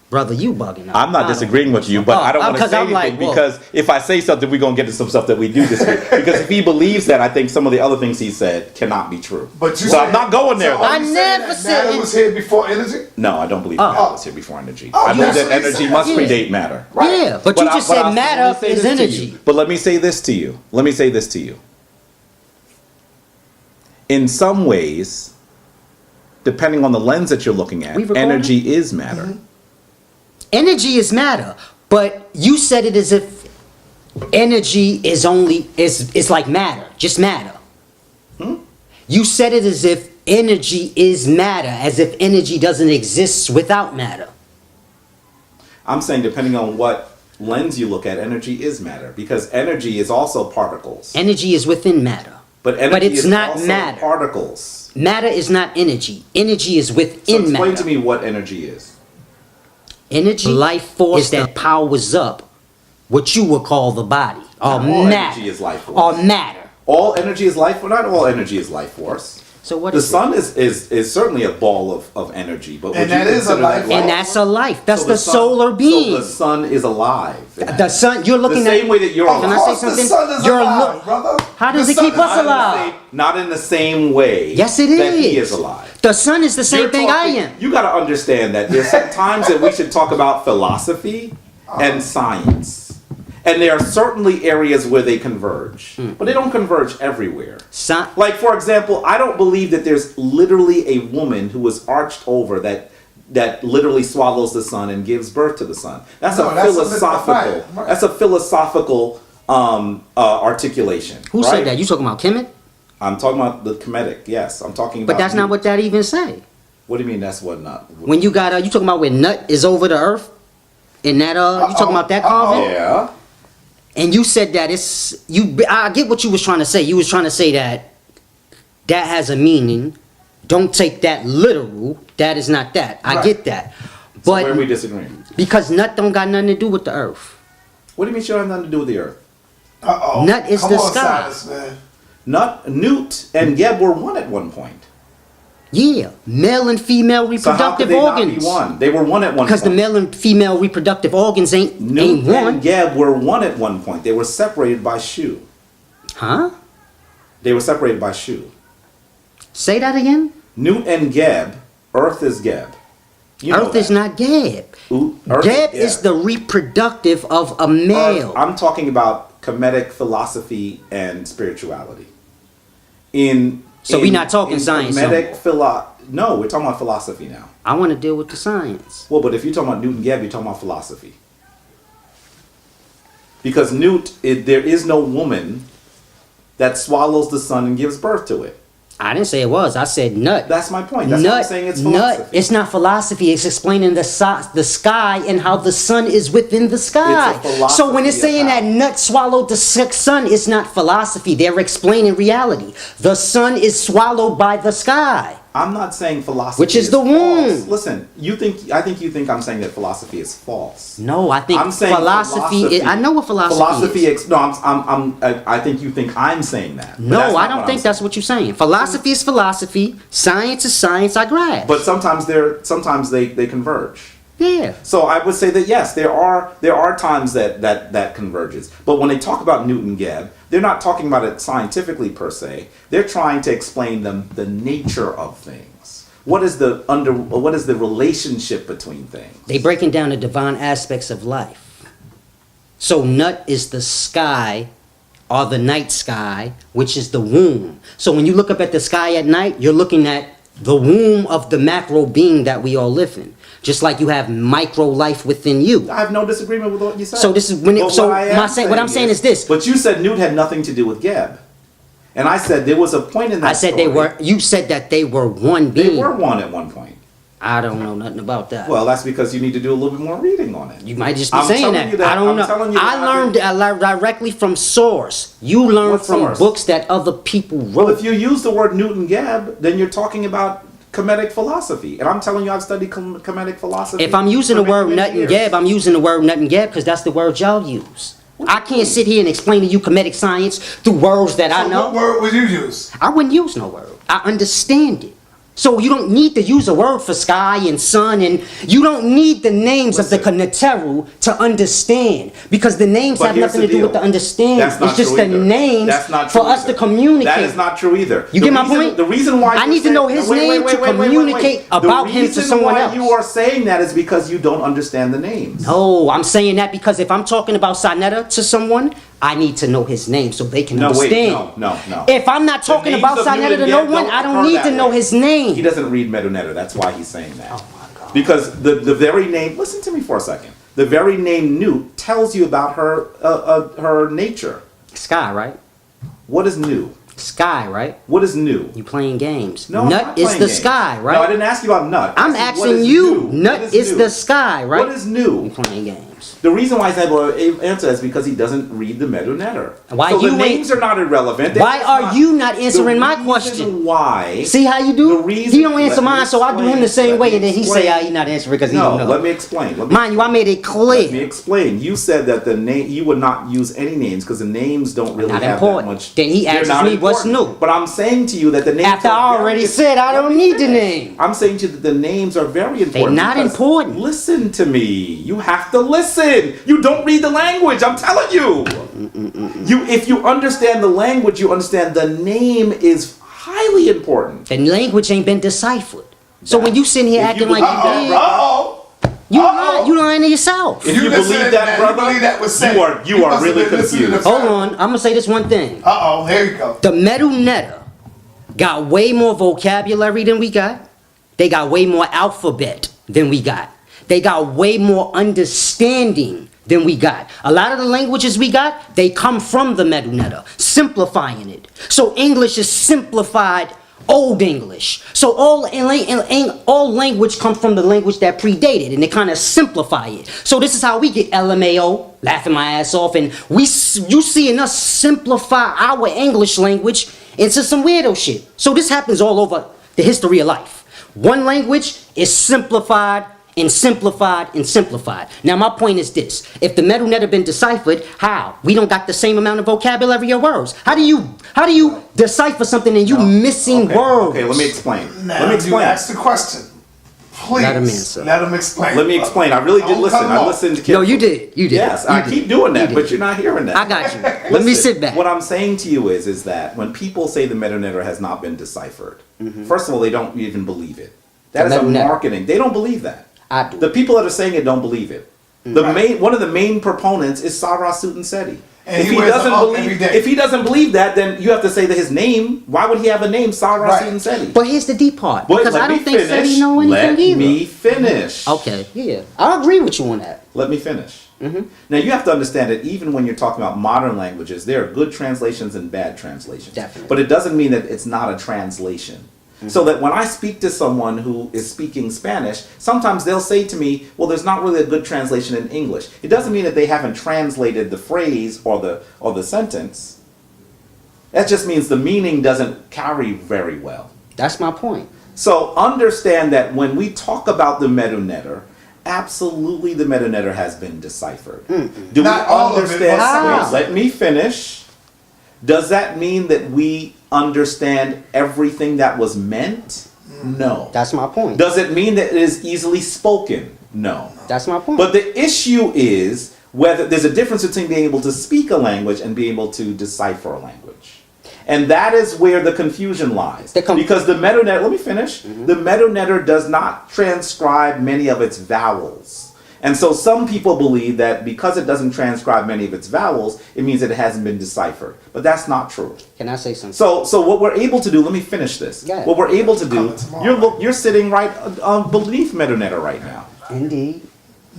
Brother, you bugging out. I'm not disagreeing with you, but I don't want to say anything because if I say something, we're going to get into some stuff that we do disagree. Because if he believes that, I think some of the other things he said cannot be true. But you so I'm not going there. So I never said matter was here before energy. No, I don't believe matter was here before energy. Oh, I believe that's that what he energy said. must Yeah. predate matter. Right. Yeah, but you just said matter let me say is this to energy. you. But let me say this to you. Let me say this to you. In some ways, depending on the lens that you're looking at, We recording? energy is matter. Energy is matter, but you said it as if energy is only is like matter, just matter. You said it as if energy is matter, as if energy doesn't exist without matter. I'm saying depending on what lens you look at, energy is matter because energy is also particles. Energy is within matter. But energy it's is not also matter. particles. Matter is not energy. Energy is So within explain matter. to me what energy is. Energy, life force that powers up what you would call the body, or Not all matter, energy is life force. or matter. All energy is life force. Not all energy is life force. So what The is sun is certainly a ball of energy, but And would you that is a consider life that it? And that's a life. That's the solar being. So the sun is alive. The sun. You're looking the same at. way that you're Of Can I alive. say course, the something? sun is You're alive, look- brother. How does The it sun keep is us Not in the alive? same- Not in the same way. Yes, it That he is. is alive. The sun is the same You're thing talking- I am. You got to understand that there's some times that we should talk about philosophy and science. And there are certainly areas where they converge, but they don't converge everywhere. Like, for example, I don't believe that there's literally a woman who is arched over that literally swallows the sun and gives birth to the sun. That's No, a that's a philosophical. myth, right. That's a philosophical articulation. Who right? said that? You talking about Kemet? I'm talking about the Kemetic. Yes, I'm talking about. But that's not what that even say. What do you mean? That's what not? When you got you talking about when Nut is over the earth, in that you talking about that convent? Yeah. And you said that it's you. I get what you was trying to say. You was trying to say that that has a meaning. Don't take that literal. That is not that. I Right. get that. So But where are we disagreeing? because Nut don't got nothing to do with the earth. What do you mean? She don't have nothing to do with the earth? Uh-oh. Nut is Come the on, sky. Silas, man. Newt and Geb were one at one point. Yeah, male and female So how reproductive could they not organs. be one? They were one at one Because the point. male and female reproductive organs ain't Newt one. and Geb were one at one point. They were separated by Shu. Huh? They were separated by Shu. Say that again. Newt and Geb, Earth is Geb. You know Earth is that. not Geb. Earth Geb is the reproductive of a male. I'm talking about Kemetic philosophy and spirituality. So we not talking science no Kemetic no, we're talking about philosophy now. I want to deal with the science. Well, but if you're talking about Newt and Geb, you're talking about philosophy. Because there is no woman that swallows the sun and gives birth to it. I didn't say it was. I said Nut. That's my point. That's why I'm saying it's philosophy. Nut. It's not philosophy. It's explaining the sky and how the sun is within the sky. It's a philosophy So when it's saying of how- that Nut swallowed the sun, it's not philosophy. They're explaining reality. The sun is swallowed by the sky. I'm not saying philosophy Which is the false. womb. Listen, I think you think I'm saying that philosophy is false. No, I think I'm saying philosophy. I know what philosophy is. I think you think I'm saying that. But No, that's I not don't what think I'm that's saying. what you're saying. Philosophy is philosophy. Science is science. I grasp. But sometimes they converge. yeah. So I would say that yes, there are times that converges. But when they talk about Newt and Geb, they're not talking about it scientifically per se. They're trying to explain the nature of things. What is the relationship between things? They breaking down the divine aspects of life. So Nut is the sky or the night sky, which is the womb. So when you look up at the sky at night, you're looking at the womb of the macro being that we all live in. Just like you have micro life within you. I have no disagreement with what you said. So this is when it, But so what I'm saying is this. But you said Newt had nothing to do with Geb, and I said there was a point in that. I said story. you said that they were one being. They were one at one point. I don't know nothing about that. Well, that's because you need to do a little bit more reading on it. You might just be I'm saying telling that. you that. I don't I'm know. telling you I learned directly from source. You learn What from source? books that other people wrote. Well, if you use the word Newt and Geb, then you're talking about Kemetic philosophy, and I'm telling you, I've studied Kemetic philosophy. If I'm using for the word many, nut many and years. gab, I'm using the word nut and gab because that's the word y'all use. I can't sit here and explain to you Kemetic science through words that I So know. what word would you use? I wouldn't use no word. I understand it. So you don't need to use a word for sky and sun, and you don't need the names of the Kaneteru to understand, because the names But have here's nothing to the do with deal. the understanding. That's not It's just true the either. names That's not for true us to either. communicate. That is not true either. You get my point? The reason why I you're need to saying- know his wait, name wait, to wait, wait, wait, communicate wait. about him to someone The else. reason why you are saying that is because you don't understand the names. No, I'm saying that because if I'm talking about Sonetta to someone, I need to know his name so they can No, wait, understand. no. If I'm not The talking names about of Sonetta Newton to no Gap one, don't I don't occur need that to know way. his name. He doesn't read Medunetta. That's why he's saying that. Oh my God. Because the very name, listen to me for a second. The very name Newt tells you about her nature. Sky, right? What is new? Sky, right? What is new? You playing games. No, I'm Nut not is playing the games. sky, right? No, I didn't ask you about Nut. I'm I asked asking what is you. new? Nut What is new? the sky, right? What is new? You playing games. The reason why he's able to answer is because he doesn't read the Medunetter. Why so you the ain't- names are not irrelevant. They're Why just are you not answering my the question? reason Why? See how you do? The reason- He don't answer let me mine, so I do him the explain. same Let way, me and then he say, explain. he not answering because he No, don't know. let me explain. Mind you, I made it clear. Let me explain. You said that the name you would not use any names because the names don't really Not have important. that much. Then he they're asks not me what's important. new. But I'm saying to you that the names. After are I very- already said I Let don't me need the finish. name. I'm saying to you that the names are very important. not because- important. Listen to me. You have to listen. You don't read the language. I'm telling you. If you understand the language, you understand the name is highly important. The language ain't been deciphered. So when you sitting here If acting you like believe that, you brother, did, you lying to yourself. If you believe that, brother, believe that was said. you are must have really been listening to confused. the- Hold on, I'm gonna say this one thing. Here you go. The Medunetta got way more vocabulary than we got. They got way more alphabet than we got. They got way more understanding than we got. A lot of the languages we got, they come from the Medunetta, simplifying it. So English is simplified Old English. So all language come from the language that predated, and they kind of simplify it. So this is how we get LMAO, laughing my ass off, and you seeing us simplify our English language into some weirdo shit. So this happens all over the history of life. One language is simplified and simplified and simplified. Now my point is this: if the Medunetta been deciphered, how? We don't got the same amount of vocabulary or words. How do you decipher something and you missing words? Okay, let me explain. Now, Let me explain. You asked the question. Please. Let him answer. Let him explain. Let me explain. I really did Don't listen. cut him I off. listened. No, you did. You did. Yes, You I did. keep doing that, You but did. you're not hearing that. I got you. Let me sit back. What I'm saying to you is that when people say the Medunetter has not been deciphered, first of all, they don't even believe it. That is a Medunetter. marketing. They don't believe that. I do. The people that are saying it don't believe it. One of the main proponents is Sarah Sutanseti. And he wears a hug every day. If he doesn't believe that, then you have to say that his name. Why would he have a name, Sarah Right. Sutanseti? But here's the deep part, because I don't think finish. Seti know anything Let either. me finish. Okay, yeah, I agree with you on that. Let me finish. Now you have to understand that even when you're talking about modern languages, there are good translations and bad translations. Definitely. But it doesn't mean that it's not a translation. So that when I speak to someone who is speaking Spanish, sometimes they'll say to me, well, there's not really a good translation in English. It doesn't mean that they haven't translated the phrase or the sentence. That just means the meaning doesn't carry very well. That's my point. So understand that when we talk about the Medunetter, absolutely the Medunetter has been deciphered. Do Not we all of it, understand? but some Wait, of it. let me finish. Does that mean that we understand everything that was meant? No. That's my point. Does it mean that it is easily spoken? No. That's my point. But the issue is whether there's a difference between being able to speak a language and being able to decipher a language. And that is where the confusion lies. Because the Medunetter, let me finish, the Medunetter does not transcribe many of its vowels. And so some people believe that because it doesn't transcribe many of its vowels, it means that it hasn't been deciphered. But that's not true. Can I say something? So what we're able to do, let me finish this. Yeah. What we're able to do, Coming tomorrow. you're sitting right beneath Medunetter right now. Indeed.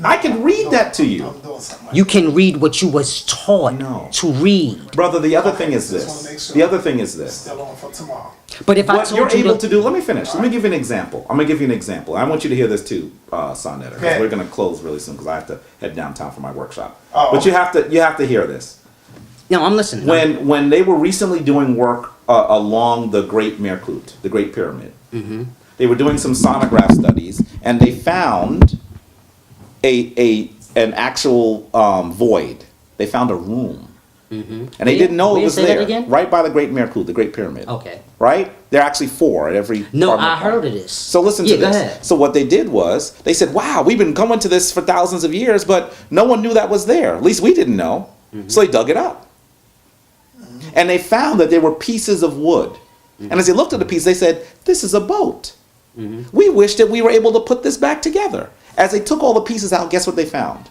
I can read that to you. I'm doing something like You can read what you was taught No. to read. Brother, the other thing is Just wanna make this. sure. The other thing is that. this. Still on for tomorrow. But if I What told you're you able to do, let me finish. Let me give you an example. I'm going to give you an example. I want you to hear this too, Sonetta, because Okay. we're going to close really soon because I have to head downtown for my workshop. Oh, But okay. you have to hear this. No, I'm listening. When they were recently doing work along the Great Merkut, the Great Pyramid, they were doing some sonograph studies, and they found an actual void. They found a room And they didn't know it was Say that there. again? Right by the Great Mirkut, the Great Pyramid. Okay. Right? There are actually 4 at every. No, part of the I planet. heard of this. So listen Yeah, to go this. ahead. So what they did was they said, "Wow, we've been coming to this for thousands of years, but no one knew that was there. At least we didn't know." So they dug it up, and they found that there were pieces of wood. And as they looked at the piece, they said, "This is a boat. We wish that we were able to put this back together." As they took all the pieces out, guess what they found?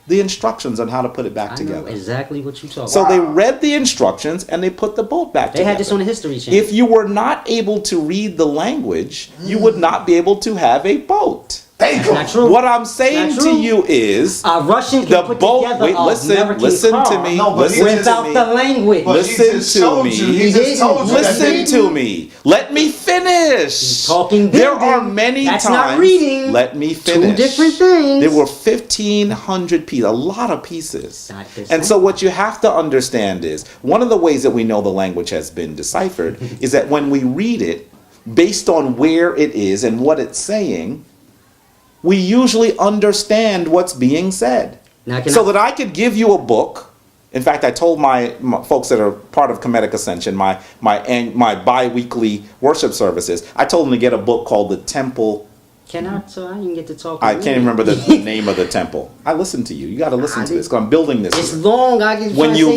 The instructions on how to put it back I know together. exactly what you talking So about. they read the instructions and they put the boat back They together. had this on the History Channel. If you were not able to read the language, you would not be able to have a boat. That's not true. What I'm saying Not to true. you is A Russian can the put boat. together Wait, a listen American car to me. No, but Listen to without me. the language. But he Listen just to showed me. you. He He just didn't. told you. Listen. that. Listen to me. Let me finish. He's talking There building. are many That's times. not reading. Let me finish. Two different things. There were 1,500 pieces, a lot of pieces. Not this And one. so what you have to understand is one of the ways that we know the language has been deciphered is that when we read it, based on where it is and what it's saying, we usually understand what's being said. Now, can So I- that I could give you a book. In fact, I told my folks that are part of Comedic Ascension, my bi-weekly worship services, I told them to get a book called The Temple. Can I? So I didn't get to talk. I can't even remember the name of the temple. I listened to you. You got to listen to this. 'Cause I'm building this. It's here. long. I can. When you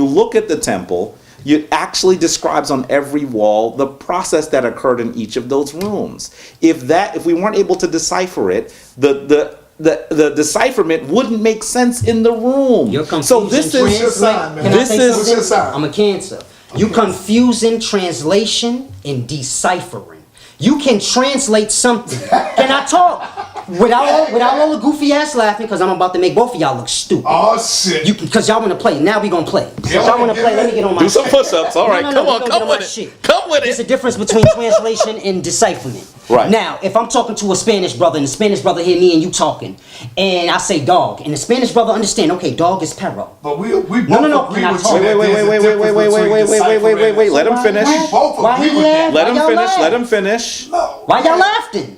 look at the temple, it actually describes on every wall the process that occurred in each of those rooms. If we weren't able to decipher it, the decipherment wouldn't make sense in the room. You're confusing. So this is What's your sign, man? Can This I say is- something? What's your sign? I'm a Cancer. You confusing translation and deciphering. You can translate something. Can I talk without all the goofy ass laughing? Because I'm about to make both of y'all look stupid. Oh shit. Because y'all want to play. Now we gonna play. Yeah, Y'all want to play. Let me get on my. do some shit. push-ups. All right, No, come we on, gonna come get on my with it. shit. Come with There's a it. difference between translation and decipherment. Right. Now, if I'm talking to a Spanish brother and the Spanish brother hear me and you talking, and I say dog, and the Spanish brother understand, okay, dog is perro. But we both no, agree can I with talk? you. that Wait, there's a wait, difference between wait. Let him deciphering finish. and- We both Why agree he with that. laugh? Let him Why y'all finish. laugh? Let him finish. No. Why y'all laughing?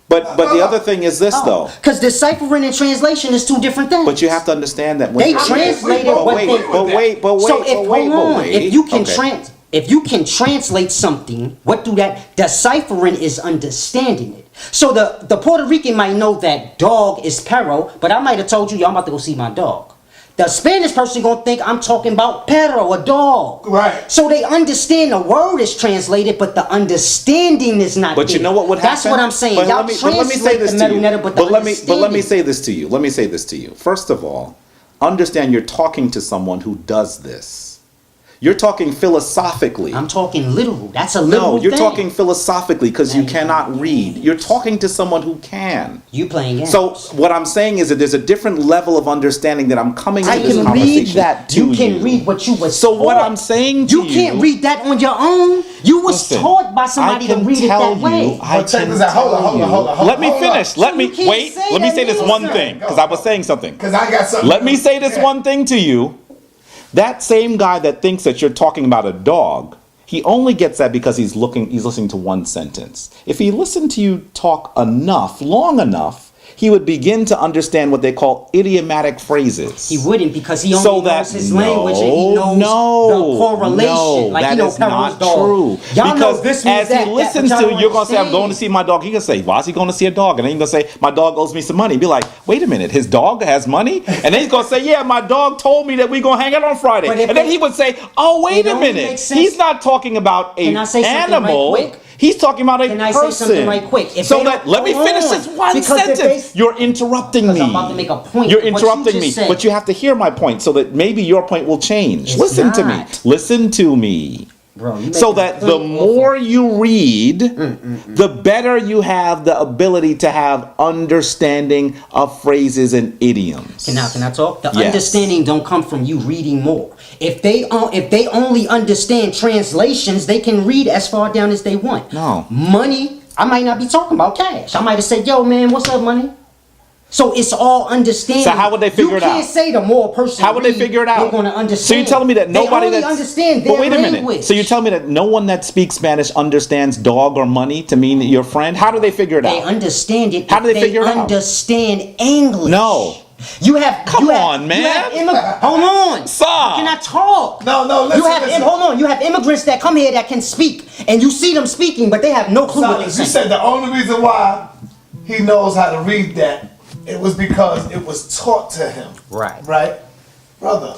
But the other thing is this though. Because deciphering and translation is two different things. But you have to understand that when They you're- translated But what wait, they. but wait. So hold on. If you can Okay. if you can translate something, what do that? Deciphering is understanding it. So the Puerto Rican might know that dog is perro, but I might have told you, I'm about to go see my dog. The Spanish person gonna think I'm talking about perro, a dog. Right. So they understand the word is translated, but the understanding is not. But you there. know what would happen? That's what I'm saying. But Y'all let me say translate this the to metal you. netter, but the But let me understanding. say this to you. Let me say this to you. First of all, understand you're talking to someone who does this. You're talking philosophically. I'm talking literal. That's a literal No, you're thing. talking philosophically because you cannot read. You're talking to someone who can. You playing games. So what I'm saying is that there's a different level of understanding that I'm coming to I this can conversation. read that. to You can read what you was So what taught. I'm saying to You can't read that on your own. You was Listen, taught by somebody I to can read it tell that way. you, I But check can this out. Hold on, tell hold on, you. hold on, hold Let on, me hold finish. on. Let me You can't wait. say Let me that, say this man. one thing because I was saying something. Because I got something. Let me say this Yeah. one thing to you. That same guy that thinks that you're talking about a dog, he only gets that because he's listening to one sentence. If he listened to you talk enough, long enough, he would begin to understand what they call idiomatic phrases. He wouldn't because he only So knows that his language and he knows the correlation. Like that you know, is Perro's not dog. true. Y'all Because know this means as that, he listens but to, y'all you're gonna say, "I'm understand. going to see my dog." He gonna say, "Why is he going to see a dog?" And then he's gonna say, "My dog owes me some money." Be like, "Wait a minute, his dog has money?" And then he's gonna say, "Yeah, my dog told me that we gonna hang out on Friday." But if And then it- he would say, "Oh, wait it a only minute, makes sense- he's not talking about a Can I say something animal." right quick? He's talking about a Can I person. say something right quick? If So they that don't- let me hold finish on. this one Because if sentence. they- You're interrupting me. Because I'm about to make a point You're of what you interrupting just me, said. but you have to hear my point so that maybe your point will change. It's Listen to me. not. Listen to me. Bro, you So making a that the point more you read, the better you have the ability to have understanding of phrases and idioms. Can I talk? The Yes. understanding don't come from you reading more. If they only understand translations, they can read as far down as they want. No. Money, I might not be talking about cash. I might have said, "Yo, man, what's up, money?" So it's all understanding. So how would they figure it out? You can't say the more a person. How would they read, figure it out? They're going to understand. So you're telling me that nobody they only that understand their But wait a minute. language. So you're telling me that no one that speaks Spanish understands dog or money to mean your friend? How do they figure it They out? understand it. How do if they figure it out? understand English. No. You have Come on, man. Hold on. Stop. Can I talk? No, listen. Hold on. You have immigrants that come here that can speak, and you see them speaking, but they have no clue what they're You saying. said the only reason why he knows how to read that, it was because it was taught to him. Right. Right? Brother,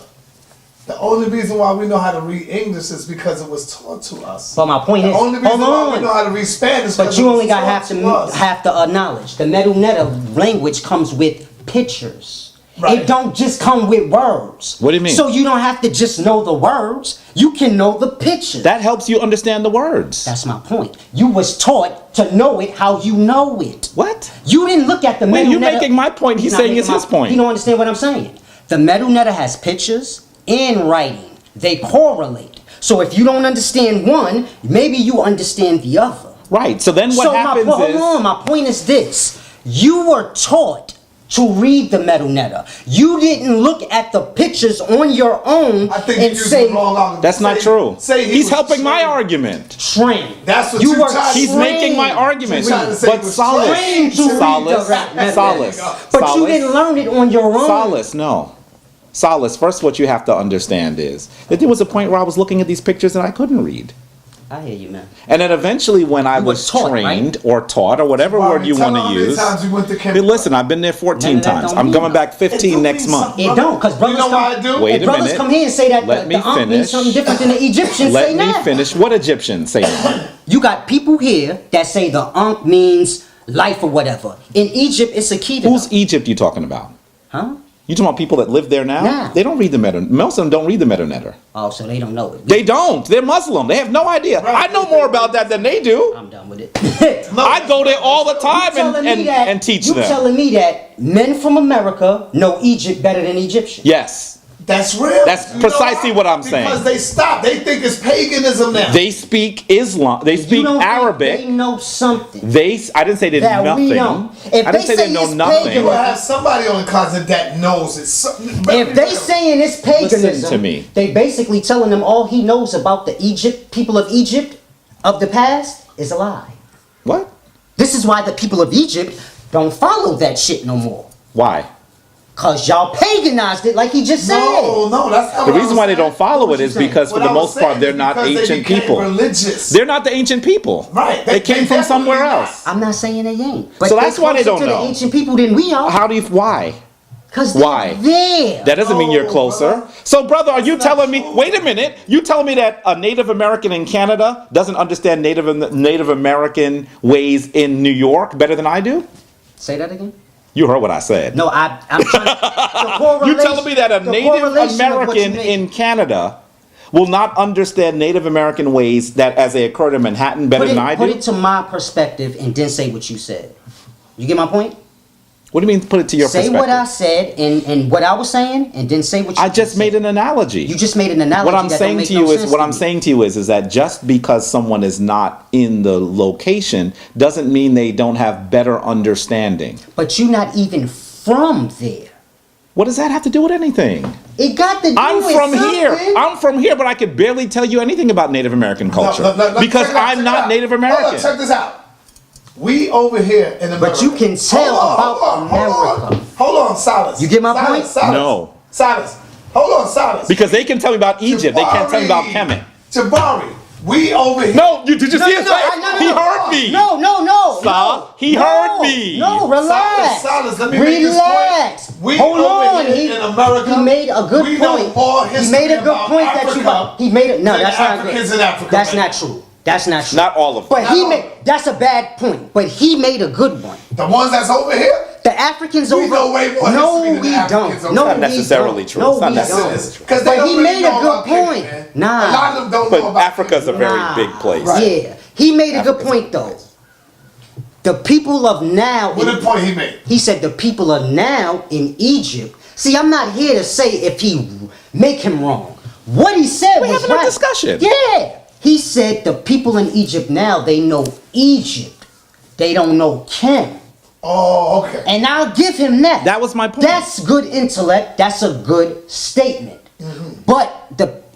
the only reason why we know how to read English is because it was taught to us. But my point The is, only reason hold why we on. know how to read Spanish But because you it was only got taught half to us. the knowledge. The Medu Neta language comes with pictures. Right. It don't just come with words. What do you mean? So you don't have to just know the words. You can know the pictures. That helps you understand the words. That's my point. You was taught to know it how you know it. What? You didn't look at the Wait, Medu you're Neta. making my point. He's not saying making it's his point. You don't understand what I'm saying. The Medu Neta has pictures and writing. They correlate. So if you don't understand one, maybe you understand the other. Right. So then what happens is... My point is this. You were taught to read the Medu Neta. You didn't look at the pictures on your own I think and you're say, using the wrong argument. That's not true. He's helping my argument. train. That's what you were tried to- He's making my trained argument. to trying to read. say But was Solace, trained to read Solace, the rap method. Solace, But you Solace, didn't learn it on your own. Solace, no. Solace, first what you have to understand is that there was a point where I was looking at these pictures and I couldn't read. I hear you, man. And then eventually when I You was was taught, trained or taught or whatever word you want to use. Times you went to Hey, listen, I've been there 14 None of that times. don't I'm mean coming back It 15 don't next mean month. something. It don't, because brothers know why I come. do? Wait if a brothers minute. come here and say that Let the me Ankh means finish. something different than the Egyptians, Let say me that. finish. What Egyptian say that? You got people here that say the Ankh means life or whatever. In Egypt, it's a key to Who's them. Egypt you talking about? Huh? You talking about people that live there now? Nah. They don't read the Meta. Most of them don't read the Meta Netter. Oh, so they don't know it. They don't. They're Muslim. They have no idea. I know more about that than they do. I'm done with it. I go there all the time telling me that- and teach you them. telling me that men from America know Egypt better than Egyptians? Yes. That's real. That's You know precisely why? what I'm saying. Because they stopped. They think it's paganism now. They speak Islam. They You speak don't think Arabic. They know something. I didn't say they That know we nothing. don't. If I didn't they say they say know it's nothing. pagan- You will have somebody on the continent that knows it. If they saying it's paganism, Listen to me. they basically telling them all he knows about the people of Egypt of the past is a lie. What? This is why the people of Egypt don't follow that shit no more. Why? Cause y'all paganized it like he just said. No, that's not The what I reason was why they saying. don't follow What it you is saying? because for What the I was most part saying they're is not because they ancient became people. Religious. They're not the ancient people. Right. They came from somewhere definitely else. I'm not saying they ain't. But So that's why they closer don't to know. the ancient people than we are. How do you? Why? Cause Why? they're there. That doesn't mean you're No, closer. brother. So, brother, are you That's not telling me? true. Wait a minute. You telling me that a Native American in Canada doesn't understand Native American ways in New York better than I do? Say that again. You heard what I said. No, I'm trying to. You telling me that a the Native correlation of what you American make. in Canada will not understand Native American ways that as they occurred in Manhattan better than I Put do? it to my perspective and then say what you said. You get my point? What do you mean? Put it to your Say perspective. what I said and what I was saying, and then say what you I just made an analogy. You just made an analogy. What I'm that saying don't make to no you is sense what to I'm me. saying to you is that just because someone is not in the location doesn't mean they don't have better understanding. But you're not even from there. What does that have to do with anything? It got to do I'm with from something. here. I'm from here, but I could barely tell you anything about Native American culture No, because check it out, I'm check it not out. Native Hold American. on, check this out. We over here in America. But you can tell about America. Hold on, Solace. You get my Silas, point? Silas, No. Silas. Hold on, Silas. Because they can tell me about Egypt, they can't tell me about Kemet. Jabari, we over here. No, did you see his face? no, He no. heard me. No. Stop. He heard me. No, relax. Silas, let me make this Relax. point. We Hold over on. here in America, He made a good we know point. more He history made a good about point that you Africa got. He made it. No, than that's not Africans good. in Africa. That's man. not true. That's not true. Not all of them. But he Not made. all. That's a bad point. But he made a good one. The ones that's over here. The Africans We over. know way more No, history than we the Africans don't. over No, there. Not necessarily we don't. true. No, It's not we necessarily don't. true. Because But he made a good point. A Nah. lot of them don't know But about Africa's a very Nah. big place. Right. Yeah, he made a good Africa's point though. The people of now. What the point he made? He said the people of now in Egypt. See, I'm not here to say if he make him wrong. What he said We're was having a right. discussion. Yeah, he said the people in Egypt now they know Egypt. They don't know Kim. Oh, okay. And I'll give him that. That was my point. That's good intellect. That's a good statement. But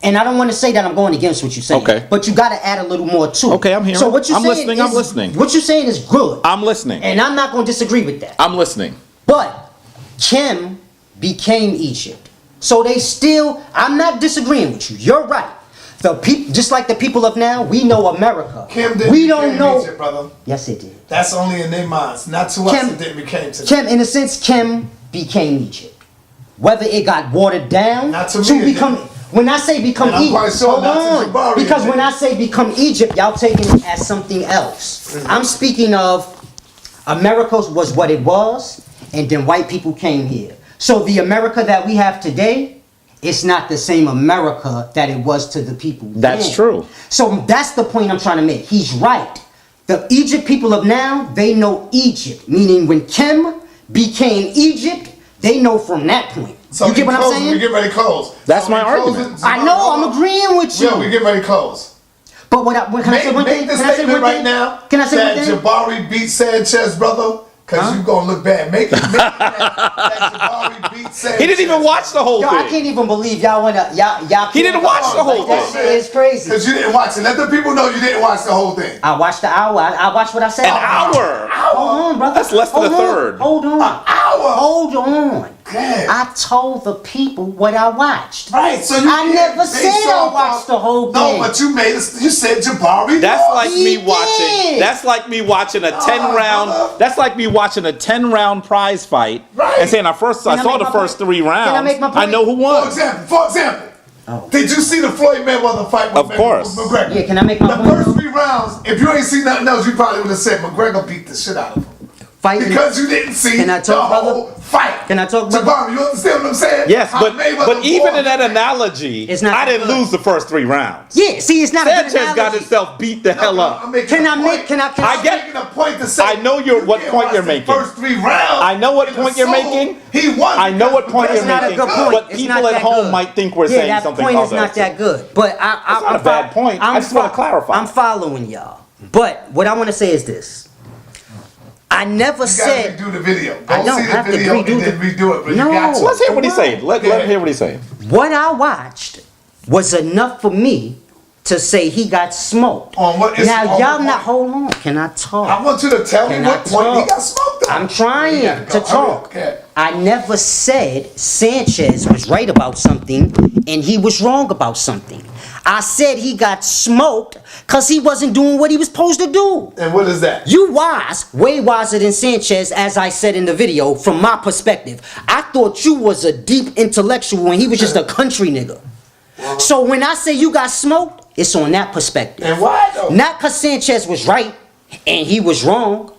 and I don't want to say that I'm going against what you're saying. Okay. But you got to add a little more to it. Okay, I'm hearing. So what you're I'm saying listening, is, I'm listening. What you're saying is good. I'm listening. And I'm not going to disagree with that. I'm listening. But Kim became Egypt. So they still, I'm not disagreeing with you. You're right. The people, just like the people of now, we know America. Kim didn't we don't became know. Egypt, brother. Yes, it did. That's only in their minds, not to us. It didn't became to them. Kim, in a sense, Kim became Egypt. Whether it got watered down Not to me, it become. didn't. When I say become And I'm Egypt, quite sure hold not to on. Jabari, Because it when I didn't. say become Egypt, y'all taking it as something else. I'm speaking of America was what it was, and then white people came here. So the America that we have today, it's not the same America that it was to the people That's then. true. So that's the point I'm trying to make. He's right. The Egypt people of now, they know Egypt. Meaning when Kim became Egypt, they know from that point. So you get what I'm We saying? get ready to close. That's So my we argument. closing- I know, I'm agreeing with you. Yeah, we get ready to close. But can I say one thing? Make the Can I say statement one right thing? now Can I say one that thing? Jabari beat Sanchez, brother, because you going to look bad. Make it that Jabari beat Sanchez. He didn't even watch the whole Yo, thing. I can't even believe y'all wanna y'all. He didn't watch the whole That thing. shit is crazy. Because you didn't watch it. Let the people know you didn't watch the whole thing. I watched the hour. I watched what I said. An hour. Hold on, brother. That's less than Hold a on. third. Hold on. hour. Hold on. Damn. I told the people what I watched. Right, so you I can't never base said I off watched of- the whole No, thing. but you said Jabari. That's lost. like He me did. watching. That's like me watching a 10-round. brother. That's like me watching a 10-round prize fight Right. and saying I Can I saw make the my first point? 3 rounds. Can I make my point? I know who For won. example, Oh. did you see the Floyd Mayweather fight with Of course. McGregor? Yeah, can I make my The point? first 3 rounds, if you ain't seen nothing else, you probably would have said McGregor beat the shit out of him. Fighting. Because you didn't see Can I the talk, brother? whole fight. Can I talk, brother? Jabari, you understand what I'm saying? Yes, How but Mayweather even fought. in that analogy, It's not I didn't good. lose the first 3 rounds. Yeah, see, it's not a good Sanchez got analogy. himself beat the hell up. I'm making Can a I point. make? Can I? I get- I'm making a point to say. I know what can't point watch you're the making. First 3 rounds. I know what in the point you're soul. making. He won. I know what point because you're That's not a making, good point. but It's people not at that home good. might think we're saying something that point is other. not that good. But not a bad point. I just wanna clarify. I'm following y'all. But what I want to say is this. I never You said. gotta redo the video. I Go don't see the have to video redo and then redo it, but No. you got to. Let's hear what he's saying. Let him hear what he's saying. What I watched was enough for me to say he got smoked. On what- it's now on y'all what not. point? Hold on. Can I talk? I want you to tell me Can I what point he talk? got smoked on. I'm trying You gotta to go. Hurry up, talk. okay. I never said Sanchez was right about something and he was wrong about something. I said he got smoked because he wasn't doing what he was supposed to do. And what is that? You wise, way wiser than Sanchez, as I said in the video, from my perspective. I thought you was a deep intellectual and he was just a country nigga. So when I say you got smoked, it's on that perspective. And why though? Not because Sanchez was right and he was wrong,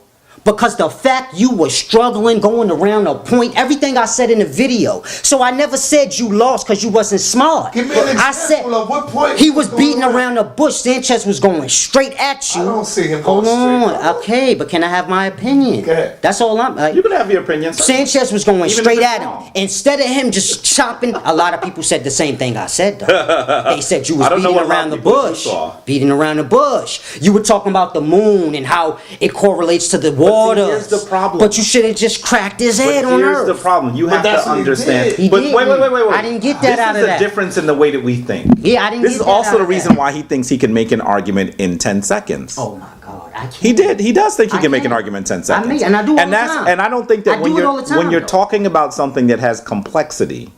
because the fact you were struggling, going around a point, everything I said in the video. So I never said you lost because you wasn't smart. Give me an I said example of what point he was going beating around the bush. Sanchez was going straight at you. I don't see him Hold going on, straight, brother. okay, but can I have my opinion? Go ahead. That's all I'm. You can have your opinion. sir. Sanchez was going Even if straight it's at him. wrong. Instead of him just chopping, a lot of people said the same thing I said though. They said you was I don't know beating what a lot around of the people you bush. saw. Beating around the bush. You were talking about the moon and how it correlates to the water. here's the problem. But you should have just cracked his But head on here's Earth. the problem. You have that's to what he understand. did. He But didn't. wait. I didn't get that this out is of the that. difference in the way that we think. Yeah, I didn't This get is that also out the of reason that. why he thinks he can make an argument in 10 seconds. Oh my God, I can't. He did. He does think he I can make an can't. argument in 10 seconds. and I do all and the that's time. and I don't think that I when do it you're all the time, when you're though. talking about something that has complexity,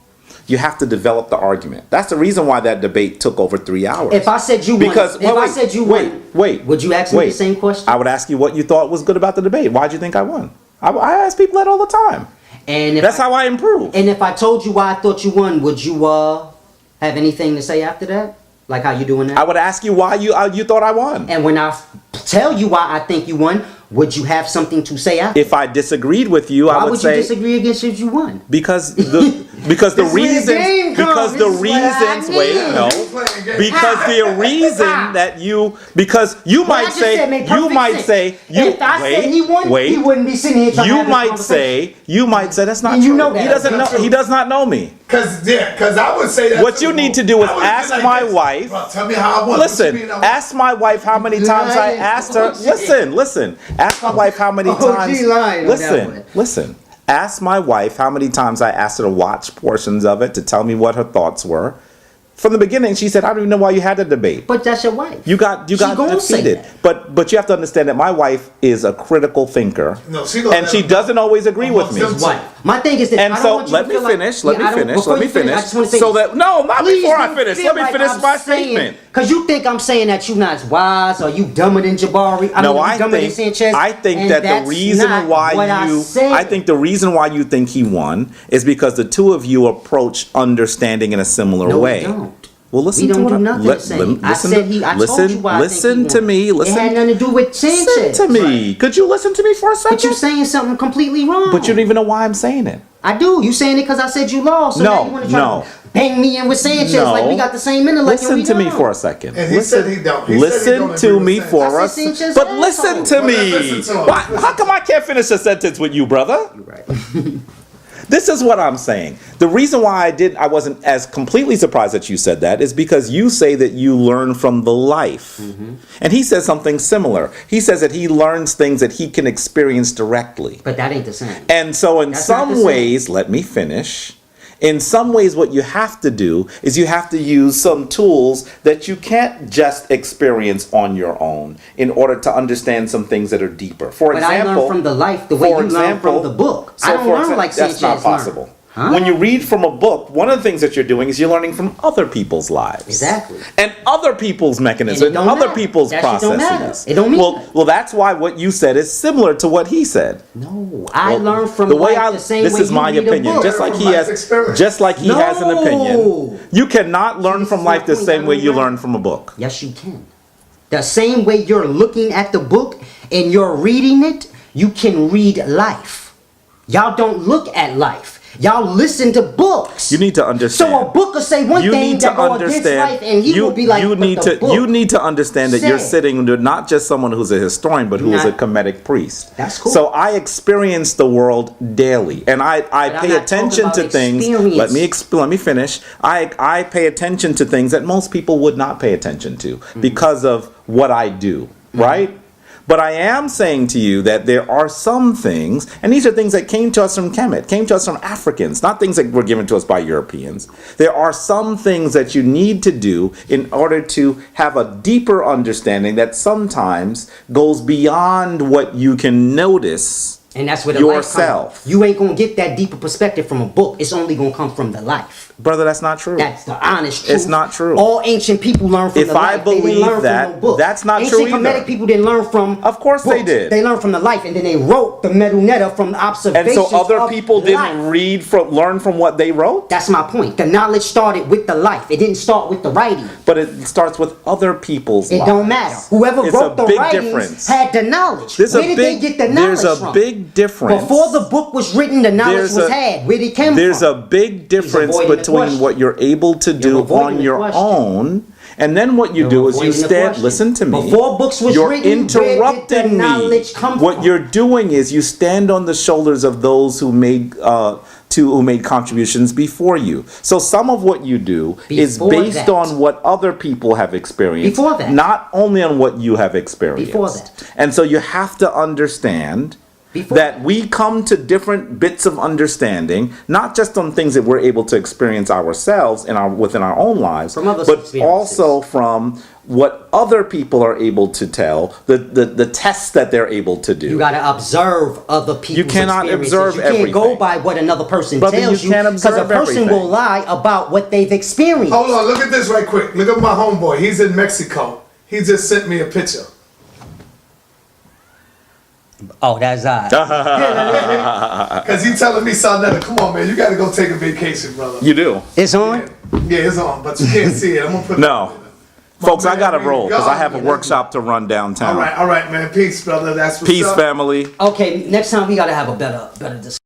you have to develop the argument. That's the reason why that debate took over 3 hours. If I said you won, because if I said you won, wait, would you ask me the same question? I would ask you what you thought was good about the debate. Why'd you think I won? I ask people that all the time. And if That's how I improve. And if I told you why I thought you won, would you have anything to say after that? Like how you doing that? I would ask you why you thought I won. And when I tell you why I think you won, would you have something to say after? If I disagreed with you, Why I would would say you disagree against if you won? because the This is where the reasons game comes. This is what I wait need. no Playing game. because the reason that you What I might just say said made perfect sense. If I said he won, wait, he wouldn't be sitting here trying to you have this might conversation. say that's not And you true. know that. He doesn't know. That's true. He does not know me. Cause I would say that. What you need to do is I would be ask like my this. wife. Bro, tell me how I won. Listen, What you mean I won? ask my wife how many times I Lying. asked her. Bullshit. Listen. Ask my wife how many OG times. lying on that one. Listen. Ask my wife how many times I asked her to watch portions of it to tell me what her thoughts were. From the beginning, she said, "I don't even know why you had the debate." But that's your wife. You got gonna say defeated. that. But you have to understand that my wife is a critical thinker, No, she gonna and she never- doesn't always agree with me. Amongst them Wife. My thing is that And I don't so want you let to me feel like- finish. Let Yeah, I me don't- finish. before Let me you finish, I finish. just wanna say So this. that no, not Please before I don't finish. feel Let me like finish I'm my saying- statement. Cause you think I'm saying that you not wise or you dumber than Jabari. No, you I dumber than think Sanchez, and that the that's reason not why what I think the reason why you think he won is because the two of you approach understanding in a similar No, way. we don't. Well, listen We to don't what do I- nothing let- the same. lem- I listen said to- he. I listen- told you why listen I think to he me. won. Listen. It had nothing to do with Sanchez. Listen to me. Could you listen to me for a second? But you saying something completely wrong. But you don't even know why I'm saying it. I do. You saying it because I said you lost. So No, now you want to try no. to bang me in with Sanchez like we got the same intellect. Listen and we to me don't. for a second. And he said he don't. He said he listen don't to agree me with for I us. said Sanchez But asshole. listen to Well, me. listen to him. Why, how come I can't finish a sentence with you, brother? You're right. This is what I'm saying. The reason why I wasn't as completely surprised that you said that is because you say that you learn from the life. And he says something similar. He says that he learns things that he can experience directly. But that ain't the same. And so in That's not the some same. ways, let me finish. In some ways, what you have to do is you have to use some tools that you can't just experience on your own in order to understand some things that are deeper. For But example, I learn from the life the way for you learn from the book. I don't for learn like that's Sanchez not learned. possible. Huh? When you read from a book, one of the things that you're doing is you're learning from other people's lives. Exactly. And other people's mechanisms, And it and don't other matter. people's That shit don't matter. processes. It don't mean well, nothing. well, that's why what you said is similar to what he said. No, I Well, learn from the way life the same this way is you my read opinion. a book. Just like From he life has, experience. just like he has an No. opinion. You cannot learn This from is my life the point. same way I you don't learn know. from a book. Yes, you can. The same way you're looking at the book and you're reading it, you can read life. Y'all don't look at life. Y'all listen to books. You need to understand. So a book will say one You thing need that to go against understand. life, and he will be like, you "But need the to book you need to understand that you're said." sitting under not just someone who's a historian, but who is a Not- Kemetic priest. That's cool. So I experience the world daily, and I But I'm pay not attention talking to about things. experience. Let me finish. I pay attention to things that most people would not pay attention to because of what I do. Right. But I am saying to you that there are some things, and these are things that came to us from Kemet, came to us from Africans, not things that were given to us by Europeans. There are some things that you need to do in order to have a deeper understanding that sometimes goes beyond what you can notice. And that's where the yourself. life comes. You ain't gonna get that deeper perspective from a book. It's only gonna come from the life. Brother, that's not true. That's the honest truth. It's not true. All ancient people learn from If the I life. They didn't believe learn that, from no book. that's not ancient true either. Kemetic people didn't learn from Of course they books. did. They learned from the life, and then they wrote the Medunetta from the And observations so other of people didn't life. learn from what they wrote? That's my point. The knowledge started with the life. It didn't start with the writing. But it starts with other people's It lives. don't matter. Whoever It's wrote a the big writings difference. had the knowledge. There's Where a did big- they get the knowledge there's a from? big difference. Before the book was written, the knowledge There's was a- had. Where did it come There's from? a big difference avoiding the between question. what you're able to do You're avoiding on the your question. own, and then what you You're do is you avoiding the stand. question. Listen to me. Before books was you're written, where did the interrupting me. knowledge come What from? you're doing is you stand on the shoulders of those who made contributions before you. So some of what you do is Before based that. on what other people have experienced, Before that. not only on what you have experienced. Before that. And so you have to understand Before that that. we come to different bits of understanding, not just on things that we're able to experience ourselves within our own lives, From others' but experiences. also from what other people are able to tell, the tests that they're able to do. You gotta observe other people's You cannot experiences. observe You can't go everything. by what another person Brother, tells you can't because a observe person everything. will lie about what they've experienced. Hold on, look at this right quick. Look at my homeboy. He's in Mexico. He just sent me a picture. Oh, that's I. Cause he telling me, Sonetta, come on, man, you gotta go take a vacation, brother. You do. It's on. Yeah, it's on, but you can't see it. I'm gonna put No. My Folks, I man, gotta man, roll because I have a God. workshop to run downtown. All right, man. Peace, brother. That's what's Peace, up. family. Okay, next time we gotta have a better discussion.